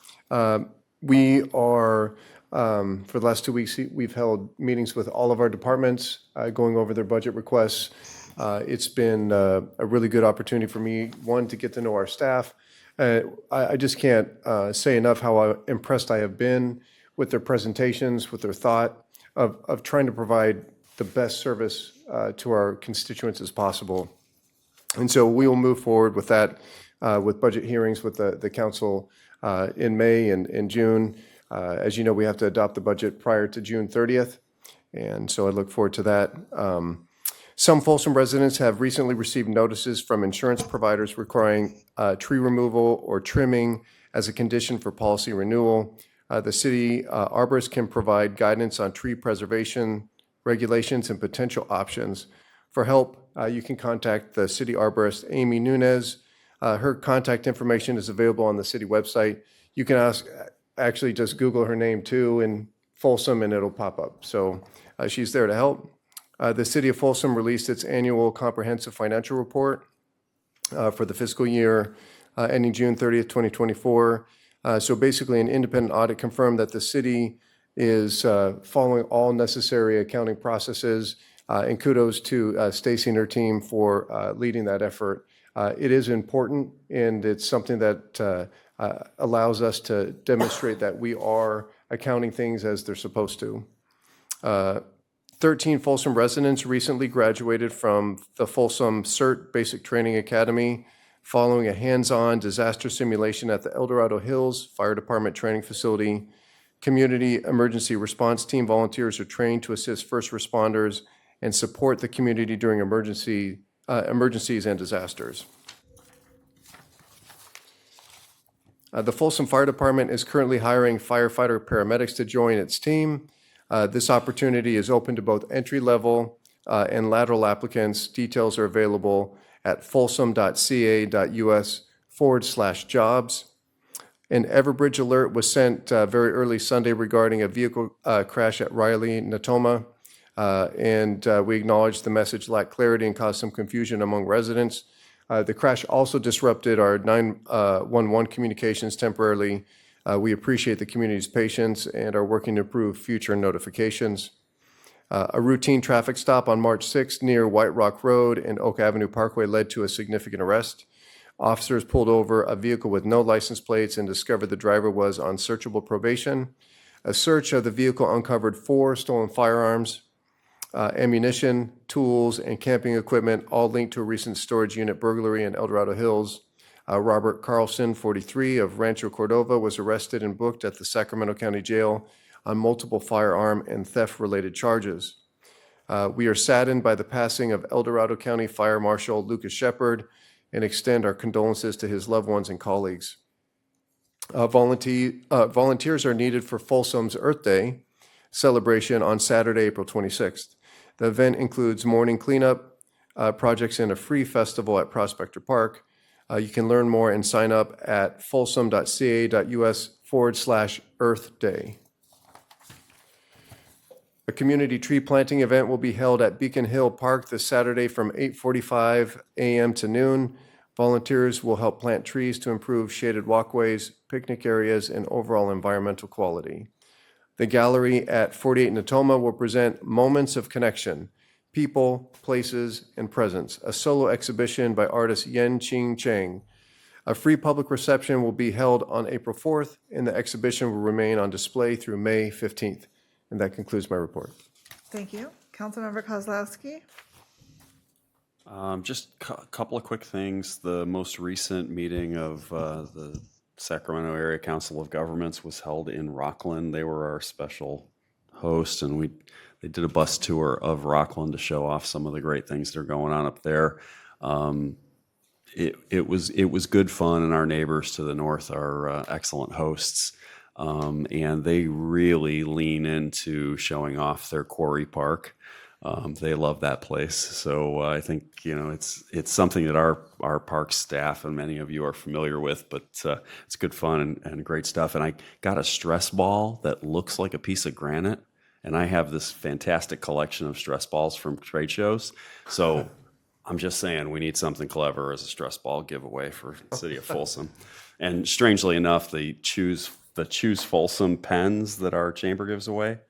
We are, for the last 2 weeks, we've held meetings with all of our departments, going over their budget requests. It's been a really good opportunity for me, one, to get to know our staff. I just can't say enough how impressed I have been with their presentations, with their thought of trying to provide the best service to our constituents as possible. And so we will move forward with that, with budget hearings with the council in May and June. As you know, we have to adopt the budget prior to June 30th, and so I look forward to that. Some Folsom residents have recently received notices from insurance providers requiring tree removal or trimming as a condition for policy renewal. The city arborist can provide guidance on tree preservation regulations and potential options. For help, you can contact the city arborist, Amy Nunez. Her contact information is available on the city website. You can actually just Google her name too in Folsom and it'll pop up. So she's there to help. The city of Folsom released its annual comprehensive financial report for the fiscal year ending June 30th, 2024. So basically an independent audit confirmed that the city is following all necessary accounting processes, and kudos to Stacy and her team for leading that effort. It is important, and it's something that allows us to demonstrate that we are accounting things as they're supposed to. 13 Folsom residents recently graduated from the Folsom CERT Basic Training Academy following a hands-on disaster simulation at the El Dorado Hills Fire Department Training Facility. Community emergency response team volunteers are trained to assist first responders and support the community during emergencies and disasters. The Folsom Fire Department is currently hiring firefighter paramedics to join its team. This opportunity is open to both entry-level and lateral applicants. Details are available at folsom.ca.us/jobs. An Everbridge alert was sent very early Sunday regarding a vehicle crash at Riley, Natoma, and we acknowledge the message lacked clarity and caused some confusion among residents. The crash also disrupted our 911 communications temporarily. We appreciate the community's patience and are working to improve future notifications. A routine traffic stop on March 6th near White Rock Road and Oak Avenue Parkway led to a significant arrest. Officers pulled over a vehicle with no license plates and discovered the driver was on searchable probation. A search of the vehicle uncovered 4 stolen firearms, ammunition, tools, and camping equipment, all linked to a recent storage unit burglary in El Dorado Hills. Robert Carlson, 43, of Rancho Cordova, was arrested and booked at the Sacramento County Jail on multiple firearm and theft-related charges. We are saddened by the passing of El Dorado County Fire Marshal Lucas Shepard and extend our condolences to his loved ones and colleagues. Volunteers are needed for Folsom's Earth Day celebration on Saturday, April 26th. The event includes morning cleanup, projects, and a free festival at Prospector Park. You can learn more and sign up at folsom.ca.us/Earth Day. A community tree planting event will be held at Beacon Hill Park this Saturday from 8:45 a.m. to noon. Volunteers will help plant trees to improve shaded walkways, picnic areas, and overall environmental quality. The gallery at 48 Natoma will present Moments of Connection, People, Places, and Presence, a solo exhibition by artist Yen Ching Cheng. A free public reception will be held on April 4th, and the exhibition will remain on display through May 15th. And that concludes my report. Thank you. Councilmember Kozlowski. Just a couple of quick things. The most recent meeting of the Sacramento Area Council of Governments was held in Rockland. They were our special host, and they did a bus tour of Rockland to show off some of the great things that are going on up there. It was good fun, and our neighbors to the north are excellent hosts. And they really lean into showing off their quarry park. They love that place. So I think, it's something that our park staff and many of you are familiar with, but it's good fun and great stuff. And I got a stress ball that looks like a piece of granite. And I have this fantastic collection of stress balls from trade shows. So I'm just saying we need something clever as a stress ball giveaway for the city of Folsom. And strangely enough, the Choose Folsom pens that our chamber gives away,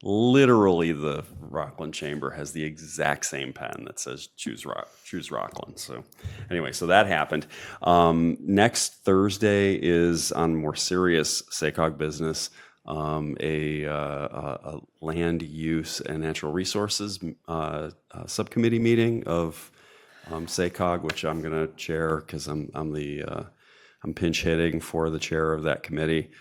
literally the Rockland Chamber has the exact same pen that says Choose Rockland. So anyway, so that happened. Next Thursday is on more serious SACOG business, a land use and natural resources subcommittee meeting of SACOG, which I'm going to chair because I'm pinch hitting for the chair of that committee,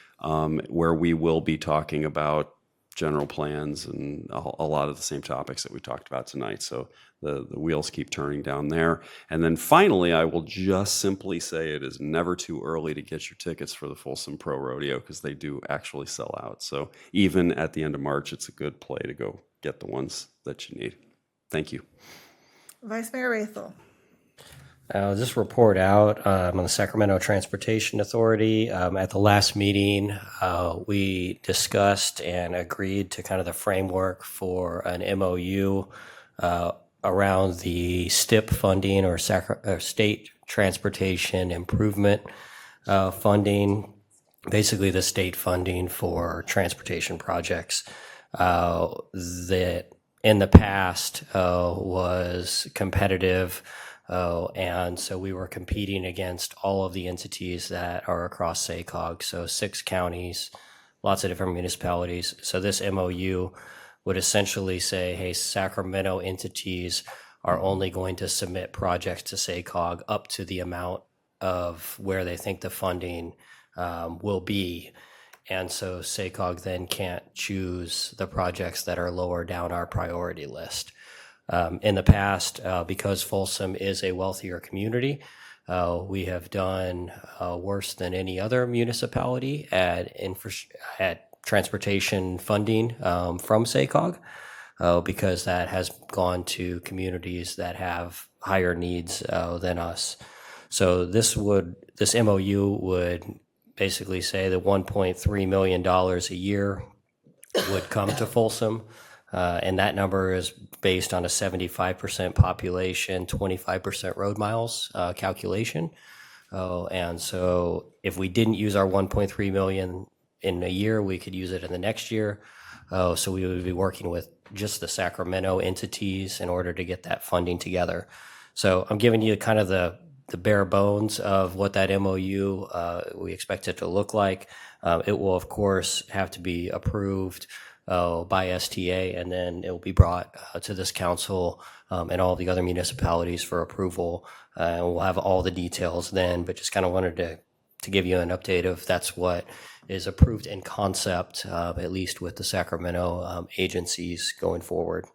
where we will be talking about general plans and a lot of the same topics that we talked about tonight. So the wheels keep turning down there. And then finally, I will just simply say it is never too early to get your tickets for the Folsom Pro Rodeo because they do actually sell out. So even at the end of March, it's a good play to go get the ones that you need. Thank you. Vice Mayor Raethel. I'll just report out on the Sacramento Transportation Authority. At the last meeting, we discussed and agreed to kind of the framework for an MOU around the STIP funding or State Transportation Improvement funding, basically the state funding for transportation projects that in the past was competitive. And so we were competing against all of the entities that are across SACOG, so 6 counties, lots of different municipalities. So this MOU would essentially say, hey, Sacramento entities are only going to submit projects to SACOG up to the amount of where they think the funding will be. And so SACOG then can't choose the projects that are lower down our priority list. In the past, because Folsom is a wealthier community, we have done worse than any other municipality at transportation funding from SACOG, because that has gone to communities that have higher needs than us. So this MOU would basically say that $1.3 million a year would come to Folsom. And that number is based on a 75% population, 25% road miles calculation. And so if we didn't use our 1.3 million in a year, we could use it in the next year. So we would be working with just the Sacramento entities in order to get that funding together. So I'm giving you kind of the bare bones of what that MOU we expect it to look like. It will, of course, have to be approved by STA, and then it will be brought to this council and all the other municipalities for approval. And we'll have all the details then, but just kind of wanted to give you an update of that's what is approved in concept, at least with the Sacramento agencies going forward.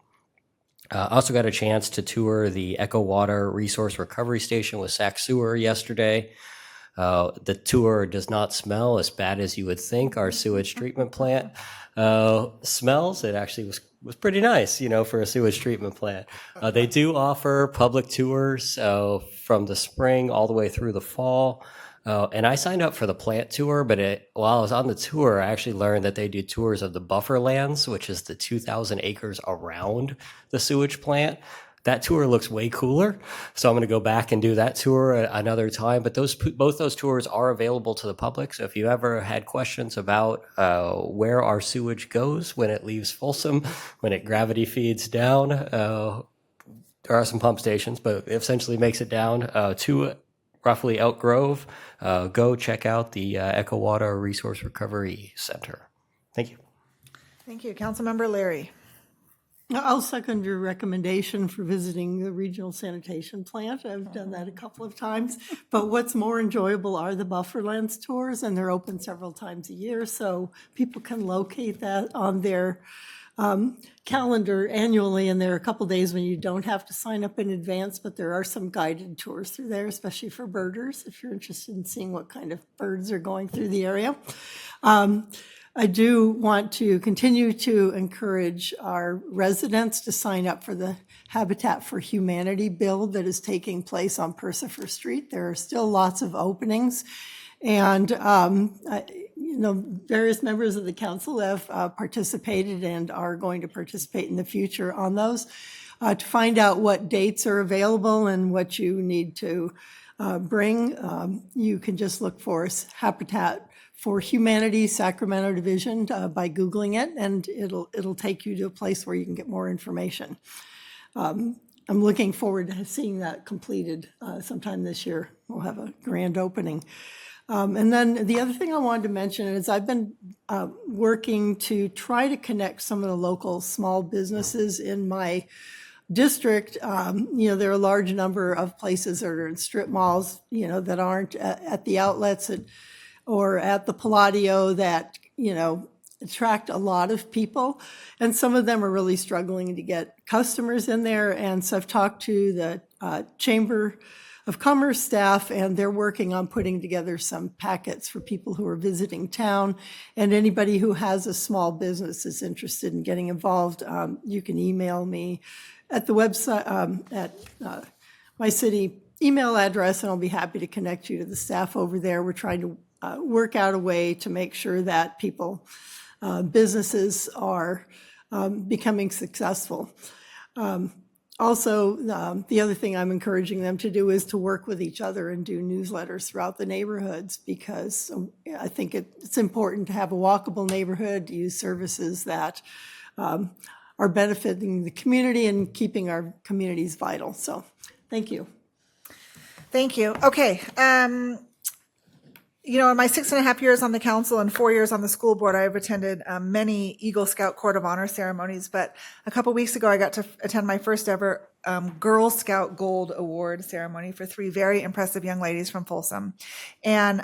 I also got a chance to tour the Echo Water Resource Recovery Station with Sac Sewer yesterday. The tour does not smell as bad as you would think our sewage treatment plant smells. It actually was pretty nice, for a sewage treatment plant. They do offer public tours from the spring all the way through the fall. And I signed up for the plant tour, but while I was on the tour, I actually learned that they do tours of the buffer lands, which is the 2,000 acres around the sewage plant. That tour looks way cooler, so I'm going to go back and do that tour another time. But both those tours are available to the public, so if you ever had questions about where our sewage goes when it leaves Folsom, when it gravity feeds down, there are some pump stations, but it essentially makes it down to roughly Elk Grove. Go check out the Echo Water Resource Recovery Center. Thank you. Thank you. Councilmember Leary. I'll second your recommendation for visiting the regional sanitation plant. I've done that a couple of times. But what's more enjoyable are the Bufferlands tours, and they're open several times a year, so people can locate that on their calendar annually, and there are a couple days when you don't have to sign up in advance, but there are some guided tours through there, especially for birders, if you're interested in seeing what kind of birds are going through the area. I do want to continue to encourage our residents to sign up for the Habitat for Humanity build that is taking place on Persifer Street. There are still lots of openings, and various members of the council have participated and are going to participate in the future on those. To find out what dates are available and what you need to bring, you can just look for Habitat for Humanity Sacramento Division by Googling it, and it'll take you to a place where you can get more information. I'm looking forward to seeing that completed sometime this year. We'll have a grand opening. And then the other thing I wanted to mention is I've been working to try to connect some of the local small businesses in my district. There are a large number of places that are in strip malls, that aren't at the outlets or at the Palladio that, attract a lot of people. And some of them are really struggling to get customers in there. And so I've talked to the Chamber of Commerce staff, and they're working on putting together some packets for people who are visiting town. And anybody who has a small business is interested in getting involved, you can email me at the website, at my city email address, and I'll be happy to connect you to the staff over there. We're trying to work out a way to make sure that businesses are becoming successful. Also, the other thing I'm encouraging them to do is to work with each other and do newsletters throughout the neighborhoods, because I think it's important to have a walkable neighborhood, to use services that are benefiting the community and keeping our communities vital. So, thank you. Thank you. Okay. You know, in my 6.5 years on the council and 4 years on the school board, I've attended many Eagle Scout Court of Honor ceremonies, but a couple weeks ago, I got to attend my first ever Girl Scout Gold Award ceremony for 3 very impressive young ladies from Folsom. And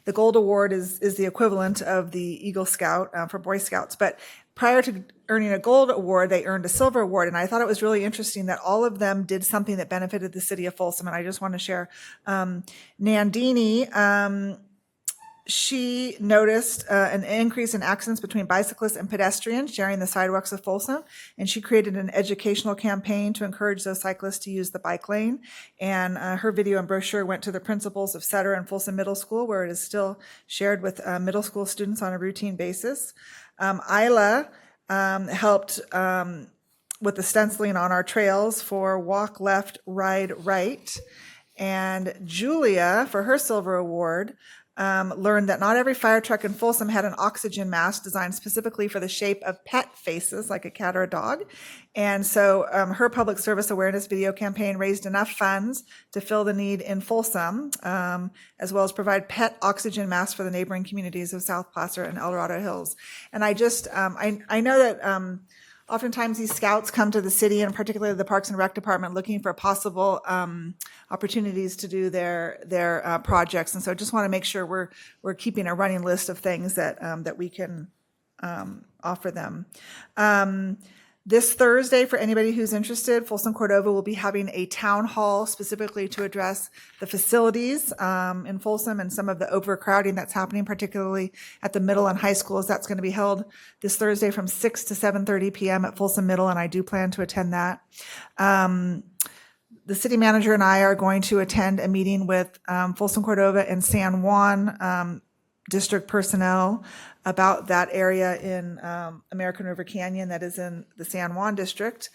the Gold Award is the equivalent of the Eagle Scout for Boy Scouts, but prior to earning a gold award, they earned a silver award. And I thought it was really interesting that all of them did something that benefited the city of Folsom. And I just want to share, Nandini, she noticed an increase in accidents between bicyclists and pedestrians sharing the sidewalks of Folsom. And she created an educational campaign to encourage those cyclists to use the bike lane. And her video and brochure went to the principals of Sutter and Folsom Middle School, where it is still shared with middle school students on a routine basis. Isla helped with the stenciling on our trails for Walk Left, Ride Right. And Julia, for her silver award, learned that not every fire truck in Folsom had an oxygen mask designed specifically for the shape of pet faces, like a cat or a dog. And so her public service awareness video campaign raised enough funds to fill the need in Folsom, as well as provide pet oxygen masks for the neighboring communities of South Placer and El Dorado Hills. And I just, I know that oftentimes these scouts come to the city, and particularly the Parks and Rec Department, looking for possible opportunities to do their projects. And so I just want to make sure we're keeping a running list of things that we can offer them. This Thursday, for anybody who's interested, Folsom Cordova will be having a town hall specifically to address the facilities in Folsom and some of the overcrowding that's happening, particularly at the middle and high schools. That's going to be held this Thursday from 6 to 7:30 p.m. at Folsom Middle, and I do plan to attend that. The city manager and I are going to attend a meeting with Folsom Cordova and San Juan district personnel about that area in American River Canyon that is in the San Juan district.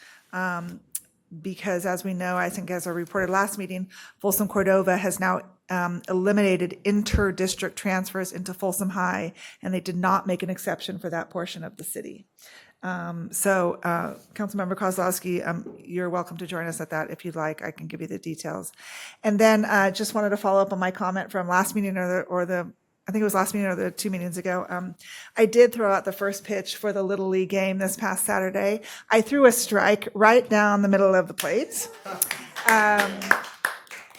Because as we know, I think as I reported last meeting, Folsom Cordova has now eliminated inter-district transfers into Folsom High, and they did not make an exception for that portion of the city. So Councilmember Kozlowski, you're welcome to join us at that if you'd like. I can give you the details. And then just wanted to follow up on my comment from last meeting I think it was last meeting or the 2 meetings ago. I did throw out the first pitch for the Little League game this past Saturday. I threw a strike right down the middle of the plate.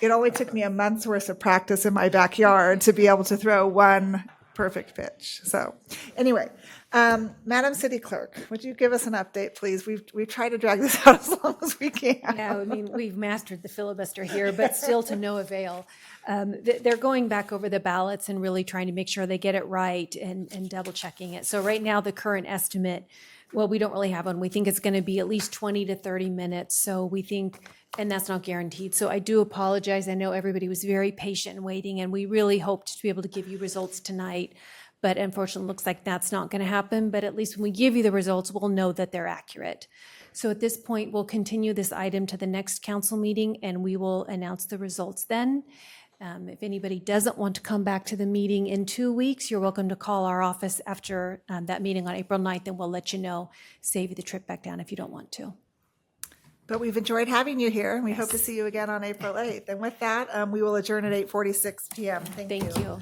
It only took me a month's worth of practice in my backyard to be able to throw one perfect pitch. So anyway, Madam City Clerk, would you give us an update, please? We've tried to drag this out as long as we can. Yeah, I mean, we've mastered the filibuster here, but still to no avail. They're going back over the ballots and really trying to make sure they get it right and double checking it. So right now, the current estimate, well, we don't really have one. We think it's going to be at least 20 to 30 minutes. So we think, and that's not guaranteed. So I do apologize. I know everybody was very patient and waiting, and we really hoped to be able to give you results tonight. But unfortunately, it looks like that's not going to happen. But at least when we give you the results, we'll know that they're accurate. So at this point, we'll continue this item to the next council meeting, and we will announce the results then. If anybody doesn't want to come back to the meeting in 2 weeks, you're welcome to call our office after that meeting on April 9th, and we'll let you know, save you the trip back down if you don't want to. But we've enjoyed having you here, and we hope to see you again on April 8th. And with that, we will adjourn at 8:46 p.m. Thank you. Thank you.